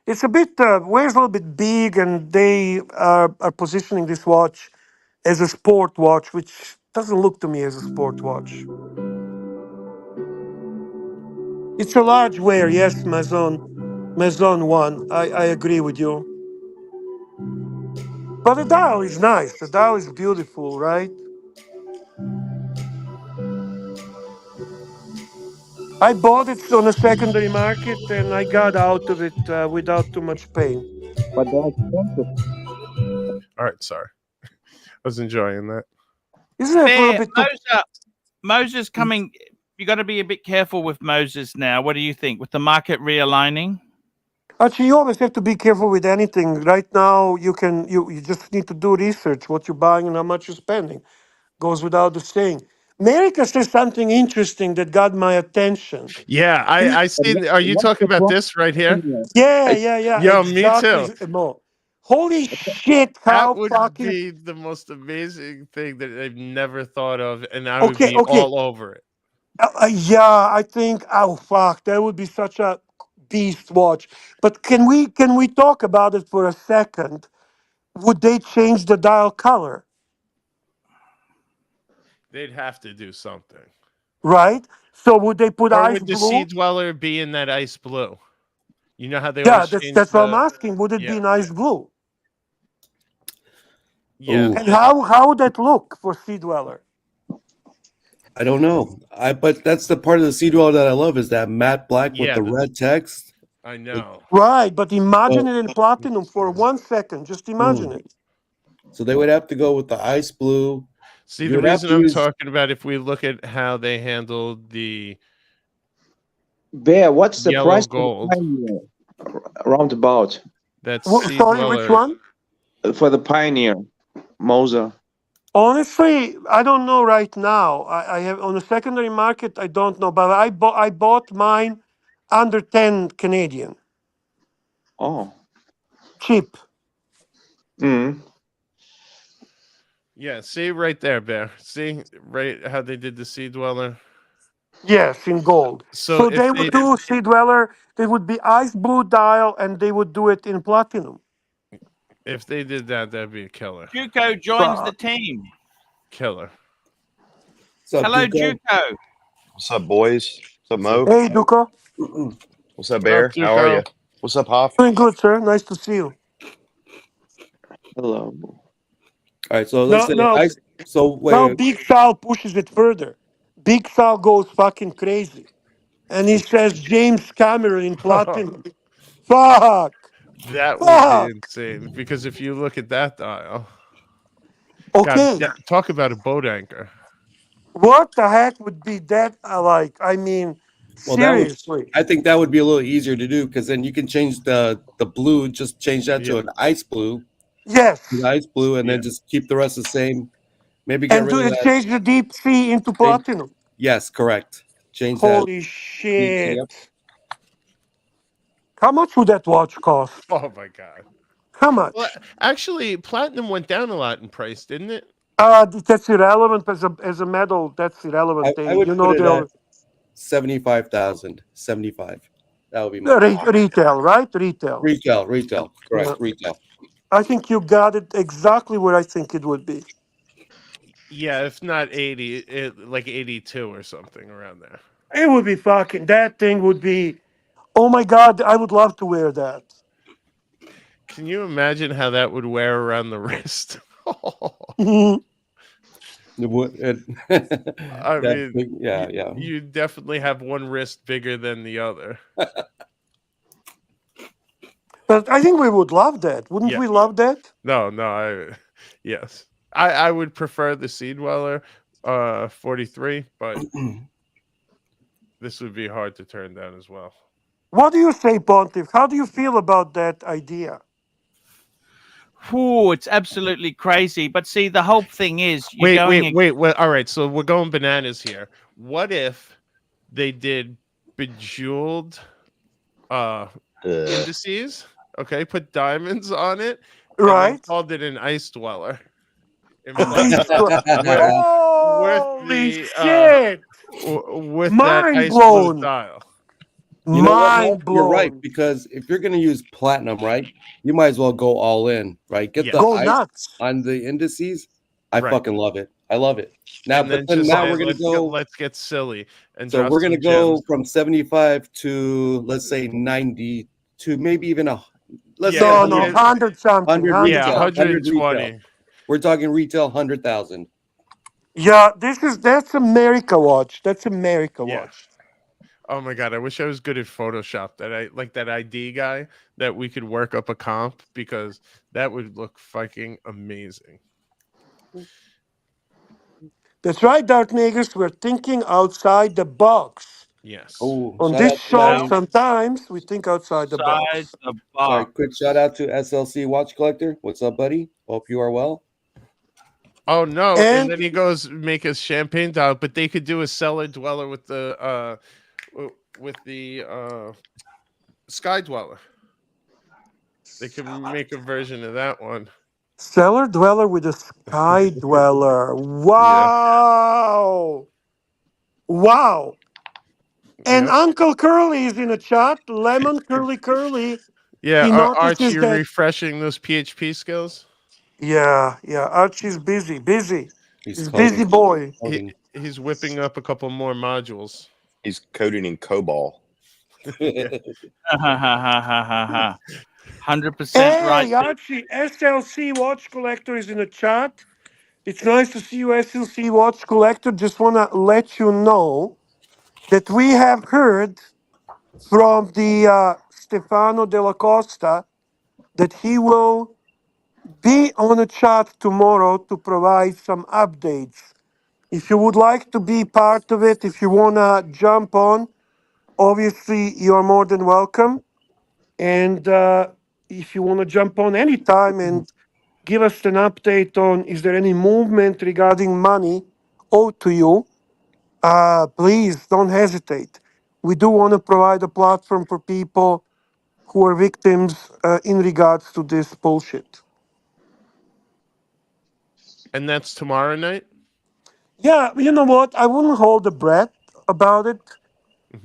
It's a bit wears a little bit big, and they are positioning this watch as a sport watch, which doesn't look to me as a sport watch. It's a large wear, yes, Maison 1. I agree with you. But the dial is nice. The dial is beautiful, right? I bought it on a secondary market, and I got out of it without too much pain. But they're expensive. All right, sorry. I was enjoying that. Isn't it a little bit too... Moser's coming. You got to be a bit careful with Moser's now. What do you think with the market realigning? Actually, you always have to be careful with anything. Right now, you just need to do research, what you're buying and how much you're spending. Goes without the saying. America says something interesting that got my attention. Yeah, I see. Are you talking about this right here? Yeah. Yo, exactly. me too. Mo. Holy shit! That would be the most amazing thing that I've never thought of, and I would be all over it. Yeah, I think. Oh fuck, that would be such a beast watch. But can we talk about it for a second? Would they change the dial color? They'd have to do something, right? So would they put ice would the blue? Sea Dweller be in that ice blue? You know how they Yeah, always change that's what I'm asking. Would it be an ice blue? Yeah. And how would that look for Sea Dweller? I don't know. But that's the part of the Sea Dweller that I love is that matte black with the red text. I know. Right, but imagine it in platinum for 1 second. Just imagine it. So they would have to go with the ice blue. See, the reason I'm talking about, if we look at how they handled the Bear, what's the yellow price gold roundabout? That's sorry, which one? For the Pioneer, Moser. Honestly, I don't know right now. I have on the secondary market. I don't know, but I bought mine under 10 Canadian. Oh, cheap. Yeah, see right there, Bear. See right how they did the Sea Dweller. Yes, in gold. So they would do Sea Dweller. They would be ice blue dial, and they would do it in platinum. If they did that, that'd be a killer. Juco joins the team. Killer. Hello, Juco. What's up, boys? What's up, Mo? Hey, Duco. What's up, Bear? Hello, how are you? What's up, Hoff? Doing good, sir. Nice to see you. Hello. All right, so let's now Big Sal pushes it further. Big Sal goes fucking crazy, and he says James Cameron in platinum. Fuck. That would be insane, because if you look at that dial, Okay. God, talk about a boat anchor. What the heck would be that like? I mean, Well, that would. seriously. I think that would be a little easier to do because then you can change the blue, just change that to Yeah. an ice blue, Yes. an ice blue, and Yeah. then just keep the rest the same. Maybe get And rid to of that. change the deep sea into Change- platinum. Yes, correct. Change that. Holy shit. Yep. How much would that watch cost? Oh my God. How much? Well, actually, platinum went down a lot in price, didn't it? That's irrelevant as a medal. That's irrelevant. I would You put know it they'll at 75,000. 75. That would be my retail, right? Retail. retail. Correct. Yeah. Retail. I think you got it exactly where I think it would be. Yeah, if not 80, like 82 or something around there. It would be fucking. That thing would be. Oh my god! I would love to wear that. Can you imagine how that would wear around the wrist? I mean, yeah. You definitely have one wrist bigger than the other. But I think we would love that. Wouldn't we love that? No, yes. I would prefer the Sea Dweller 43, but this would be hard to turn down as well. What do you say, Pontiff? How do you feel about that idea? Oh, it's absolutely crazy. But see, the whole thing is Wait. All right, so we're going bananas here. What if they did bejeweled indices? Okay, put diamonds on it. Right. And called it an ice dweller. Holy shit! With Mind that ice blown. style. You know what, Mind Mark? blown. You're right, because if you're going to use platinum, right, you might as well go all in, right? Get the Go ice nuts on the indices. I Right. fucking love it. I love it. Now, And but then then just now say, we're going to go. Let's get silly and So drop we're going to some go gems. from 75 to let's say 90 to maybe even let's say No, 100, 100 something. 100 Yeah, retail, 120. retail. We're talking retail 100,000. Yeah, that's America watch. That's America Yeah. watch. Oh my god, I wish I was good at Photoshop. That I like that ID guy that we could work up a comp because that would look fucking amazing. That's right, Dark Niggas. We're thinking outside the box. Yes. Oh, On shout this out to show, my sometimes we think outside the box. Outside the sorry, box. quick shout out to SLC Watch Collector. What's up, buddy? Hope you are well. Oh no! And- And then he goes make a champagne dial, but they could do a cellar dweller with the sky dweller. They could make a version of that one. Cellar Dweller with a Sky Dweller. Wow. Wow. And Yep. Uncle Curly is in a chat. Lemon Curly. Yeah, He notices Archie that. refreshing those PHP skills. Yeah. Archie's busy. He's coding. busy boy. He's whipping up a couple more modules. He's coding in COBOL. 100% Hey, right. Archie, SLC Watch Collector is in the chat. It's nice to see you, SLC Watch Collector. Just want to let you know that we have heard from the Stefano Della Costa that he will be on a chat tomorrow to provide some updates. If you would like to be part of it, if you want to jump on, obviously you're more than welcome. And if you want to jump on anytime and give us an update on is there any movement regarding money owed to you, please don't hesitate. We do want to provide a platform for people who are victims in regards to this bullshit. And that's tomorrow night? Yeah, you know what? I wouldn't hold a breath about it.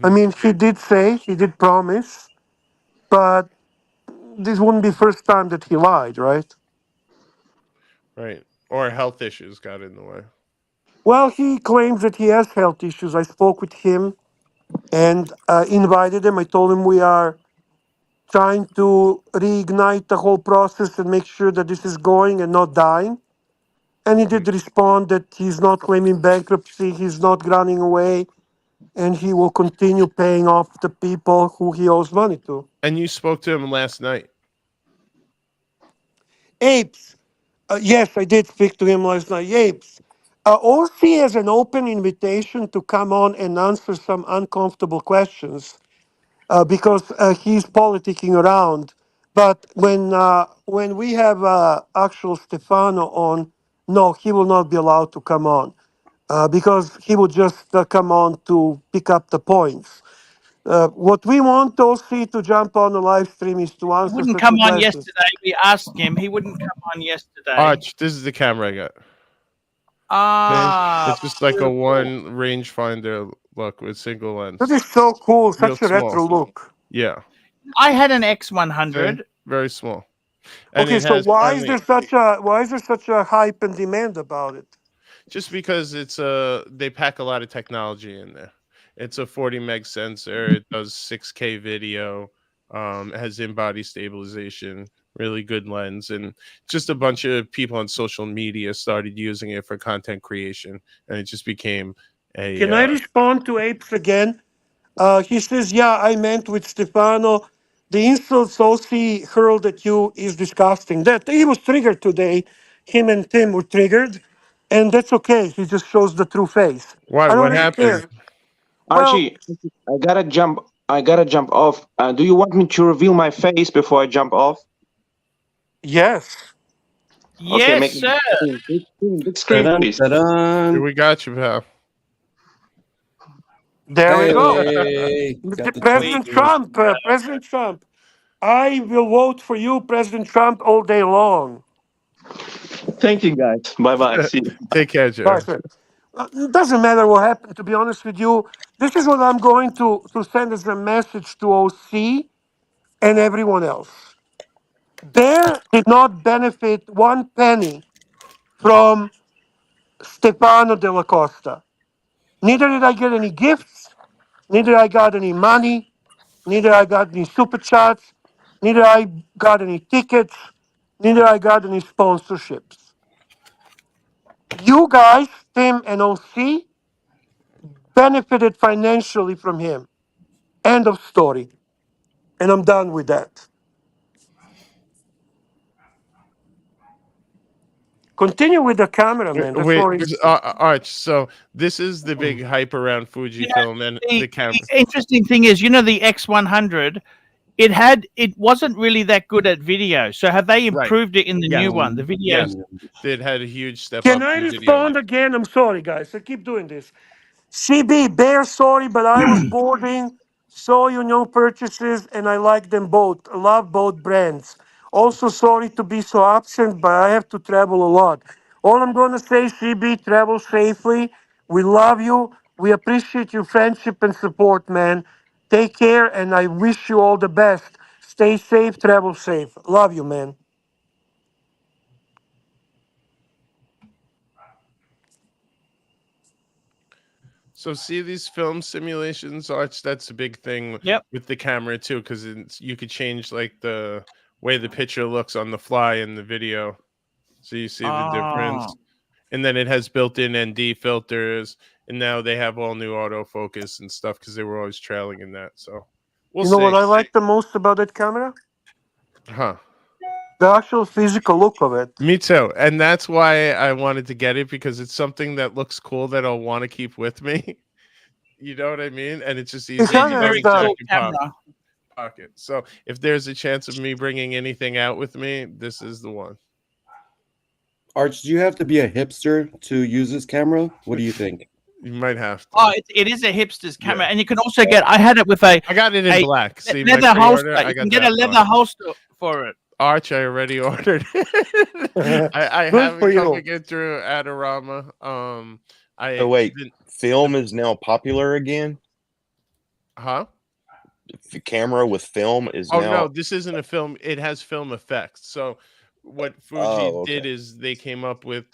I mean, he did promise, but this wouldn't be the first time that he lied, right? Right. Or health issues got in the way. Well, he claims that he has health issues. I spoke with him and invited him. I told him we are trying to reignite the whole process and make sure that this is going and not dying. And he did respond that he's not claiming bankruptcy, he's not running away, and he will continue paying off the people who he owes money to. And you spoke to him last night. Apes, Yes, I did speak to him last night. Yapes. OC has an open invitation to come on and answer some uncomfortable questions because he's politicking around. But when we have actual Stefano on, no, he will not be allowed to come on because he will just come on to pick up the points. What we want OC to jump on the live stream is to He answer wouldn't certain come on questions. yesterday. We asked him. He wouldn't come on yesterday. Arch, this is the camera I got. Ah, It's just like a beautiful. one rangefinder look with single lens. That is so cool. Real Such a small. retro look. Yeah. I had an X100. See? Very small. And Okay, it so has why is finally, there such a hype and demand about it? just because it's they pack a lot of technology in there. It's a 40 meg sensor. It does 6K video. It has in-body stabilization, really good lens, and just a bunch of people on social media started using it for content creation, and it just became a. Can I respond to Apes again? He says, yeah, I meant with Stefano. The insults OC hurled at you is disgusting. That he was triggered today. Him and Tim were triggered, and that's okay. He just shows the true face. Why? I don't What really happened? care. Well, Archie, I gotta jump. I gotta jump off. Do you want me to reveal my face before I jump off? yes. Okay, Yes, make sir. big screen, Ta-dun, please. ta-dun. We got you, pal. There we go. Hey, got the President Trump. President Trump. I will vote for you, President Trump, all day long. Thank you, guys. Bye bye. See you. Take care, Joe. Bye, sir. It doesn't matter what happened, to be honest with you. This is what I'm going to send as a message to OC and everyone else. Bear did not benefit one penny from Stefano Della Costa. Neither did I get any gifts, neither I got any money, neither I got any super chats, neither I got any tickets, neither I got any sponsorships. You guys, Tim and OC, benefited financially from him. End of story. And I'm done with that. Continue with the camera, man. That's Wait, more interesting. Arch. So this is the big hype around Fujifilm and the camera. The interesting thing is, the X100, it wasn't really that good at video. So have they improved it in the new one? The video. Yes, it had a huge step Can up. I in video. respond again? I'm sorry, guys. I keep doing this. CB, Bear, sorry, but I was boarding, saw your new purchases, and I like them both. I love both brands. Also, sorry to be so absent, but I have to travel a lot. All I'm going to say, CB, travel safely. We love you. We appreciate your friendship and support, man. Take care, and I wish you all the best. Stay safe, travel safe. Love you, man. So see these film simulations, Arch. That's a big thing with the camera too, because you could change like the way the picture looks on the fly in the video, so you see the difference. And then it has built-in ND filters, and now they have all new autofocus and stuff because they were always trailing in that. So we'll You know see. what I like the most about that camera? Huh? The actual physical look of it. Me too, and that's why I wanted to get it, because it's something that looks cool that I'll want to keep with me. You know what I mean? And it's just easy to very jack cool and pocket. So if there's a chance of me bringing anything out with me, this is the one. Arch, do you have to be a hipster to use this camera? What do you think? You might have to. Oh, it is a hipster's camera, and you can also get. I had it with a. I got it in black. See, my leather holster. pre-order, I You got can get that a leather black. holster for it. Arch, I already ordered it. I Good haven't for come you. to get through Adorama. Oh wait, film is now popular again. Huh? The camera with film is Oh now. no, this isn't a film. It has film effects. So what Fuji did is they came up with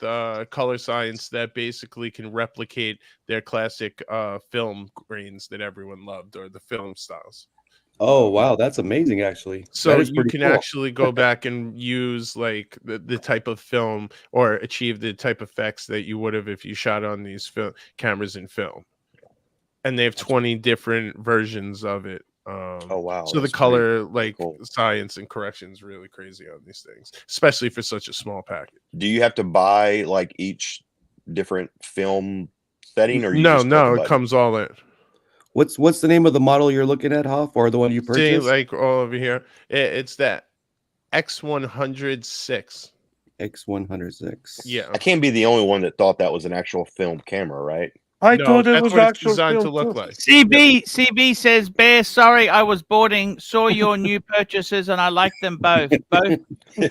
color science that basically can replicate their classic film grains that everyone loved, or the film styles. Oh wow, that's amazing actually. So that is you pretty can cool. actually go back and use like the type of film, or achieve the type of effects that you would have if you shot on these cameras in film. And they have 20 different versions of it. Oh wow! So the that's color, pretty like cool. science and correction, is really crazy on these things, especially for such a small package. Do you have to buy like each different film setting, or you No, just click a no, it button? comes all in. What's the name of the model you're looking at, Hoff, or the one you See, purchased? like all over here, it's that X106. X106. Yeah, I can't be the only one that thought that was an actual film camera, right? I no, thought it that's was what it's actual designed to film look too. like. CB says, Bear, sorry, I was boarding, saw your new purchases, and I like them both.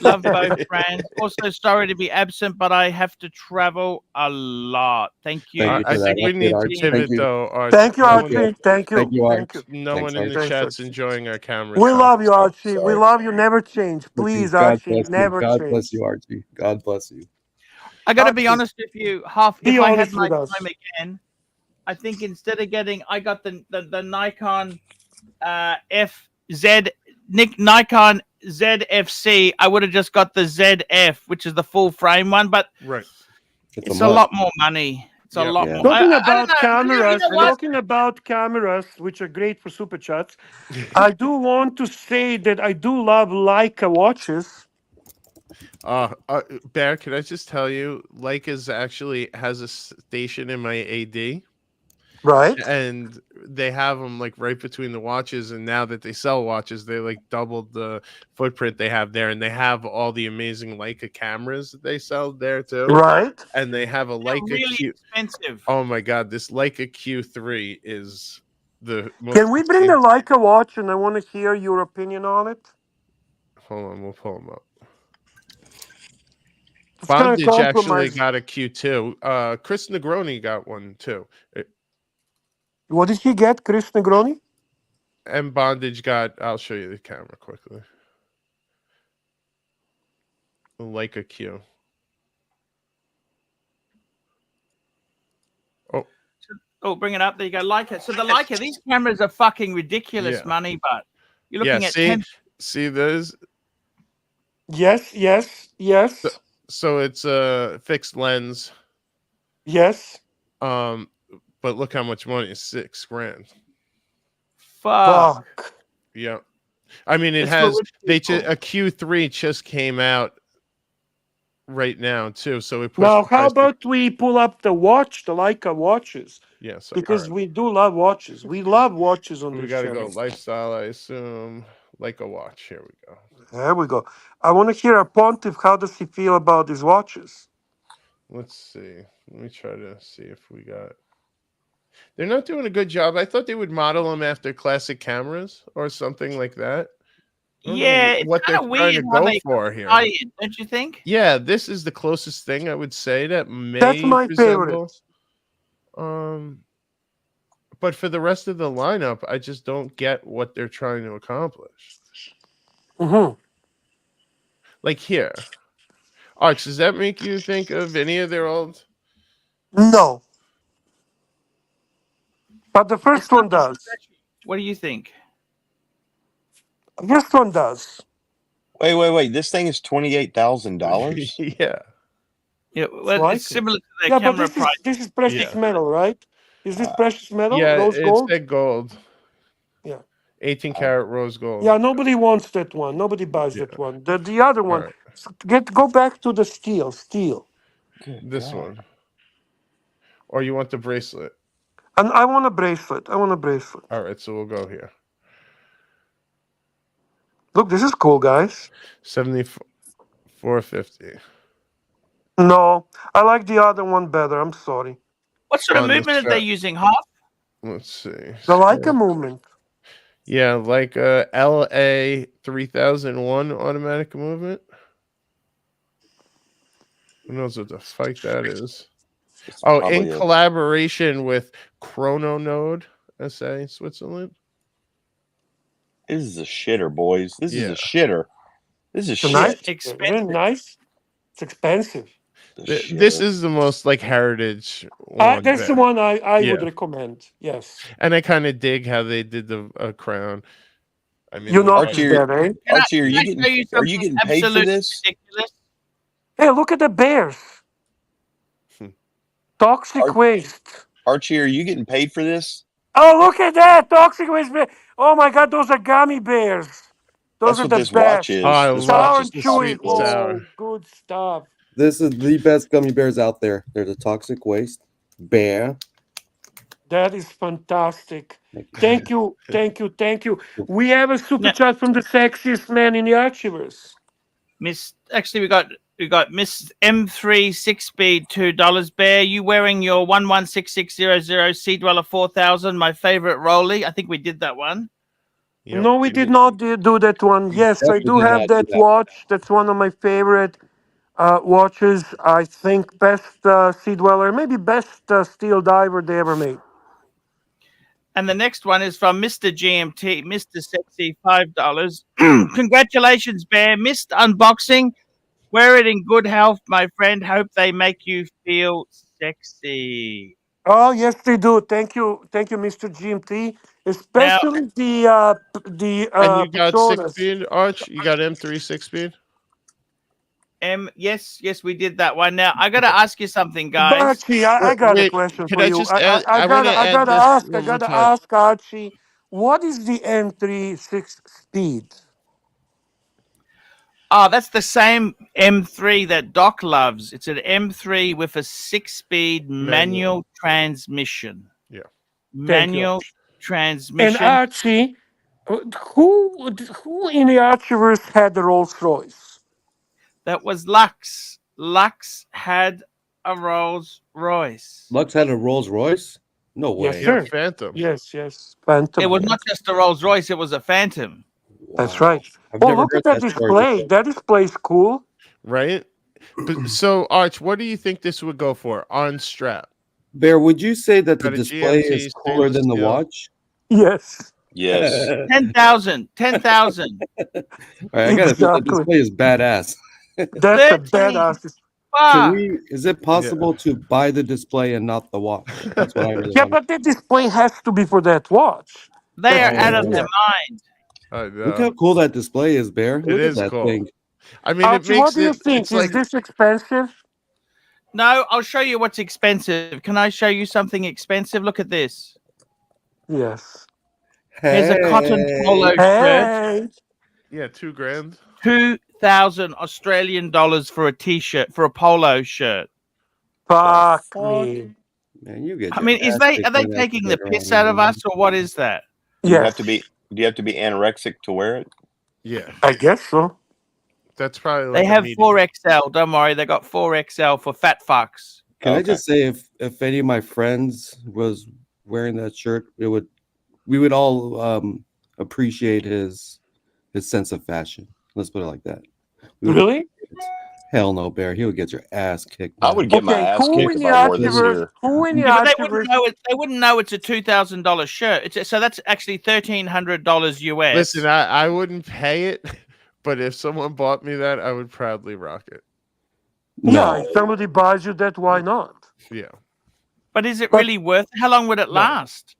Love both brands. Also, sorry to be absent, but I have to travel a lot. Thank you. Thank you I for that. think we That's good, need to Archie. pivot Thank you. though, Arch. Thank you, No Archie. one, Thank you. Thank you, Thank Arch. you. no Thanks, one in the Arch. Thanks, chat's Archie. enjoying our cameras. We love you, Archie. Sorry. We love you. Never change. Thank you. Please, God Archie, bless you. never God change. bless you, Archie. God bless you. I got to be Archie, honest with you, Huff. be If I had honest my with us. time again, I think instead of getting, I got the Nikon Nikon ZFC. I would have just got the ZF, which is the full frame one, but Right. it's a lot more money. It's a lot more. Talking I don't about know. cameras, You know what? talking about cameras, which are great for super chats. I do want to say that I do love Leica watches. Bear, can I just tell you, Leica's actually has a station in my AD. Right. And they have them like right between the watches. And now that they sell watches, they like doubled the footprint they have there. And they have all the amazing Leica cameras that they sell there too. Right. And they have a Leica really expensive. Oh my God. This Leica Q3 is the most. Can we bring the Leica watch and I want to hear your opinion on it? Hold on, we'll pull them up. It's kind of Bondage actually compromise. got a Q2. Chris Negroni got one too. What did he get, Chris Negroni? And Bondage got, I'll show you the camera quickly. The Leica Q. Oh, bring it up. There you go. Leica. So the Leica, these cameras are fucking ridiculous money, but you're looking at 10. See those? Yes, yes, yes. So it's a fixed lens. Yes. But look how much money. It's $6,000. Fuck. Yeah. I mean, it It's has for a Q3 just came out right now too. So we pushed Now, the how price about we pull up the watch, the Leica watches? Yes, because we do love watches. We love watches on we this got to channel. go lifestyle, I assume. Leica watch. Here we go. There we go. I want to hear a pontiff. How does he feel about these watches? Let's see. Let me try to see if we got. They're not doing a good job. I thought they would model them after classic cameras or something like that. Yeah, it's what they're kind of trying weird to how go they for here. tie it, don't you think? Yeah, this is the closest thing I would say that may That's my resemble. favorite. But for the rest of the lineup, I just don't get what they're trying to accomplish. Mm-hmm. Like here. Arch, does that make you think of any of their old? No. But the first one does. What do you think? The first one does. Wait. This thing is $28,000. Yeah. Yeah, well, Like it's similar to the yeah, but camera price. this is precious Yeah. metal, right? Is this precious metal? Yeah, Rose it's gold? that gold. Yeah. 18 karat rose gold. Yeah, nobody wants that one. Nobody buys that one. The other one. Right. Go back to the steel. This one. Or you want the bracelet? And I want a bracelet. All right, so we'll go here. Look, this is cool, guys. 74.50. No, I like the other one better. I'm sorry. What sort of On this movement are they chart. using? Half? Let's see. The Leica movement. Yeah, like a LA 3001 automatic movement. Who knows what the fuck that is? Oh, in collaboration with Chrononode SA Switzerland. This is a shitter, boys. This is Yeah. a shitter. This is It's shit. nice. Expensive. Very nice. It's expensive. This is the most like heritage one. That's the there. one I Yeah. would recommend. Yes. And I kind of dig how they did the crown. I mean, You the noticed white- that, eh? Archie, are Can I you show getting you something paid for absolutely this? ridiculous? Hey, look at the bears. Toxic waste. Archie, are you getting paid for this? Oh, look at that! Toxic waste bear. Oh my God, those are gummy bears. Those That's are what the this watch best. Oh, I is. This love watch Sour is and the chewy. sweet and toxic waste. sour. Oh, good stuff. This is the best gummy bears out there. They're the toxic waste bear. That is fantastic. Thank you. Thank you. We have a super Now, chat from the sexiest man in the Archiverse. Actually, we got Miss M3 6-speed $2. Bear, you wearing your 116600 Sea Dweller 4000? My favorite Rolly. I think we did that one. Yep. No, we did not do that one. Yes, I Definitely do did have not do that that. watch. That's one of my favorite watches. I think best Sea Dweller, maybe best steel diver they ever made. And the next one is from Mr. GMT, Mr. Sexy, $5. Congratulations, Bear. Missed unboxing. Wear it in good health, my friend. Hope they make you feel sexy. Oh yes, they do. Thank you, Mr. GMT. Now, Especially the And you got Petronas. 6-speed, Arch? You got M3 6-speed? yes, we did that one. Now, I got to ask you something, guys. Archie, I got a Wait, question can for I you. just add? I want to I add gotta this ask. I one more gotta time. ask Archie, what is the M3 6-speed? Oh, that's the same M3 that Doc loves. It's an M3 with a 6-speed manual transmission. Yeah. Thank you. Manual And transmission. Archie, who in the Archiverse had the Rolls Royce? That was Lux. Lux had a Rolls Royce. Lux had a Rolls Royce? No Yes, way. Yeah, sir. Phantom. Yes, Phantom. It was not just a Rolls Royce, it was a Phantom. That's Wow. right. I've Oh, never look heard at that that story display. before. That display's cool. Right? But so, Arch, what do you think this would go for on strap? Bear, would you say that the Got a display GMT is cooler stainless than the steel. watch? Yes. Yes. 10,000. 10,000. All right, I gotta say the Exactly. display is badass. That's a 13. badass. Can Fuck. we? Is it possible to buy the display and not the watch? That's what I really Yeah, want. but the display has to be for that watch. They are That's out of Oh. their yeah. mind. I Look know. how cool that display is, Bear. It Look at is that cool. thing. I mean, it Archie, what makes do you it. think? It's Is like this expensive? No, I'll show you what's expensive. Can I show you something expensive? Look at this. Yes. Here's a cotton polo shirt. Hey. yeah, $2,000. 2,000 Australian dollars for a t-shirt, for a polo shirt. Fuck Fuck. me. Man, you get. I Your mean, ass are they kicked in that taking the shirt around piss here, out of man. us, or what is that? Do you Yes. have to be? Do you have to be anorexic to wear it? Yeah, I guess so. that's probably like They a have medium. 4XL. Don't worry, they got 4XL for fat fucks. Can I Okay. just say, if any of my friends was wearing that shirt, we would all appreciate his sense of fashion. Let's put it like that. We would Really? appreciate it. Hell no, Bear. He would get your ass kicked. I man. would get my Okay, ass who kicked in if the I wore this Archiverse? here. Who in the Yeah, but they Archiverse? wouldn't know it. They wouldn't know it's a $2,000 shirt. So that's actually $1,300 US. Listen, I wouldn't pay it, but if someone bought me that, I would proudly rock it. Yeah, No. if somebody buys you that, why not? Yeah, But is it But- really worth it? How long would it No. last?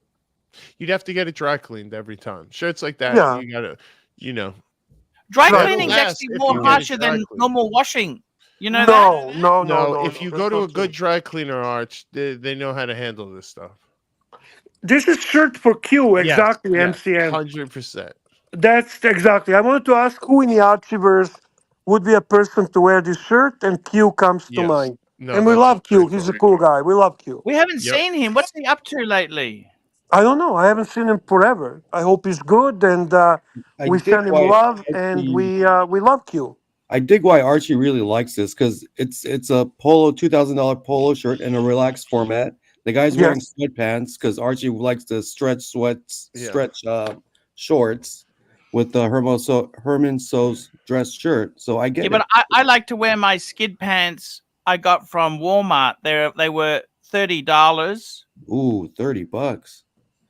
you'd have to get it dry cleaned every time. Shirts like that, Yeah. you gotta, you know. Dry Right. cleaning is It'll last actually if more you get it harsher dry than cleaned. normal washing. You know that? No. If you that's go to a not good true. dry cleaner, Arch, they know how to handle this stuff. This is shirt for Q, exactly, MCM. 100%. That's exactly. I wanted to ask who in the Archiverse would be a person to wear this shirt, and Q comes to Yes. mind. No, And we that's love Q. very He's a cool. cool guy. We love Q. We haven't Yep. seen him. What's he up to lately? I don't know. I haven't seen him forever. I hope he's good, and I we dig send him why love, and Archie- we love Q. I dig why Archie really likes this because it's a polo $2,000 polo shirt in a relaxed format. The guy's wearing Yes. sweatpants because Archie likes to stretch Yeah. shorts with the Herman So's dress shirt. So I get Yeah, it. but I like to wear my skid pants I got from Walmart. They were $30. Ooh, $30.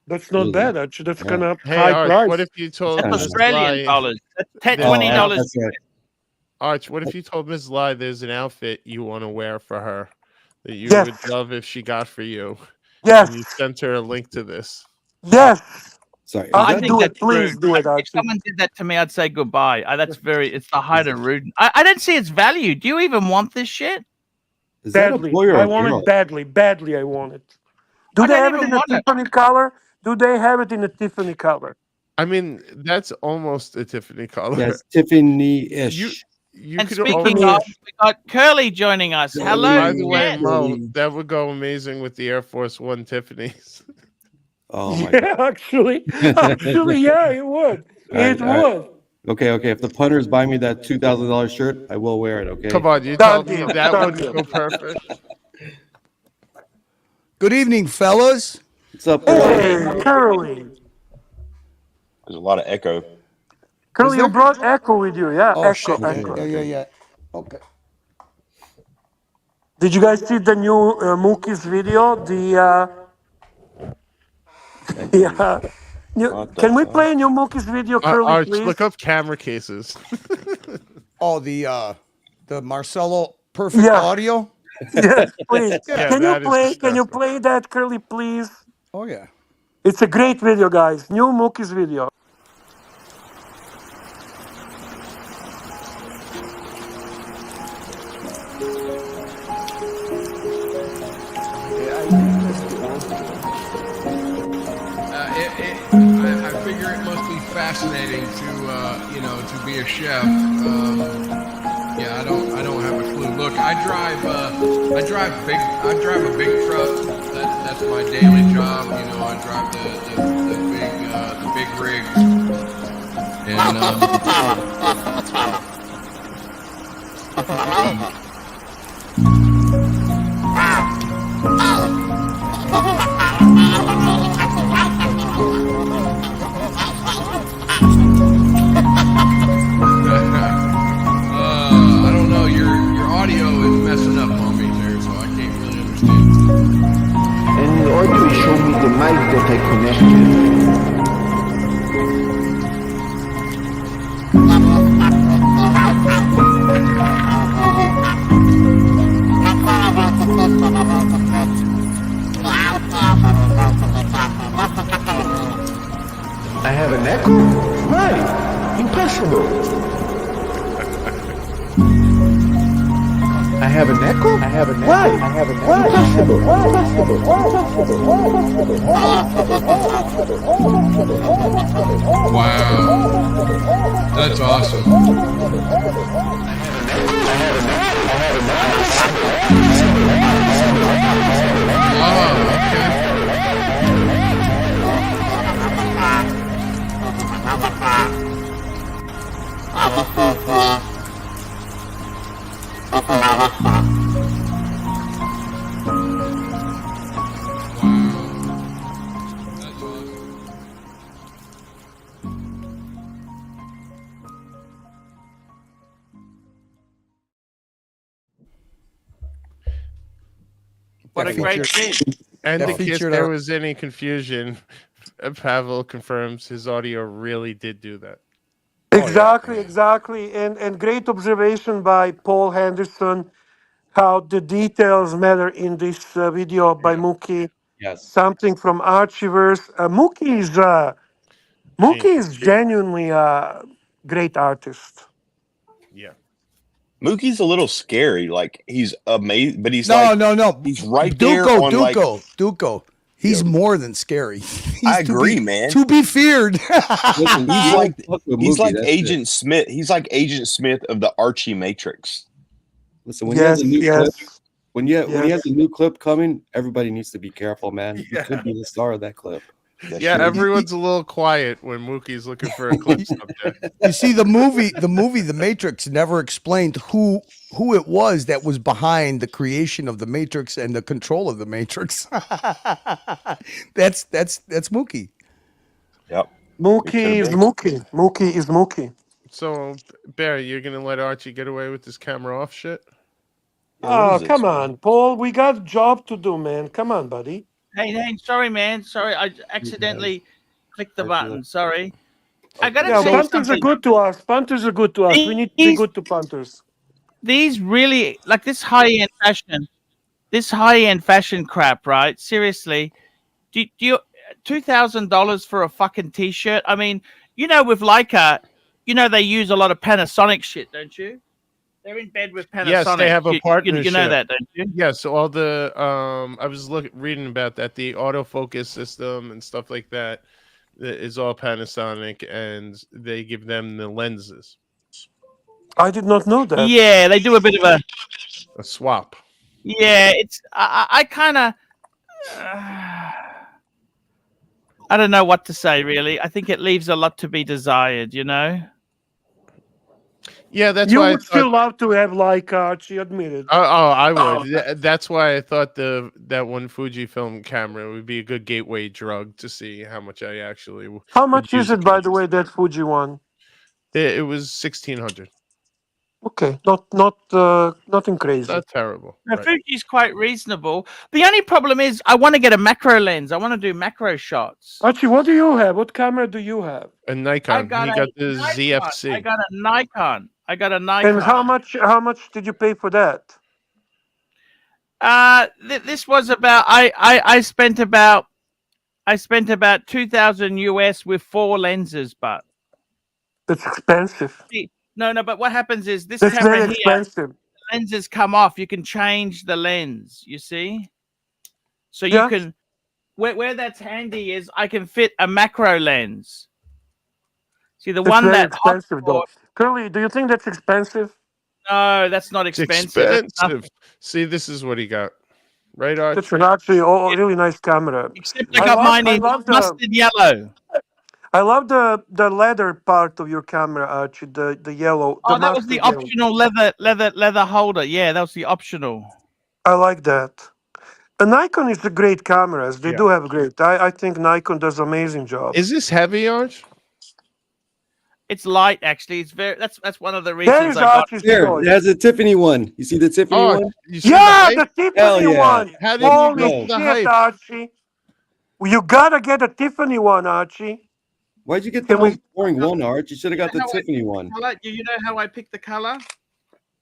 That's not Ooh, bad. Actually, that's yeah. kind of Hey, high Arch, price. what if you told That's kinda Ms. Australian Lai dollars. That's there's $20. an that's right. Arch, what if you told Ms. Lai there's an outfit you want to wear for her that you Yes. would love if she got for you? Yes. And you sent her a link to this. Yes. Sorry. Is I that, think do it. that's Please rude. do it, If Archie. someone did that to me, I'd say goodbye. It's the height of rude. I don't see its value. Do you even want this shit? is that a Badly. boy or I a want girl? it badly. Badly, I want it. Do I they don't have it even in a want it. Tiffany color? Do they have it in a Tiffany color? I mean, that's almost a Tiffany color. Yes, Tiffany-ish. You And could speaking of, we got Curly joining us. Hello, By the way, Ken. Mo, that would go amazing with the Air Force One Tiffany's. Oh my Yeah, actually, yeah, it would. It would. Okay. If the punters buy me that $2,000 shirt, I will wear it. Okay. Come on, you Done told me deal. that Done would deal. go perfect. Good evening, fellas. What's up, Hey, Curly. There's a lot of echo. Curly, you brought Echo with you, yeah? Oh Echo, shit! Echo. Yeah. Okay. Did you guys see the new Mookie's video? Can we play a new Mookie's video, Curly, Arch, please? look up camera cases. Oh, the Marcelo perfect audio. Yes, please. Yeah, Can that is you disgusting. play that, Curly, please? Oh yeah. It's a great video, guys. New Mookie's video. I figure it must be fascinating to to be a chef. Yeah, I don't have a clue. Look, I drive a big truck. That's my daily job. You know, I drive the big rigs. And I don't know, your audio is messing up on me there, so I can't really understand. And in order to show me the mic that I I have an echo? Why? Impossible. I have an echo? I have an echo? Why? I have an echo? Impossible. Wow. That's awesome. What a great scene. And That in case featured there our- was any confusion, Pavel confirms his audio really did do that. Exactly. And great observation by Paul Henderson, how the details matter in this video by Mookie. Yes. Something from Archieverse. Mookie is genuinely a great artist. Yeah. Mookie's a little scary. Like he's amazing, but he's No. he's right there on Duco. He's more than scary. I agree, man. To be feared. Listen, he's like that's Agent it. Smith. He's like Agent Smith of the Archie Matrix. Listen, when he has a new clip, when he has Yes. a new clip coming, everybody needs to be careful, man. He could be the star of that clip. Yeah, everyone's a little quiet when Mookie's looking for a clip subject. You see, the movie, The Matrix, never explained who it was that was behind the creation of the Matrix and the control of the Matrix. That's Mookie. Yep. Mookie is Mookie. So, Barry, you're gonna let Archie get away with this camera off shit? Oh, come on, Paul. We got a job to do, man. Come on, buddy. Hey, sorry, man. Sorry, I accidentally clicked the button. Sorry. I gotta Yeah, tell you punters are something. good to us. Punters are good to us. We need to be good to punters. These really, like this high-end fashion crap, right? Seriously, do you $2,000 for a fucking t-shirt? I mean, with Leica, they use a lot of Panasonic shit, don't you? They're in bed with Panasonic. Yes, they have a partnership. You know that, don't you? Yes, all the I was reading about that. The autofocus system and stuff like that is all Panasonic, and they give them the lenses. I did not know that. Yeah, they do a bit of a swap. Yeah, it's I kind of I don't know what to say really. I think it leaves a lot to be desired, you know. Yeah, that's you why would still love to have like Archie admitted. I would. That's why I thought that one Fujifilm camera would be a good gateway drug to see how much I actually. How much is it, by the way, that Fuji one? It was 1,600. Okay, nothing crazy. Not terrible. The Fuji's quite reasonable. The only problem is I want to get a macro lens. I want to do macro shots. Archie, what do you have? What camera do you have? A Nikon. He got the ZFC. I got a Nikon. And how much did you pay for that? This was about I spent about 2,000 US with 4 lenses, but that's expensive. No, but what happens is this That's camera very here, expensive. the lenses come off. You can change the lens, you see? So you Yeah. can where that's handy is I can fit a macro lens. See the That's one very that expensive, though. Curly, do you think that's expensive? No, that's not It's expensive. expensive. See, this is what he got. Right, Arch? That's actually a really nice camera. Except I got mine in love mustard yellow. I love the leather part of your camera, Archie. The yellow. Oh, that was the mustard yellow. optional leather holder. Yeah, that was the optional. I like that. A Nikon is a great cameras. They do have great. I think Nikon does amazing job. Is this heavy, Arch? It's light, actually. It's very. That's one of the reasons There's I got. Archie's There, choice. it has a Tiffany one. You see the Tiffany Oh, one? you see Yeah, the the hype? Hell Tiffany yeah. one. How did you Holy get the hype? shit, Archie! Well, you gotta get a Tiffany one, Archie. Why'd you get the most boring one, Arch? You should have got the Tiffany one. You know how I picked the color?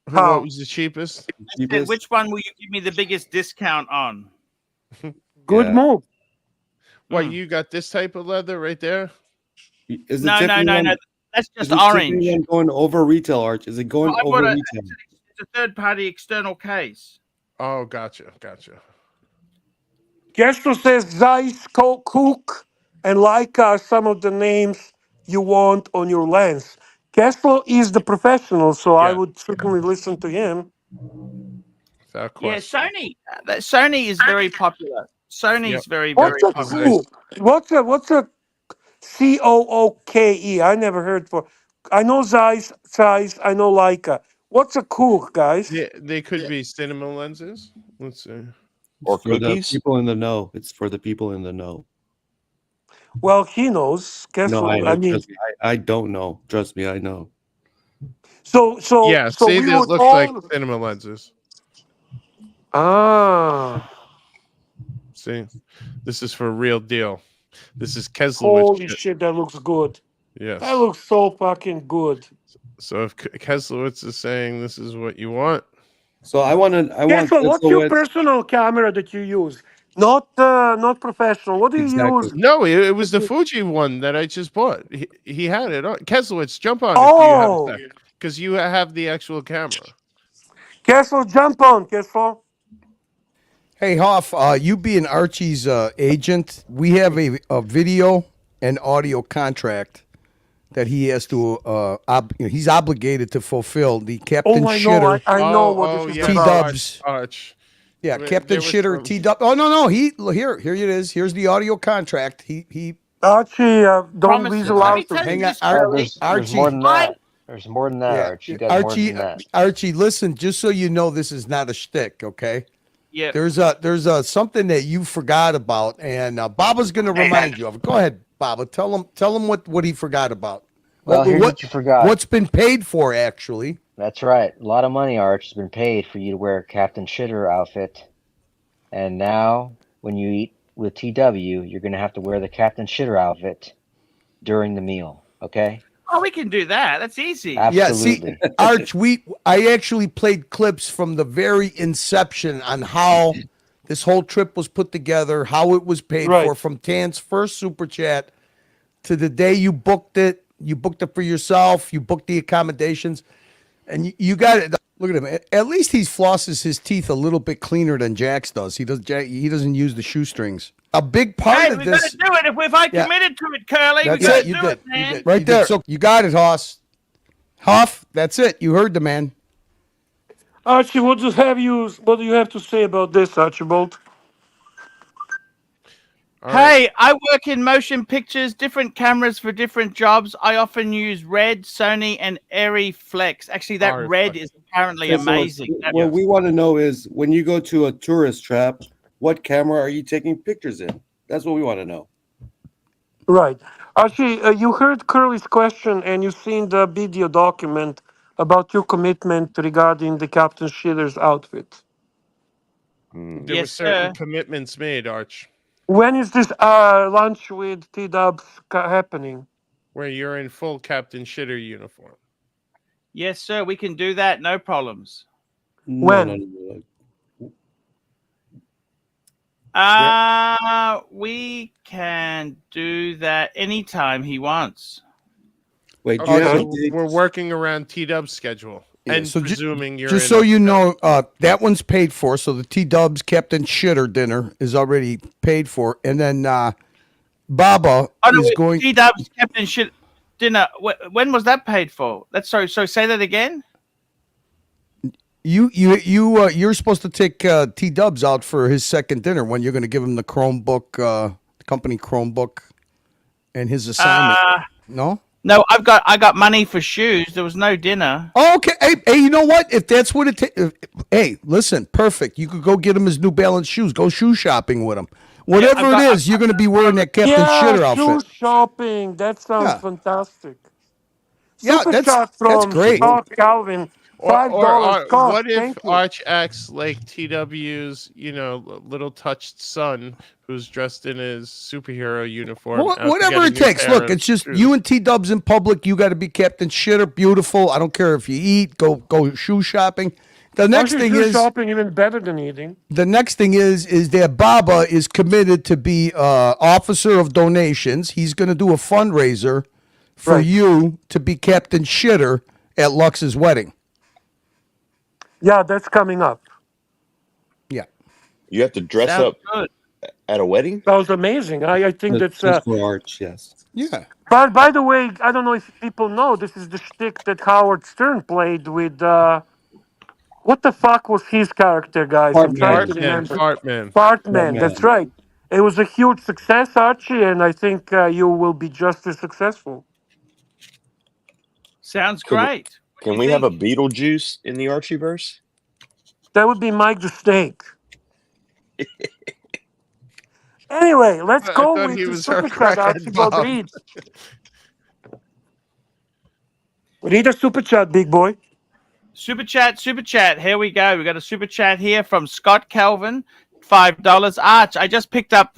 What was the cheapest? I said, which one will you give me the biggest discount on? Good move. What, you got this type of leather right there? Is the No. Tiffany one- That's is just the orange. Tiffany one going over retail, Arch? Is it going I over bought retail? it's a third-party external case. Oh, gotcha. Castro says Zeiss, Cook, and Leica are some of the names you want on your lens. Castro is the professional, so I would certainly listen to him. Without Yeah, question. Sony is very popular. Sony's very What's a popular. Cook? What's a COOKE? I never heard for. I know Zeiss. I know Leica. What's a Cook, guys? They could be cinema lenses. Let's see. Or For the cookies? people in the know. It's for the people in the know. Well, he knows. Castro, No, I mean, trust me, I don't know. Trust me, I know. so Yeah, so see, we this would looks all. like cinema lenses. Ah, See, this is for real deal. This is Keslowitz. holy shit, that looks good. Yes. That looks so fucking good. So if Keslowitz is saying this is what you want, So I want Castro, what's your Keslowitz- personal camera that you use? Not professional. What do you use? no, it was the Fuji one that I just bought. He had it on. Keslowitz, jump on Oh. if you have a sec, because you have the actual camera. Castro, jump on, Castro. Hey Hoff, you being Archie's agent, we have a video and audio contract that he has to he's obligated to fulfill. The Captain I know, Shitter. I know what this is about. T-Dubs. Arch. Yeah, There Captain was Shitter some- T-Dub. Oh no, here it is. Here's the audio contract. He Archie, don't Promise be it. allowed Let me to. tell you hang on, this, Charlie. There's Archie. more than that. There's more than that, Yeah. Archie. You got more Archie, than that. Archie, listen, just so you know, this is not a shtick, okay? Yeah. There's a something that you forgot about, and Baba's going to remind you of it. Go ahead, Baba. Tell him what he forgot about. Well, here's what you forgot. What's been paid for, actually? That's right. A lot of money, Arch, has been paid for you to wear a Captain Shitter outfit. And now, when you eat with TW, you're going to have to wear the Captain Shitter outfit during the meal, okay? Oh, we can do that. That's easy. Absolutely. Yeah, see, Arch, I actually played clips from the very inception on how this whole trip was put together, how it was paid for, from Tan's first super chat to the day you booked it. You booked it for yourself. You booked the accommodations, and you got it. Look at him. At least he flosses his teeth a little bit cleaner than Jax does. He doesn't use the shoestrings. A big part Hey, of we this. got to do it. If I Yeah. committed to it, Curly, we That's got it. to You do did. it, man. Right You there. did. So you got it, Hoss. Huff. That's it. You heard the man. Archie, what do you have to say about this, Archibald? Hey, I work in motion pictures, different cameras for different jobs. I often use Red, Sony, and Airy Flex. Actually, that Airy Red Flex. is apparently Okay, so amazing. what we want to know is when you go to a tourist trap, what camera are you taking pictures in? That's what we want to know. Right. Archie, you heard Curly's question and you've seen the video document about your commitment regarding the Captain Shitter's outfit. There were certain commitments made, Arch, When is this lunch with T-Dubs happening? where you're in full Captain Shitter uniform. Yes, sir. We can do that. No problems. When? We can do that anytime he wants. Wait, Okay, so we're working around T-Dub's schedule. Yeah, And so presuming you're just in so a- you know, that one's paid for. So the T-Dubs Captain Shitter dinner is already paid for, and then Baba is going. T-Dubs Captain Shit dinner. When was that paid for? That's sorry. So say that again. You're supposed to take T-Dubs out for his second dinner when you're going to give him the Chromebook, the company Chromebook, and his assignment. No. No, I got money for shoes. There was no dinner. Oh, okay. Hey, you know what? If that's what it takes, hey, listen, perfect. You could go get him his New Balance shoes. Go shoe shopping with him. Whatever it is, you're going to be wearing that Captain Shitter outfit. Shoe shopping. That sounds fantastic. Yeah, Super that's chat from great. Scott Calvin. $5. Scott, what if thank you. Arch acts like TW's, little touched son who's dressed in his superhero uniform? out to Whatever get a it new takes. pair Look, of it's just shoes? you and T-Dubs in public. You got to be Captain Shitter, beautiful. I don't care if you eat. Go shoe shopping. The next Actually, thing shoe is shopping even better than eating. the next thing is that Baba is committed to be officer of donations. He's going to do a fundraiser for you to be Captain Shitter at Lux's wedding. Yeah, that's coming up. Yeah. You have to dress Sounds up at a wedding? That was amazing. I think that's for Arch, yes. Yeah. But by the way, I don't know if people know this is the shtick that Howard Stern played with. What the fuck was his character, guys? I'm trying to remember. Fartman. That's right. It was a huge success, Archie, and I think you will be just as successful. Sounds great. Can we have a Beetlejuice in the Archieverse? That would be Mike the Snake. Anyway, let's go thought with he the was our super chat, crackhead Archibald Bob. Reed. Read a super chat, big boy. Super chat. Here we go. We got a super chat here from Scott Calvin, $5. Arch, I just picked up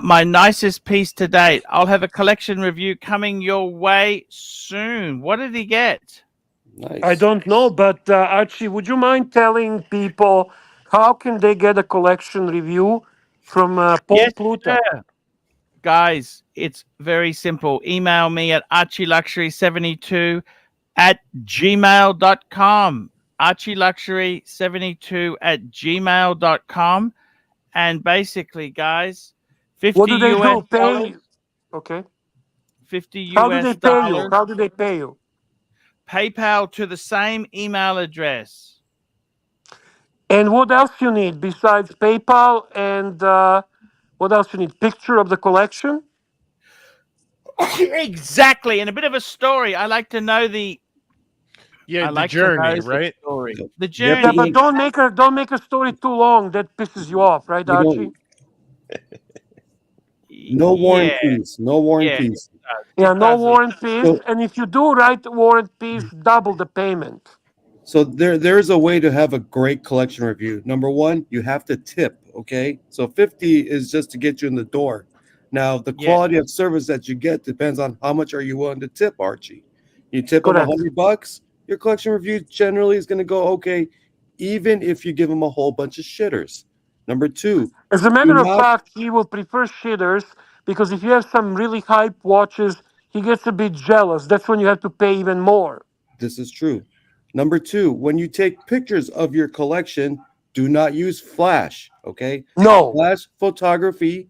my nicest piece to date. I'll have a collection review coming your way soon. What did he get? Nice. I don't know, but Archie, would you mind telling people how can they get a collection review from Paul Pluta? Sir. Guys, it's very simple. Email me at ArchieLuxury72@gmail.com. ArchieLuxury72@gmail.com. And basically, guys, 50 What do they US do? Pay dollars. you? Okay. 50 How do US they pay dollars. you? How do they pay you? PayPal to the same email address. And what else you need besides PayPal? And what else you need? Picture of the collection? Exactly. And a bit of a story. I like to know the journey, right? Story. The Yeah, journey. but don't make a story too long. That pisses you off, right, You don't- Archie? No war and peace. No war and peace. Yeah, no war and peace. So- And if you do write war and peace, double the payment. So there's a way to have a great collection review. Number one, you have to tip, okay? So 50 is just to get you in the door. Now, the quality of service that you get depends on how much are you willing to tip, Archie. You tip them Correct. $100, your collection review generally is going to go okay, even if you give them a whole bunch of shitters. Number two, As a matter do of not- fact, he will prefer shitters because if you have some really hype watches, he gets a bit jealous. That's when you have to pay even more. This is true. Number 2, when you take pictures of your collection, do not use flash. Okay. No. Flash photography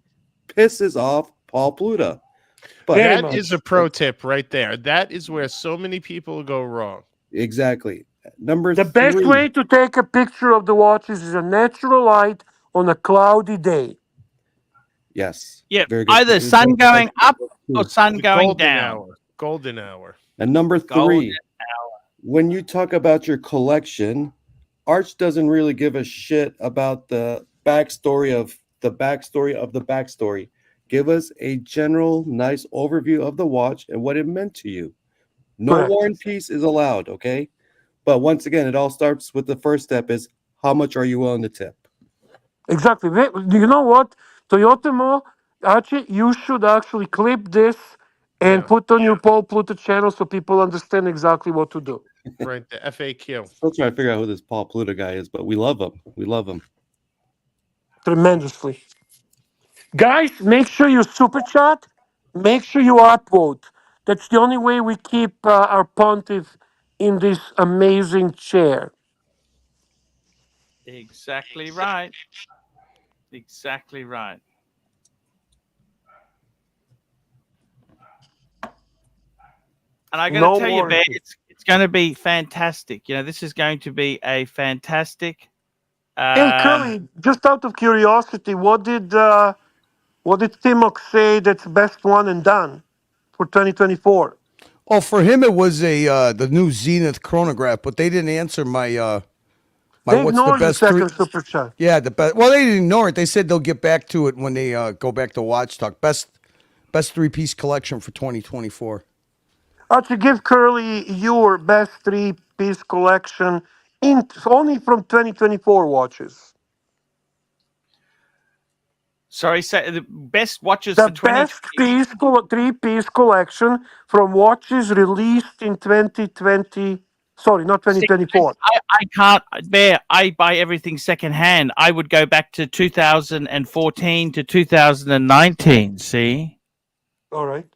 pisses off Paul Pluta. But that is a pro tip right there. That is where so many people go wrong. Exactly. Number The 3. best way to take a picture of the watches is a natural light on a cloudy day. Yes. Yeah, Very good. either sun going up or sun The going golden down. hour. Golden hour. And number 3, Golden hour. when you talk about your collection, Arch doesn't really give a shit about the backstory of the backstory of the backstory. Give us a general, nice overview of the watch and what it meant to you. No Correct. war and peace is allowed, okay? But once again, it all starts with the first step is how much are you willing to tip? Exactly. You know what? Toyota Mall, Archie, you should actually clip this and put on your Paul Pluta channel so people understand exactly what to do. Right, the FAQ. Still trying to figure out who this Paul Pluta guy is, but we love him. We love him. Tremendously. Guys, make sure you super chat. Make sure you upvote. That's the only way we keep our pontiff in this amazing chair. Exactly right. Exactly right. And I got to No tell you, more. Bear, it's going to be fantastic. You know, this is going to be a fantastic. Hey, Curly, just out of curiosity, what did Timok say that's best one and done for 2024? Oh, for him it was the new Zenith chronograph, but they didn't answer my They what's the ignored the best second super chat. Yeah, the best. Well, they didn't ignore it. They said they'll get back to it when they go back to Watch Talk. Best 3-piece collection for 2024. To give Curly your best 3-piece collection only from 2024 watches. Sorry, say the best watches The for 2020. best 3-piece collection from watches released in 2020. Sorry, not 2024. I can't, Bear, I buy everything secondhand. I would go back to 2014 to 2019, see? All right.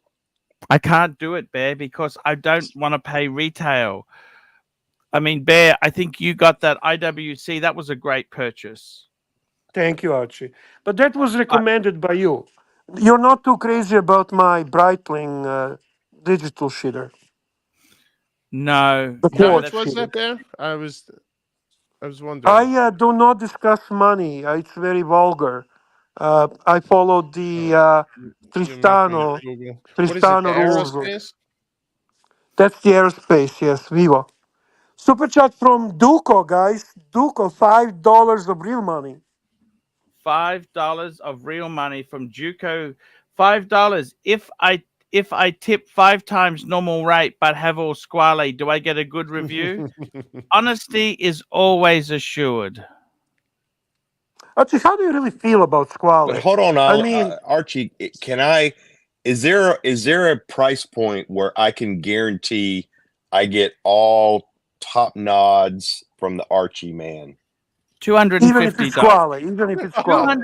I can't do it, Bear, because I don't want to pay retail. I mean, Bear, I think you got that IWC. That was a great purchase. Thank you, Archie. But that was recommended by you. You're not too crazy about my Breitling digital shitter. No. The How quartz much was shitter. that there? I was wondering. I do not discuss money. It's very vulgar. I followed the You're making Tristano it Google. What is it? The rules. aerospace? That's the aerospace, yes. Viva. Super chat from Duco, guys. Duco, $5 of real money. $5 of real money from Juco. $5. If I tip 5 times normal rate but have all squally, do I get a good review? Honesty is always assured. Archie, how do you really feel about squally? But hold on, I mean, Archie, can I? Is there a price point where I can guarantee I get all top nods from the Archie man? $250. Even if it's squally. Even if it's squally.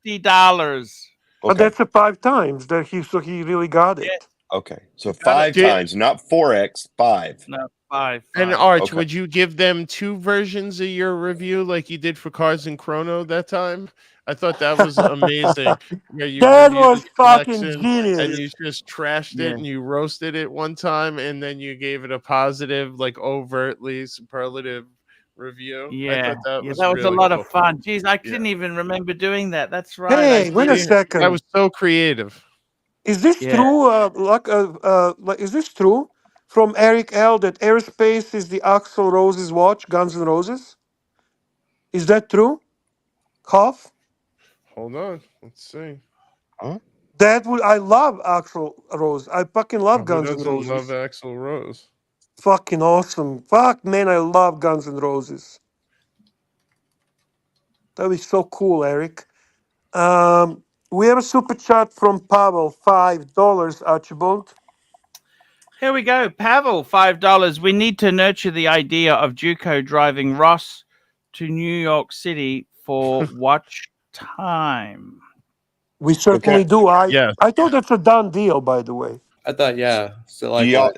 $250. But that's a 5 times. So he really got it. Okay, so 5 times, not 4x, 5. No, 5. And Arch, Okay. would you give them 2 versions of your review like you did for Cars and Chrono that time? I thought that was amazing. Yeah, you That reviewed was the fucking collection, genius. and you just trashed it and you roasted it one time, and then you gave it a positive, like overtly superlative review. I Yeah, thought that was that was really a lot cool. of fun. Jeez, I couldn't even remember doing that. That's right. Hey, wait a second. That was so creative. Is this true? Is this true from Eric L. that Aerospace is the Axl Rose's watch, Guns N' Roses? Is that true? Hoff? Hold on, let's see. Huh? I love Axl Rose. I fucking love Guns N' Who doesn't Roses. love Axl Rose? Fucking awesome. Fuck, man, I love Guns N' Roses. That'd be so cool, Eric. We have a super chat from Pavel, $5, Archibald. Here we go. Pavel, $5. We need to nurture the idea of Juco driving Ross to New York City for watch time. We certainly do. I Yes. thought that's a done deal, by the way. I thought, yeah. So like, Do y'all,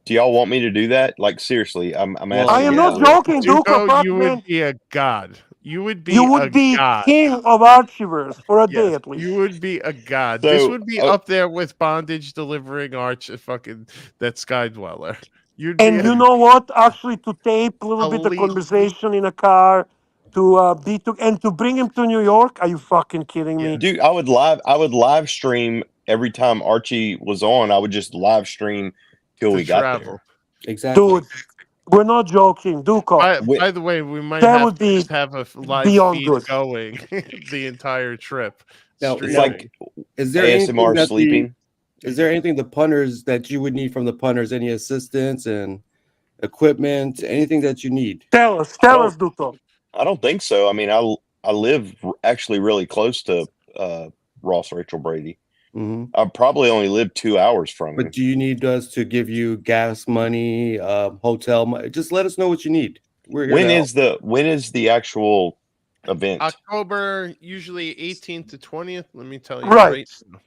Do y'all want me to do that? Like seriously, I'm Well, I asking. am yeah. not joking, Duco, Duco. you Man, would be a god. You would be you a would be god. king of Archieverse for a day Yes, at least. you would be a god. So, This would be up there with Bondage delivering Arch fucking that Sky Dweller. You'd be And you know what? Actually, to tape a little bit of elite. conversation in a car, to and to bring him to New York. Are you fucking kidding me? dude, I would live stream every time Archie was on. I would just live stream till to we got travel. there. Exactly. Dude, we're not joking. Duco, By the way, we might that have would to be just have a live beyond feed good. going the entire trip. Now, It's like is there anything ASMR that sleeping. is there anything the punters that you would need from the punters? Any assistance and equipment? Anything that you need? Tell us, Duco. I don't think so. I mean, I live actually really close to Ross Rachel Brady. Mm-hmm. I probably only live 2 hours from him. But do you need us to give you gas money, hotel money? Just let us know what you need. We're here. When is the actual event? October, usually 18th to 20th. Let me tell you Right. now.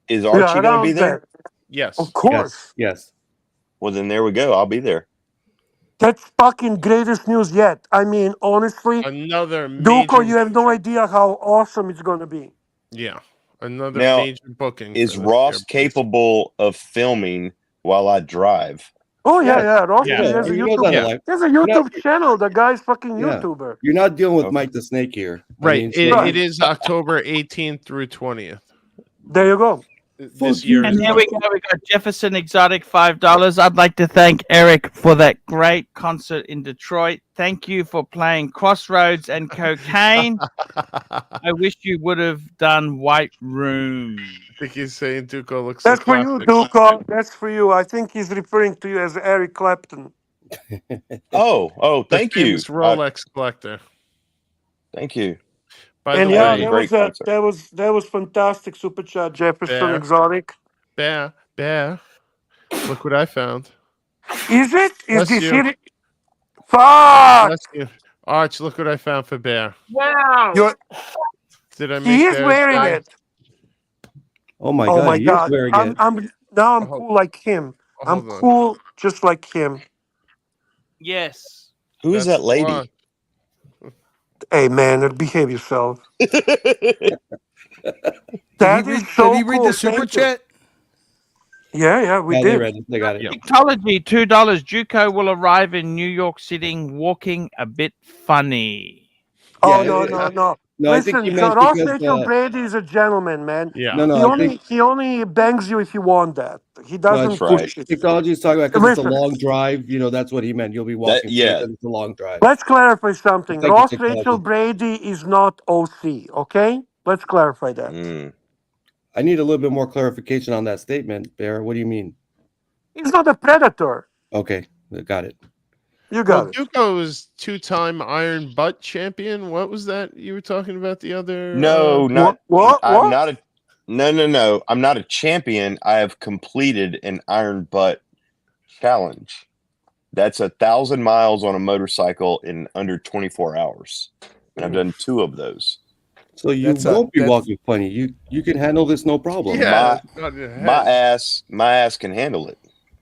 Is Archie going to be there? Yes. Of course. Yes. Well, then there we go. I'll be there. That's fucking greatest news yet. I mean, honestly, Another Duco, major. you have no idea how awesome it's going to be. Yeah. Another Now, major booking. is for this Ross year, please. capable of filming while I drive? Oh yeah. Ross Yeah. has a He knows how to, like, There's a you're not- YouTube channel. The guy's fucking Yeah. YouTuber. You're not dealing with Mike the Snake here. I Right. mean, It is October 18th through 20th. There you go. This year. And here we go. We got Jefferson Exotic $5. I'd like to thank Eric for that great concert in Detroit. Thank you for playing Crossroads and Cocaine. I wish you would have done White Room. I think he's saying Duco looks That's like for you, Duco. That's for you. I think he's referring to you as Eric Clapton. Oh, The thank you. famous Rolex collector. Thank you. By And the yeah, way, that was fantastic. Super chat, Jefferson Bear. Exotic. Bear. Look what I found. Is it? Is Bless this you. it? Fuck! Bless you. Arch, look what I found for Bear. Wow. Did I make He is Bear's wearing day? it. Oh my Oh God! my He God! is wearing I'm it. now cool like him. I'm Hold on. cool just like him. Yes. Who is That's that the lady? one. Hey man, behave yourself. Did That he is read, so did he read cool. the super Thank you. chat? Yeah, we Yeah, did. they read it. They got it. Technology $2. Juco will arrive in New York City walking a bit funny. Oh Yeah, no. No, I think Listen, he meant Ross because Rachel Brady is a gentleman, man. Yeah. No, He only bangs you if you want that. He no, doesn't push it. technology is talking about because it's a Listen, long drive. You know, that's what he meant. You'll be walking. yeah. Because it's a long drive. let's clarify something. Thank you, Ross technology. Rachel Brady is not OC, okay? Let's clarify that. Mm. I need a little bit more clarification on that statement, Bear. What do you mean? He's not a predator. Okay, got it. You got it. Duco is two-time Iron Butt champion. What was that you were talking about the other? No, not what? I'm not a no. I'm not a champion. I have completed an Iron Butt challenge. That's 1,000 miles on a motorcycle in under 24 hours, and I've done 2 of those. So you won't be walking funny. You can handle this no problem. Yeah, my ass can handle it.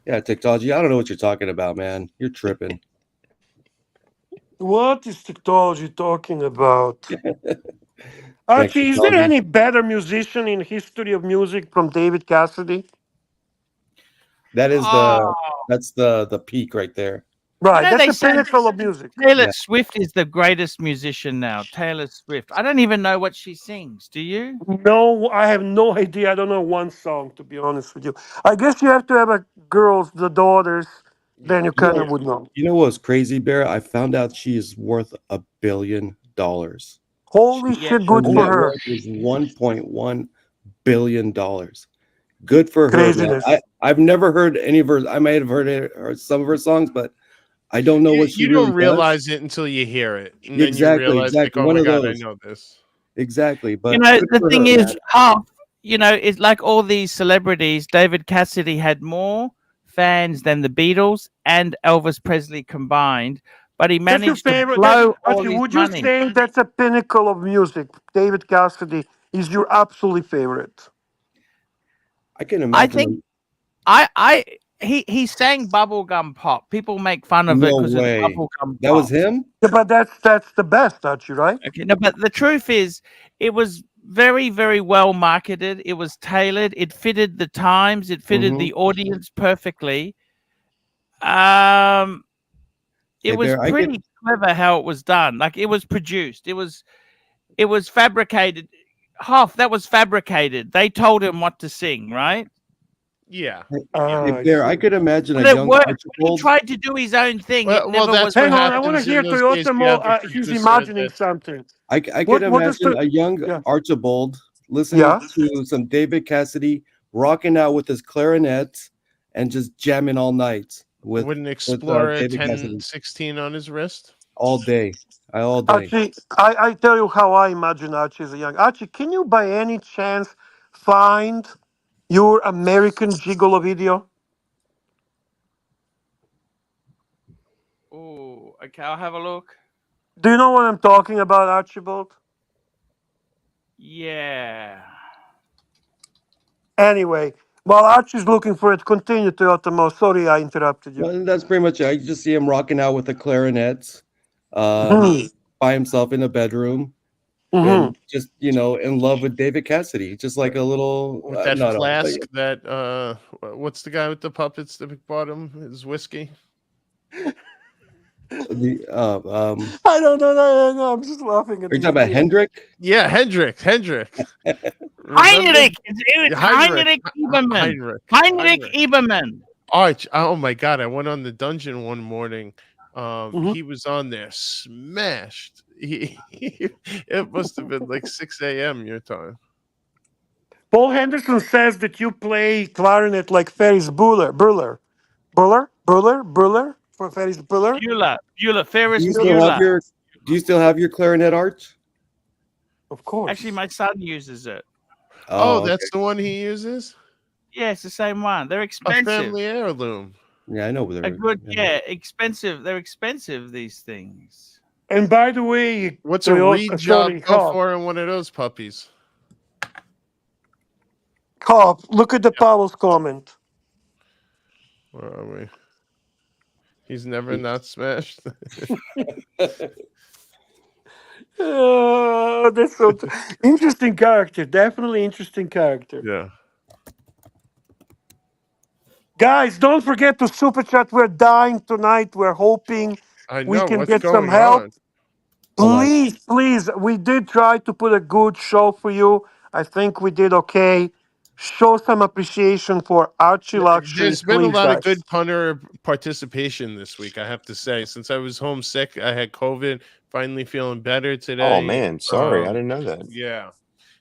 Yeah, technology. I don't know what you're talking about, man. You're tripping. What is technology talking about? Archie, is there technology. any better musician in history of music from David Cassidy? That is that's the peak right there. Right, they that's the say pinnacle of music. Taylor Yeah. Swift is the greatest musician now. Taylor Swift. I don't even know what she sings. Do you? No, I have no idea. I don't know one song, to be honest with you. I guess you have to have the daughters, then you kind of would know. You know what's crazy, Bear? I found out she is worth $1 billion. Holy shit, good for net her. worth is $1.1 billion. Good for her, man. Craziness. I've never heard any of her. I might have heard some of her songs, but I don't know what she You really don't realize it until you hear it. And then Exactly, you realize, exactly. like, oh One my of God, those. I know this. does. Exactly. But You know, good the for thing her, is, man. it's like all these celebrities. David Cassidy had more fans than the Beatles and Elvis Presley combined, but he That's your managed to favorite. blow all Archie, his would you money. say that's a pinnacle of music? David Cassidy is your absolute favorite. I can I imagine. think I he sang Bubblegum Pop. People make fun of it No because it's way. Bubblegum That was Pop. him? Yeah, but that's the best, Archie, right? Okay, no, but the truth is, it was very, very well marketed. It was tailored. It fitted the times. It fitted the audience perfectly. It Hey, was Bear, I pretty clever how it was done. Like it was produced. It was fabricated. Half that was fabricated. They told him what to sing, right? Yeah. Hey, Bear, I could imagine But a it young worked. When he Archibald. tried to do his own thing, it Well, never that's was. what Hang on, I want to happens in hear those Toyota days. You Mo. have a He's producer imagining that something. I could What is imagine the- a young Yeah. Archibald listening Yeah. to some David Cassidy, rocking out with his clarinet, and just jamming all night with wouldn't Explorer David Cassidy 1016 on his wrist. all day. All day. Archie, I tell you how I imagine Archie as a young Archie. Can you by any chance find your American Gigolo video? Oh, okay. I'll have a look. Do you know what I'm talking about, Archibald? Yeah. Anyway, while Archie's looking for it, continue, Toyota Mo. Sorry, I interrupted you. Well, that's pretty much it. I just see him rocking out with the clarinet, Mhm. by himself in a bedroom, Mhm. and just in love with David Cassidy, just like a little With that no, flask, that what's the guy with the puppets that bought him his whiskey? I don't know. No, I'm just laughing at Are you these talking about kids. Hendrick? Yeah, Hendrick. Heinrich. It's Heinrich Ebermann. Heinrich Ebermann. Arch, oh my God! I went on the dungeon one morning. Mm-hmm. He was on there, smashed. It must have been like 6 a.m. your time. Paul Henderson says that you play clarinet like Ferris Bueller. Bueller for Ferris Bueller. Bueller. Ferris Do you still have Bueller. your clarinet, Arch? Of course. Actually, my son uses it. Oh, that's the one he uses. Yeah, it's the same one. They're A expensive. family heirloom. Yeah, I know. A good, expensive. They're expensive. These things. And by the way, What's a reed job go for in one of those puppies? Cop, look at the Pavel's comment. Where are we? He's never not smashed. That's so interesting character. Definitely interesting character. Yeah. Guys, don't forget to super chat. We're dying tonight. We're hoping I we know can what's get some going help. on. Please, we did try to put a good show for you. I think we did okay. Show some appreciation for ArchieLuxury. There's been a please, lot of guys. good punter participation this week, I have to say. Since I was homesick, I had COVID. Finally feeling better today. Oh man, sorry, I didn't know that. Yeah,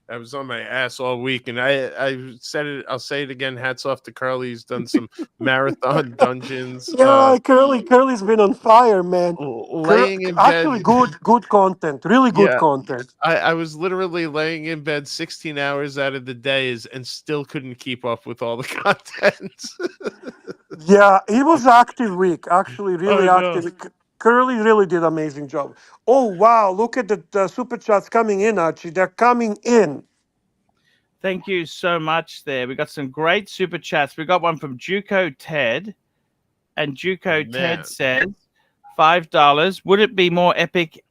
I was on my ass all week, and I said it. I'll say it again. Hats off to Curly. He's done some marathon dungeons. Yeah, Curly's been on fire, man. Laying in Actually, bed. good content. Really good Yeah. content. I was literally laying in bed 16 hours out of the days and still couldn't keep up with all the content. Yeah, it was active week. Actually, really I know. active. Curly really did amazing job. Oh wow! Look at the super chats coming in, Archie. They're coming in. Thank you so much. There, we got some great super chats. We got one from Juco Ted, and Juco Ted says $5. Would it be more epic?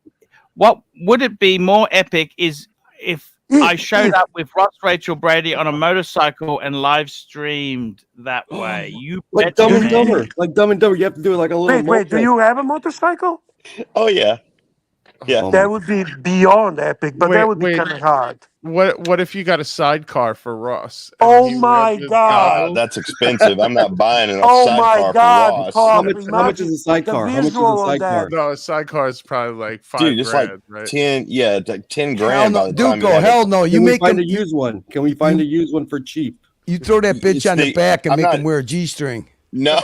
What would it be more epic is if I showed up with Ross Rachel Brady on a motorcycle and live streamed that way. You like betcha, Dumb and man. Dumber. Like Dumb and Dumber. You have to do it like a little. Wait, do you have a motorcycle? Oh yeah, yeah. That would be beyond epic, but that would be Wait. kind of hard. What if you got a sidecar for Ross? Oh my God! That's expensive. I'm not buying a Oh sidecar my for God! Ross. Paul, How much is a sidecar? the How much is visual a on sidecar? that. No, a sidecar is probably like $5 Dude, it's like grand, right? 10. Yeah, like 10 Hell grand. no, by the time you Duco, have hell it. no. You Can we make find him. a used one? Can we find a used one for cheap? You throw that bitch on the See, back and I'm make not- him wear a G-string. No,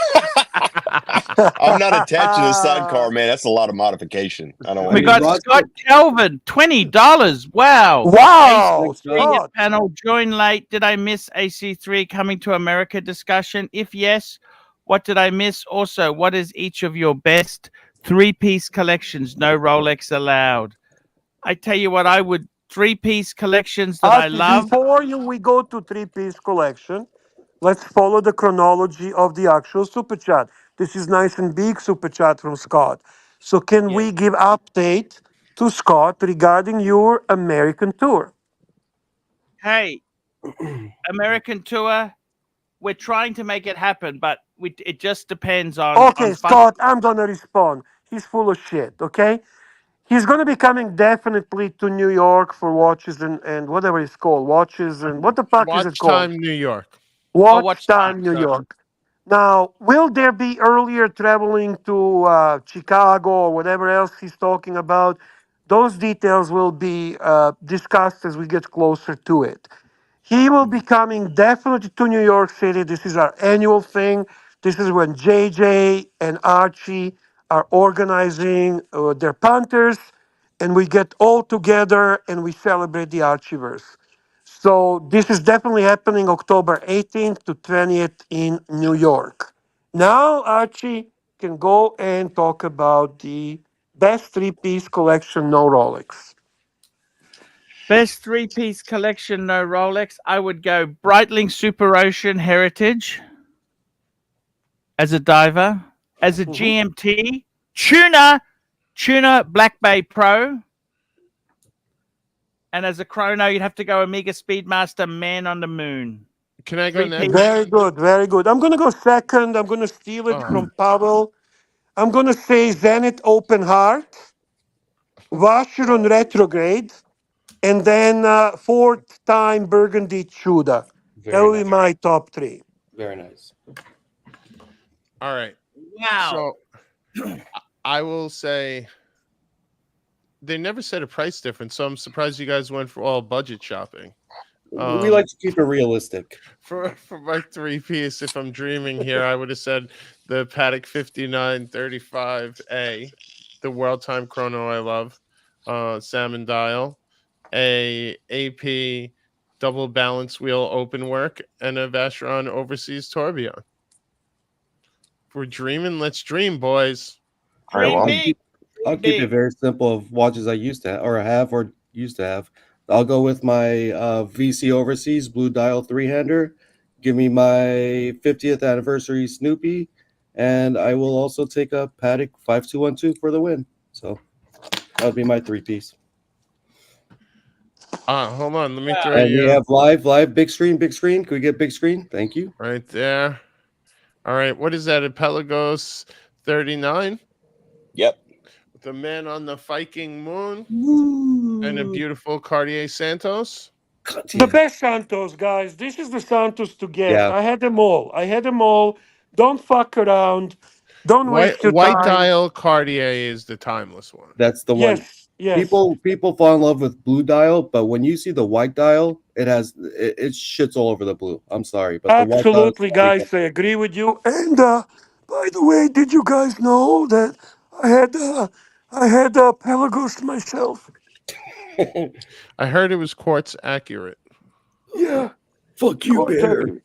I'm not attaching a sidecar, man. That's a lot of modification. I don't want. We got Scott Kelvin, $20. Wow. Wow, AC3 Scott. panel, join late. Did I miss AC3 coming to America discussion? If yes, what did I miss? Also, what is each of your best three-piece collections? No Rolex allowed. I tell you what, I would three-piece collections that I Archie, love. before we go to three-piece collection, Let's follow the chronology of the actual super chat. This is nice and big super chat from Scott. So can we give update to Scott regarding your American tour? Hey, American tour. We're trying to make it happen, but it just depends on Okay, fun. Scott, I'm gonna respond. He's full of shit, okay? He's gonna be coming definitely to New York for watches and whatever it's called. Watches and what the fuck is it Watch called? Time New York. Watch Time New York. Now, will there be earlier traveling to Chicago or whatever else he's talking about? Those details will be discussed as we get closer to it. He will be coming definitely to New York City. This is our annual thing. This is when JJ and Archie are organizing their punters, and we get all together and we celebrate the Archieverse. So this is definitely happening October 18th to 20th in New York. Now Archie can go and talk about the best three-piece collection, no Rolex. Best three-piece collection, no Rolex. I would go Breitling Super Ocean Heritage as a diver, as a GMT, Tuna Black Bay Pro, and as a chrono, you'd have to go Omega Speedmaster Man on the Moon. Can I go next? Very good, very good. I'm gonna go second. I'm gonna steal it from Pavel. I'm gonna say Zenit Open Heart, Vacheron Retrograde, and then fourth time Burgundy Chuda. That will be my top three. Very nice. All right. Wow. So I will say they never said a price difference, so I'm surprised you guys went for all budget shopping. We like to keep it realistic. For my three-piece, if I'm dreaming here, I would have said the Patek 5935A, the World Time Chrono I love, salmon dial, a AP double balance wheel open work, and a Vacheron Overseas Tourbillon. If we're dreaming, let's dream, boys. All right, well, I'll keep it very simple of watches I used to have or used to have. I'll go with my VC Overseas Blue Dial 3-hander. Give me my 50th anniversary Snoopy, and I will also take a Patek 5212 for the win. So that would be my three-piece. Hold on, let me throw And you. we have live, big screen. Can we get big screen? Thank you. Right there. All right, what is that? A Pelagos 39? Yep. The Man on the Viking Moon and a beautiful Cartier Santos. The best Santos, guys. This is the Santos to get. Yeah. I had them all. Don't fuck around. Don't waste your White time. dial Cartier is the timeless one. That's the one. Yes. People fall in love with blue dial, but when you see the white dial, it shits all over the blue. I'm sorry, but the white dial Absolutely, guys. I agree with you. And by the way, did you guys know that I had Pelagos myself? I heard it was quartz accurate. Yeah. Fuck you, Bear.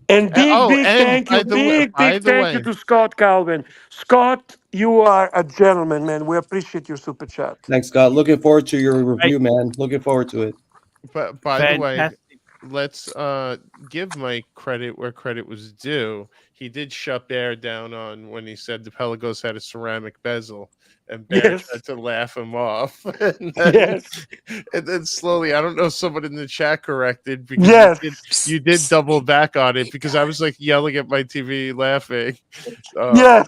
And big thank you, by big the thank way- you to Scott Calvin. Scott, you are a gentleman, man. We appreciate your super chat. Thanks, Scott. Looking forward to your review, man. Looking forward to it. But by the way, let's give Mike credit where credit was due. He did shut Bear down on when he said the Pelagos had a ceramic bezel, and Bear Yes. tried to laugh him off. And then slowly, I don't know, someone in the chat corrected because you did double back on it because I was like yelling at my TV laughing. Yes.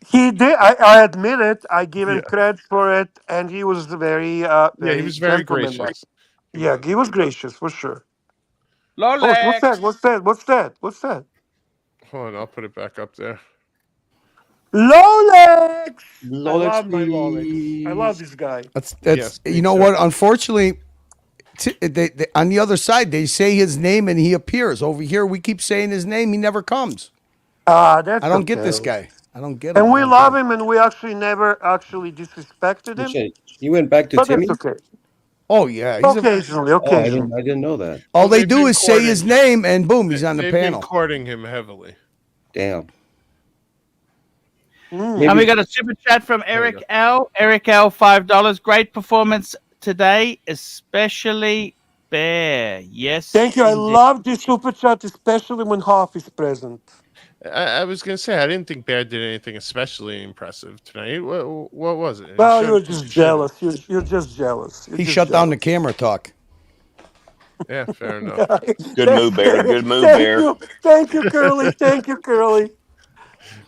He did. I admit it. I give him credit for it, and he was very, he was very gentlemanlike. gracious. Yeah, he was gracious for sure. Rolex. Oh, what's that? What's that? Hold on, I'll put it back up there. Rolex. I Rolex, love my Rolex. I love this guy. That's Yes, me you know too. what? Unfortunately, they, on the other side, they say his name and he appears. Over here, we keep saying his name, he never comes. That's I don't get okay. this guy. I don't get him. And we love him, and we actually never disrespected him. You went back to But Timmy? that's okay. Oh yeah, Occasionally. Oh, I didn't know that. All Well, they they've do been is say his name, and boom, he's on the They've panel. been courting him heavily. Damn. And we got a super chat from Eric L. Eric L, $5. Great performance today, especially Bear. Yes. Thank you. I indeed. love this super chat, especially when Hoff is present. I was gonna say I didn't think Bear did anything especially impressive tonight. What was it? He Well, showed you're a piece just of shit. jealous. You're just jealous. You're He just shut down the jealous. camera talk. Yeah, fair enough. Good move, Bear. Good move, Thank Bear. you. Thank you, Curly. Thank you, Curly.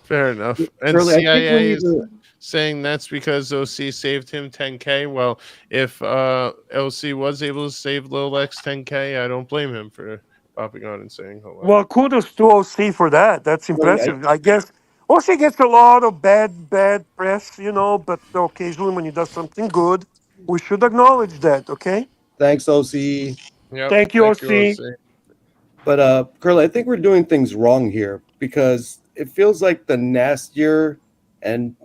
Fair enough. And Curly, I think we CIA need is to. saying that's because OC saved him 10K. Well, if OC was able to save Lil X 10K, I don't blame him for popping on and saying hello. Well, kudos to OC for that. That's impressive. I guess OC gets a lot of bad press, but occasionally when he does something good, we should acknowledge that, okay? Thanks, OC. Yep. Thank you, OC. OC. But Curly, I think we're doing things wrong here because it feels like the nastier and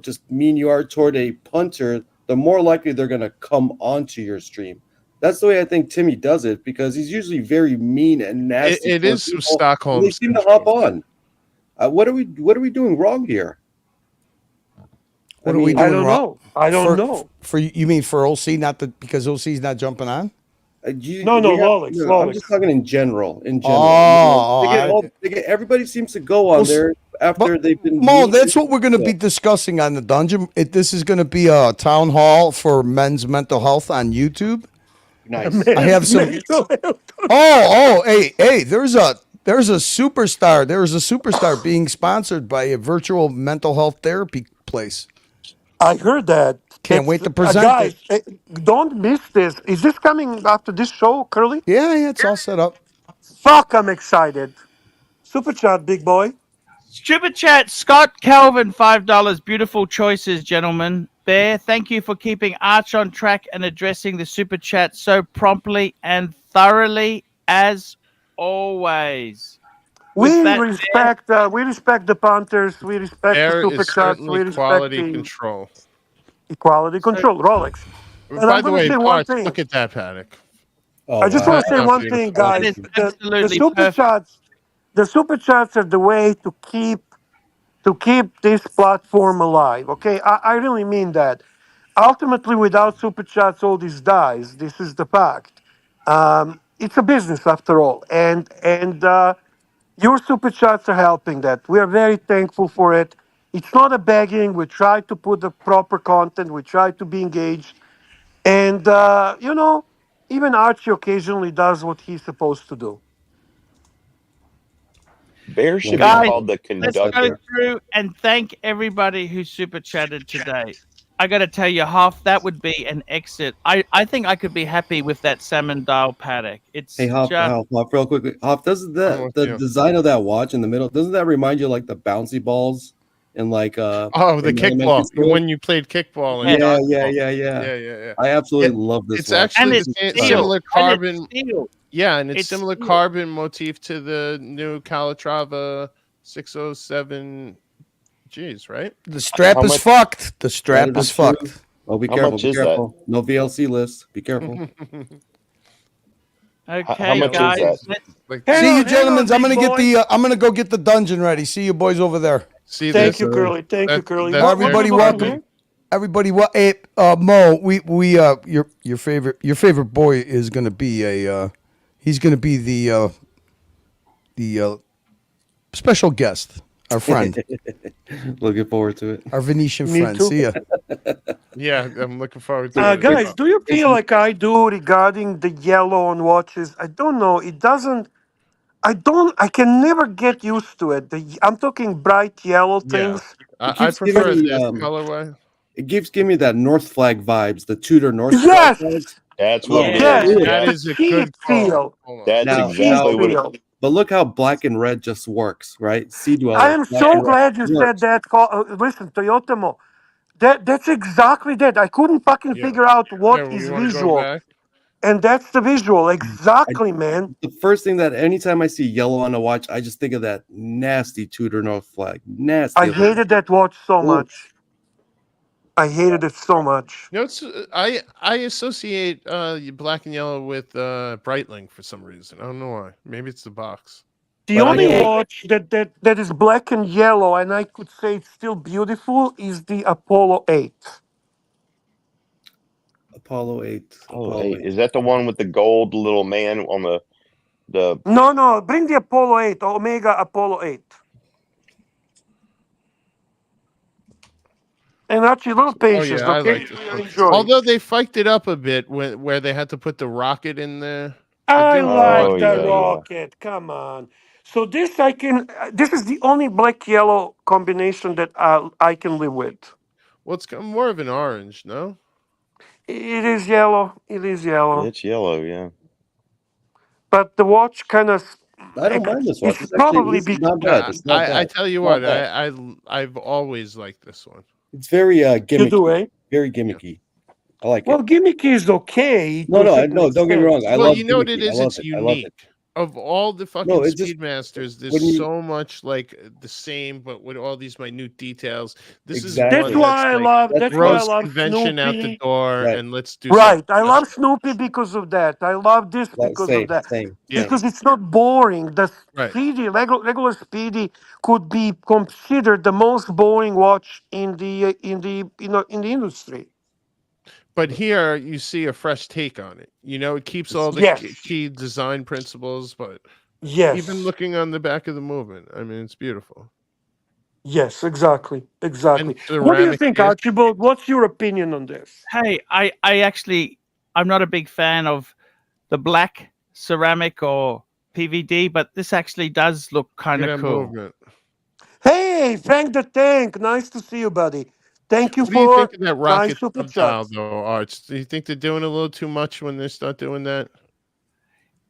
just mean you are toward a punter, the more likely they're gonna come onto your stream. That's the way I think Timmy does it because he's usually very mean and nasty. It is some people, Stockholm and they seem to hop on. What are we doing wrong here? What are we I doing don't wrong? know. I don't know. For you mean for OC, not because OC's not jumping on? No, Lolix. I'm just talking in general. Everybody seems to go on there after they've been. Mo, that's what we're going to be discussing on the dungeon. This is going to be a town hall for men's mental health on YouTube. Nice. I have some. Hey! There's a superstar. There's a superstar being sponsored by a virtual mental health therapy place. I heard that. Can't wait to present guys, it. Don't miss this. Is this coming after this show, Curly? Yeah, it's all set up. Fuck, I'm excited. Super chat, big boy. Super chat, Scott Calvin, $5. Beautiful choices, gentlemen. Bear, thank you for keeping Arch on track and addressing the super chat so promptly and thoroughly as always. We respect the punters. We respect There the super is chats. certainly We respect quality the control. equality control. Rolex. And By I'm the going way, to say one Bart, thing. look at that paddock. I just want to say one thing, guys. The super chats, are the way to keep this platform alive. Okay, I really mean that. Ultimately, without super chats, all this dies. This is the pact. It's a business after all, and your super chats are helping that. We are very thankful for it. It's not a begging. We try to put the proper content. We try to be engaged, and even Archie occasionally does what he's supposed to do. Bear should Guys, be called the let's go conductor. through and thank everybody who super chatted today. I got to tell you, Hoff, that would be an exit. I think I could be happy with that salmon dial paddock. It's Hey, Hop, real quickly. Hop, doesn't the design of that watch in the middle, doesn't that remind you of like the bouncy balls and like the in kickball elementary school? when you played kickball. And Yeah. I absolutely love this It's watch. actually This the is similar And carbon. it's steel. Yeah, and it's It's similar steel. carbon motif to the new Calatrava 607 Gs, right? The strap is fucked. The strap is fucked. Oh, be How careful. much Be is that? careful. No VLC list. Be careful. Okay, much is guys. that? See you, gentlemen. I'm big gonna go get the dungeon ready. See you boys over there. See, Thank you, Curly. Thank you, Curly. Everybody, welcome. Everybody, hey, Mo, your favorite boy is gonna be he's gonna be the special guest, our friend, Looking forward to it. our Venetian Me friend. too. See ya. Yeah, I'm looking forward to it. Guys, do you feel like I do regarding the yellow on watches? I don't know. It doesn't. I can never get used to it. I'm talking bright yellow things. I prefer this colorway. It gives me that North Flag vibes, the Tudor North Yes! Flag vibes. That's what it Yes. is. That Yeah. is a Cheap good feel. call. That's Now- exactly what it feel. But look how black and red just works, right? Sea Dweller. I am black so and red glad you works. said that. Listen, Toyota Mo. That's exactly that. I couldn't fucking figure out what Yeah, is you wanna go visual. back? And that's the visual. Exactly, man. The first thing that anytime I see yellow on a watch, I just think of that nasty Tudor North Flag. Nasty. I hated that watch so much. I hated it so much. You know, it's, I associate black and yellow with Breitling for some reason. I don't know why. Maybe it's the box. The only watch that is black and yellow, and I could say it's still beautiful, is the Apollo 8. Apollo 8. Apollo 8. Is that the one with the gold little man on the? No, bring the Apollo 8, Omega Apollo 8. And actually, a little Oh patience, yeah, I okay? like this We are one. enjoying. Although they fiked it up a bit where they had to put the rocket in there. I didn't like quite the work. rocket. Come on. So this I can. This is the only black yellow combination that I can live with. Well, it's more of an orange, no? It is yellow. It is yellow. It's yellow, yeah. But the watch kind of. I don't mind this watch. It's It's actually probably this is not bad. It's not bad. I tell you Not what, bad. I've always liked this one. It's very gimmicky. You do, eh? Very gimmicky. I like Well, it. gimmicky is okay. No, to a no, certain don't get me wrong. extent. I Well, love you know what it gimmicky. is? I love It's it. I love unique. it. Of all the fucking No, it's just Speedmasters, there's when you so much like the same, but with all these minute details. This exactly. is That's one why that's I like love. That's why I throws love convention out the Snoopy. door Right. and let's do Right. something I love special. Snoopy because of that. I love this because of Same, that. same, Yeah. Because it's not boring. The Right. Speedy, regular Speedy, could be considered the most boring watch in the in the in the industry. But here you see a fresh take on it. You know, it keeps all the Yes. key design principles, but Yes. even looking on the back of the movement, I mean, it's beautiful. Yes. Exactly. Exactly. And What do you ceramic think, disc. Archibald? What's your opinion on this? Hey, I actually, I'm not a big fan of the black ceramic or PVD, but this actually does look kind Look of at that cool. movement. Hey, Frank the Tank. Nice to see you, buddy. Thank you What do you for think of that my rocket super subdial, chat. though, Arch? Do you think they're doing a little too much when they start doing that?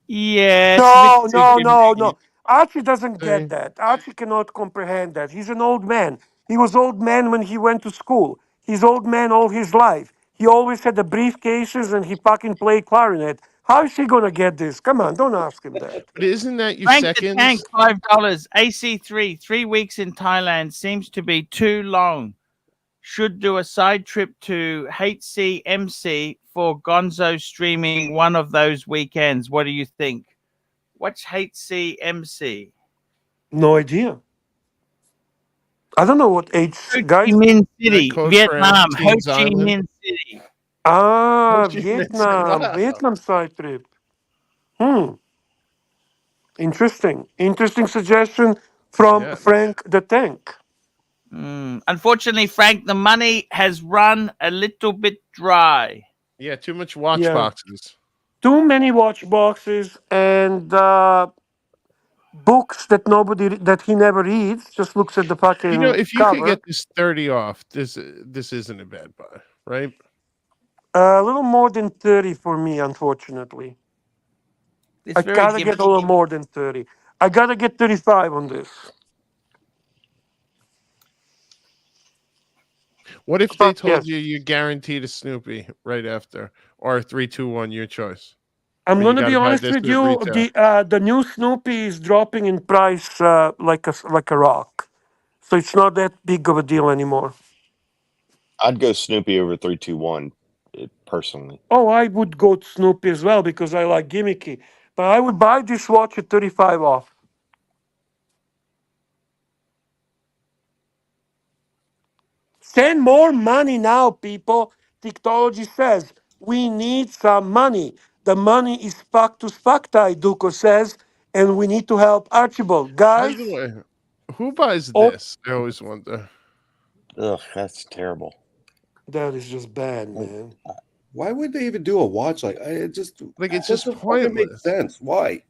Yeah, it's a bit No, too no, no, gimmicky. no. Archie doesn't get Hey, that. Archie cannot comprehend that. He's an old man. He was old man when he went to school. He's old man all his life. He always had the briefcases and he fucking played clarinet. How is he gonna get this? Come on, don't ask him that. But isn't that you Frank the Tank, seconds? $5. AC3, 3 weeks in Thailand seems to be too long. Should do a side trip to HCMC for Gonzo streaming one of those weekends. What do you think? What's HCMC? No idea. I don't know what Ho H Chi guys. Minh That City, code for Vietnam. Ho Epstein's Chi Island? Minh City. Ah, Wow. Vietnam side trip. Interesting. Interesting suggestion from Yeah. Frank the Tank. Unfortunately, Frank, the money has run a little bit dry. Yeah, too much watch Yeah. boxes. Too many watch boxes and books that he never reads. Just looks at the You know, fucking if you could cover. get this 30 off, this isn't a bad buy, right? A little more than 30 for me, unfortunately. It's I very gotta get a little gimmicky. more than 30. I gotta get 35 on this. What if they But told yes, you you're guaranteed a Snoopy right after, or 3, 2, 1, your choice? I'm But you gonna got be to buy honest this with at you. retail. The new Snoopy is dropping in price like a rock, so it's not that big of a deal anymore. I'd go Snoopy over 321 personally. Oh, I would go to Snoopy as well because I like gimmicky. But I would buy this watch at 35 off. Send more money now, people. Technology says we need some money. The money is fucked to Spactai, Duco says, and we need to help Archibald. By Guys, the way, who buys oh, this? I always wonder. Ugh, that's terrible. that is just bad, man. Why would they even do a watch like it just Like, it's doesn't just fucking make pointless. sense? Why?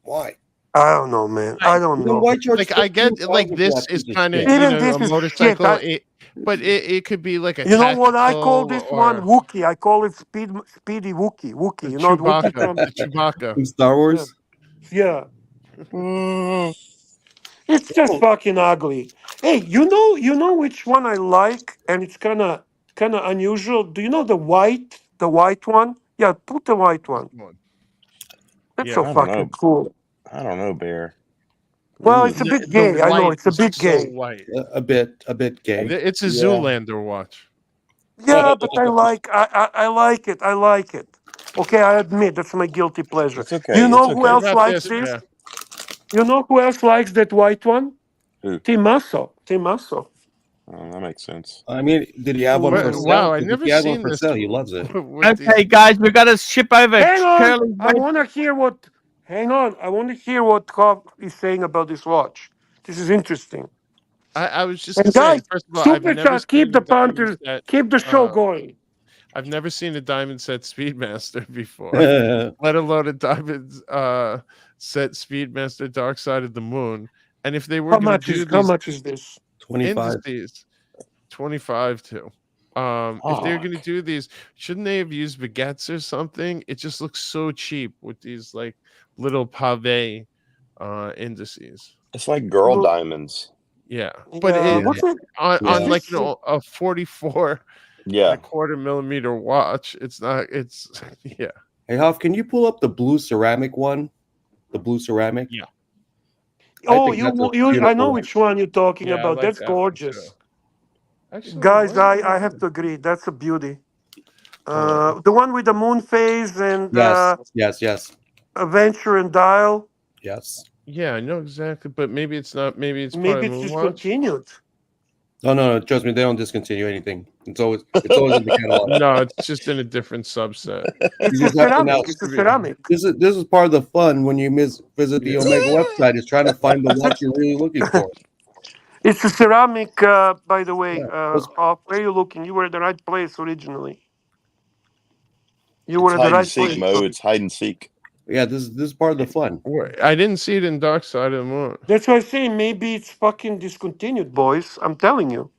I don't know, man. I don't You know, know. why charge Like, I get 15,000 like for this that is piece of kind of shit? Even a this is shit. motorcycle, but it could be like a You know what I call tactical this one? or Wookie. I call it Speedy Wookie. Wookie. a You know the Wookie Chewbacca. from? The Chewbacca. From Star Wars? Yeah. It's just fucking ugly. Hey, you know which one I like, and it's kind of unusual. Do you know the white one? Yeah, put the white one. That's Yeah. so I don't fucking know. cool. I don't know, Bear. Well, it's a bit gay. I know white it's a is bit so gay. white. A bit gay. It's a Yeah. Zoolander watch. Yeah, but I like it. I like it. Okay, I admit that's my guilty pleasure. It's okay. You know It's who What okay. else about likes this, this? Bear? You know who else likes that white one? Who? Timasso. Timasso. Oh, that makes sense. I mean, did he have one for sale? Wow, I 'Cause if never he had one seen for this. sale, he loves it. Okay, guys, we've got to ship over. Hang on. Curly I want to hear what. Hang on. I want to hear what Cobb is saying about this watch. This is interesting. I was just And saying, guys, first of all, I've super never chat. Keep seen the a diamond punters. set. Keep the show going. I've never seen a diamond set Speedmaster before, let alone a diamond set Speedmaster Dark Side of the Moon. And if they were How going to much do is these how much is this? 25. indices, 25 too. If they're going to do these, shouldn't they have used baguettes or something? It just looks so cheap with these like little pave indices. It's like girl diamonds. Yeah, but Yeah, it, what's it? on like a 44 Yeah. and a quarter millimeter watch, it's not. It's yeah. Hey, Huff, can you pull up the blue ceramic one? The blue ceramic? Yeah. Oh, think that's a I know beautiful- which one you're talking Yeah, I about. like That's that one, gorgeous. too. Actually, Guys, what- I have to agree. That's a beauty. The one with the moon phase and Yes. Adventure and Dial. Yes. Yeah, I know exactly, but maybe it's not. Maybe it's part Maybe of it's Moonwatch. discontinued. No, trust me, they don't discontinue anything. It's always in the catalog. No, it's just in a different subset. It's You a just have to ceramic. now- It's a ceramic. This is part of the fun when you visit the Omega website, is trying to find the watch you're really looking for. It's a ceramic, by the way. Where are you looking? You were at the right place originally. You were It's at the hide and right seek place. mode. It's hide and seek. Yeah, this is part of the fun. I didn't see it in Dark Side of the Moon. That's why I say maybe it's fucking discontinued, boys. I'm telling you.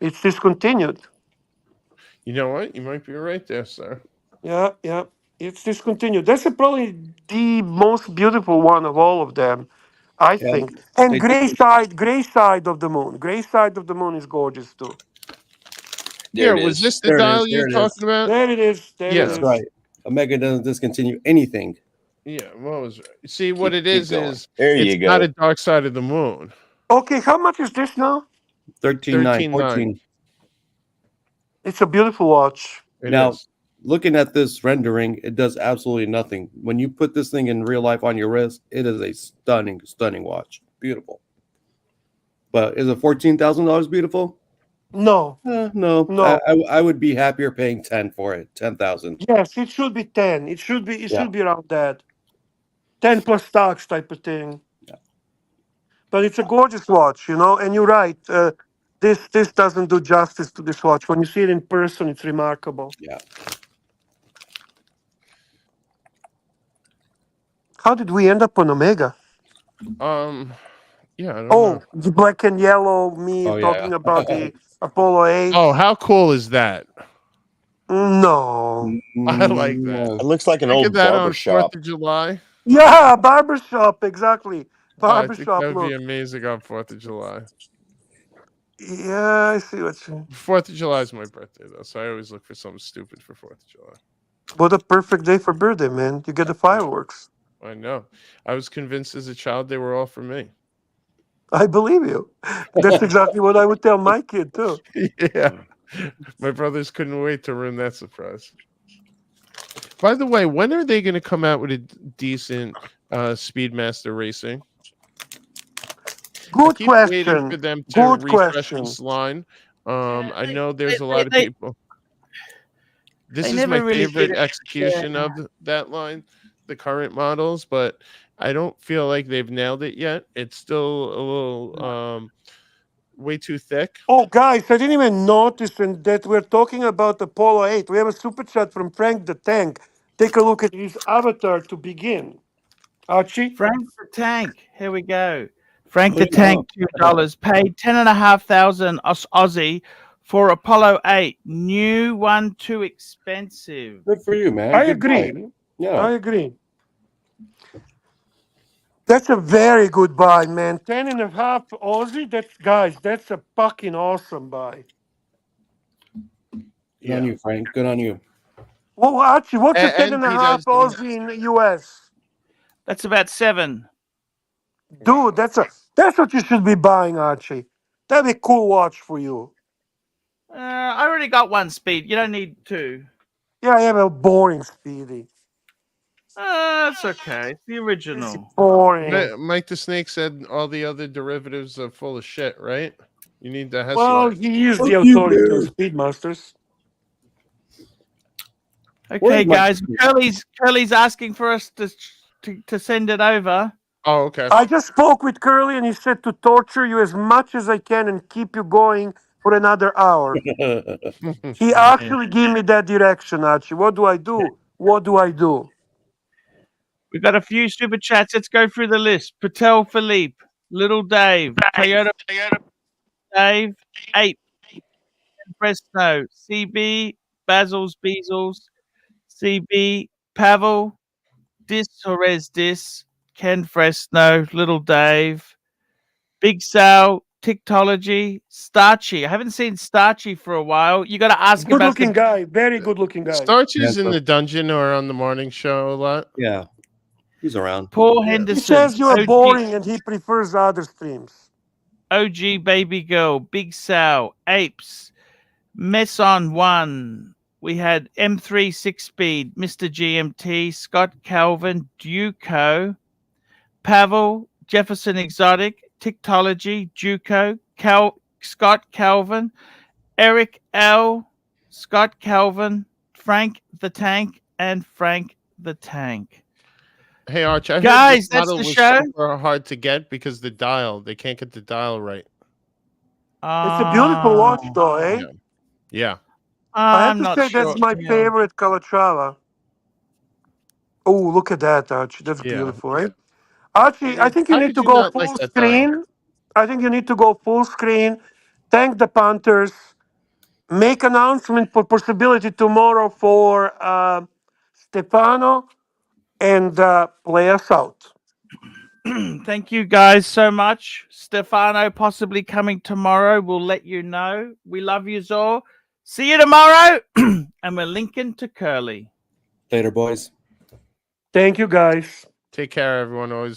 It's discontinued. You know what? You might be right there, sir. Yeah. It's discontinued. That's probably the most beautiful one of all of them, I Yeah, think. And they gray side of the moon. Gray side of the moon is gorgeous too. Yeah, was this the dial you're talking about? There it is. There Yeah. it That's is. right. Omega doesn't discontinue anything. Yeah, what was see what Keep- it is keep going. is There you it's not go. a Dark Side of the Moon. Okay, how much is this now? 13.9, 14. It's a beautiful watch. Now, looking at this rendering, it does absolutely nothing. When you put this thing in real life on your wrist, it is a stunning watch. Beautiful. But is it $14,000 beautiful? No. No. I would be happier paying 10 for it. 10,000. Yes, it should be 10. It should be Yeah. around that. 10 plus stocks type of thing. But it's a gorgeous watch, and you're right. This doesn't do justice to this watch. When you see it in person, it's remarkable. Yeah. How did we end up on Omega? Yeah, I don't Oh, know. the black and yellow, me talking about the Apollo 8. Oh, how cool is that? No. I like that. It looks like an Think old of that on barber shop. 4th of July. Yeah, barbershop, exactly. I think Barbershop that would be look. amazing on 4th of July. Yeah, I see what you 4th of July is my birthday, though, so I always look for something stupid for 4th of July. What a perfect day for birthday, man. You get the fireworks. I know. I was convinced as a child they were all for me. I believe you. That's exactly what I would tell my kid, too. Yeah. My brothers couldn't wait to ruin that surprise. By the way, when are they going to come out with a decent Speedmaster racing? Good I keep waiting question. for them to Good refresh question. this line. I know there's a lot of people. This they is never my really favorite did it. execution Yeah. of that line, the current models, but I don't feel like they've nailed it yet. It's still a little way too thick. Oh, guys, I didn't even notice that we're talking about Apollo 8. We have a super chat from Frank the Tank. Take a look at his avatar to begin. Archie? Frank the Tank. Here we go. Frank There the you Tank, go. $2, paid 10,500 Aussie for Apollo 8. New one, too expensive. Good for you, man. I Good agree. buy. Yeah. I agree. That's a very good buy, man. 10.5 Aussie. That's a fucking awesome buy. Good on you, Frank. Good on you. Well, Archie, what's a And he 10.5 does- Aussie in the US? That's about 7. Dude, that's what you should be buying, Archie. That'd be a cool watch for you. I already got one speed. You don't need two. Yeah, I have a boring Speedy. That's okay. It's the original. Boring. Mike the Snake said all the other derivatives are full of shit, right? You need the Hess Well, light. he is Fuck the you, authority on man. Speedmasters. Okay, Where's my- guys. Curly's asking for us to send it over. Oh, okay. I just spoke with Curly and he said to torture you as much as I can and keep you going for another hour. He actually gave me that direction, Archie. What do I do? What do I do? We've got a few super chats. Let's go through the list. Patel Philippe, Little Dave, Toyota Dave, Ape, Fresno, CB, Basil's Beazles, CB, Pavel, Dis Torres Dis, Ken Fresno, Little Dave, Big Sal, Tiktology, Starchy. I haven't seen Starchy for a while. You got to ask Good about looking guy. Very good looking guy. Starchy's in the dungeon or on the morning show a lot. Yeah, he's around. Paul He Henderson. says you're OG boring and he prefers other streams. OG Baby Girl, Big Sal, Apes, Messon 1. We had M3 6 Speed, Mr. GMT, Scott Calvin, Duco, Pavel, Jefferson Exotic, Tiktology, Juco, Scott Calvin, Eric L, Scott Calvin, Frank the Tank, and Frank the Tank. Hey, Arch, I heard Guys, this that's model the was show. super hard to get because they can't get the dial right. It's a beautiful watch, though, eh? Yeah. I have I'm to not say sure. that's my favorite Calatrava. Oh, look at that, Archie. That's beautiful, eh? Archie, I think you How need could to you go not like full that dial? screen. I think you need to go full screen. Thank the Panthers. Make announcement for possibility tomorrow for Stefano and play us out. Thank you guys so much. Stefano possibly coming tomorrow. We'll let you know. We love you all. See you tomorrow. And we're linking to Curly. Later, boys. Thank you, guys. Take care, everyone. Always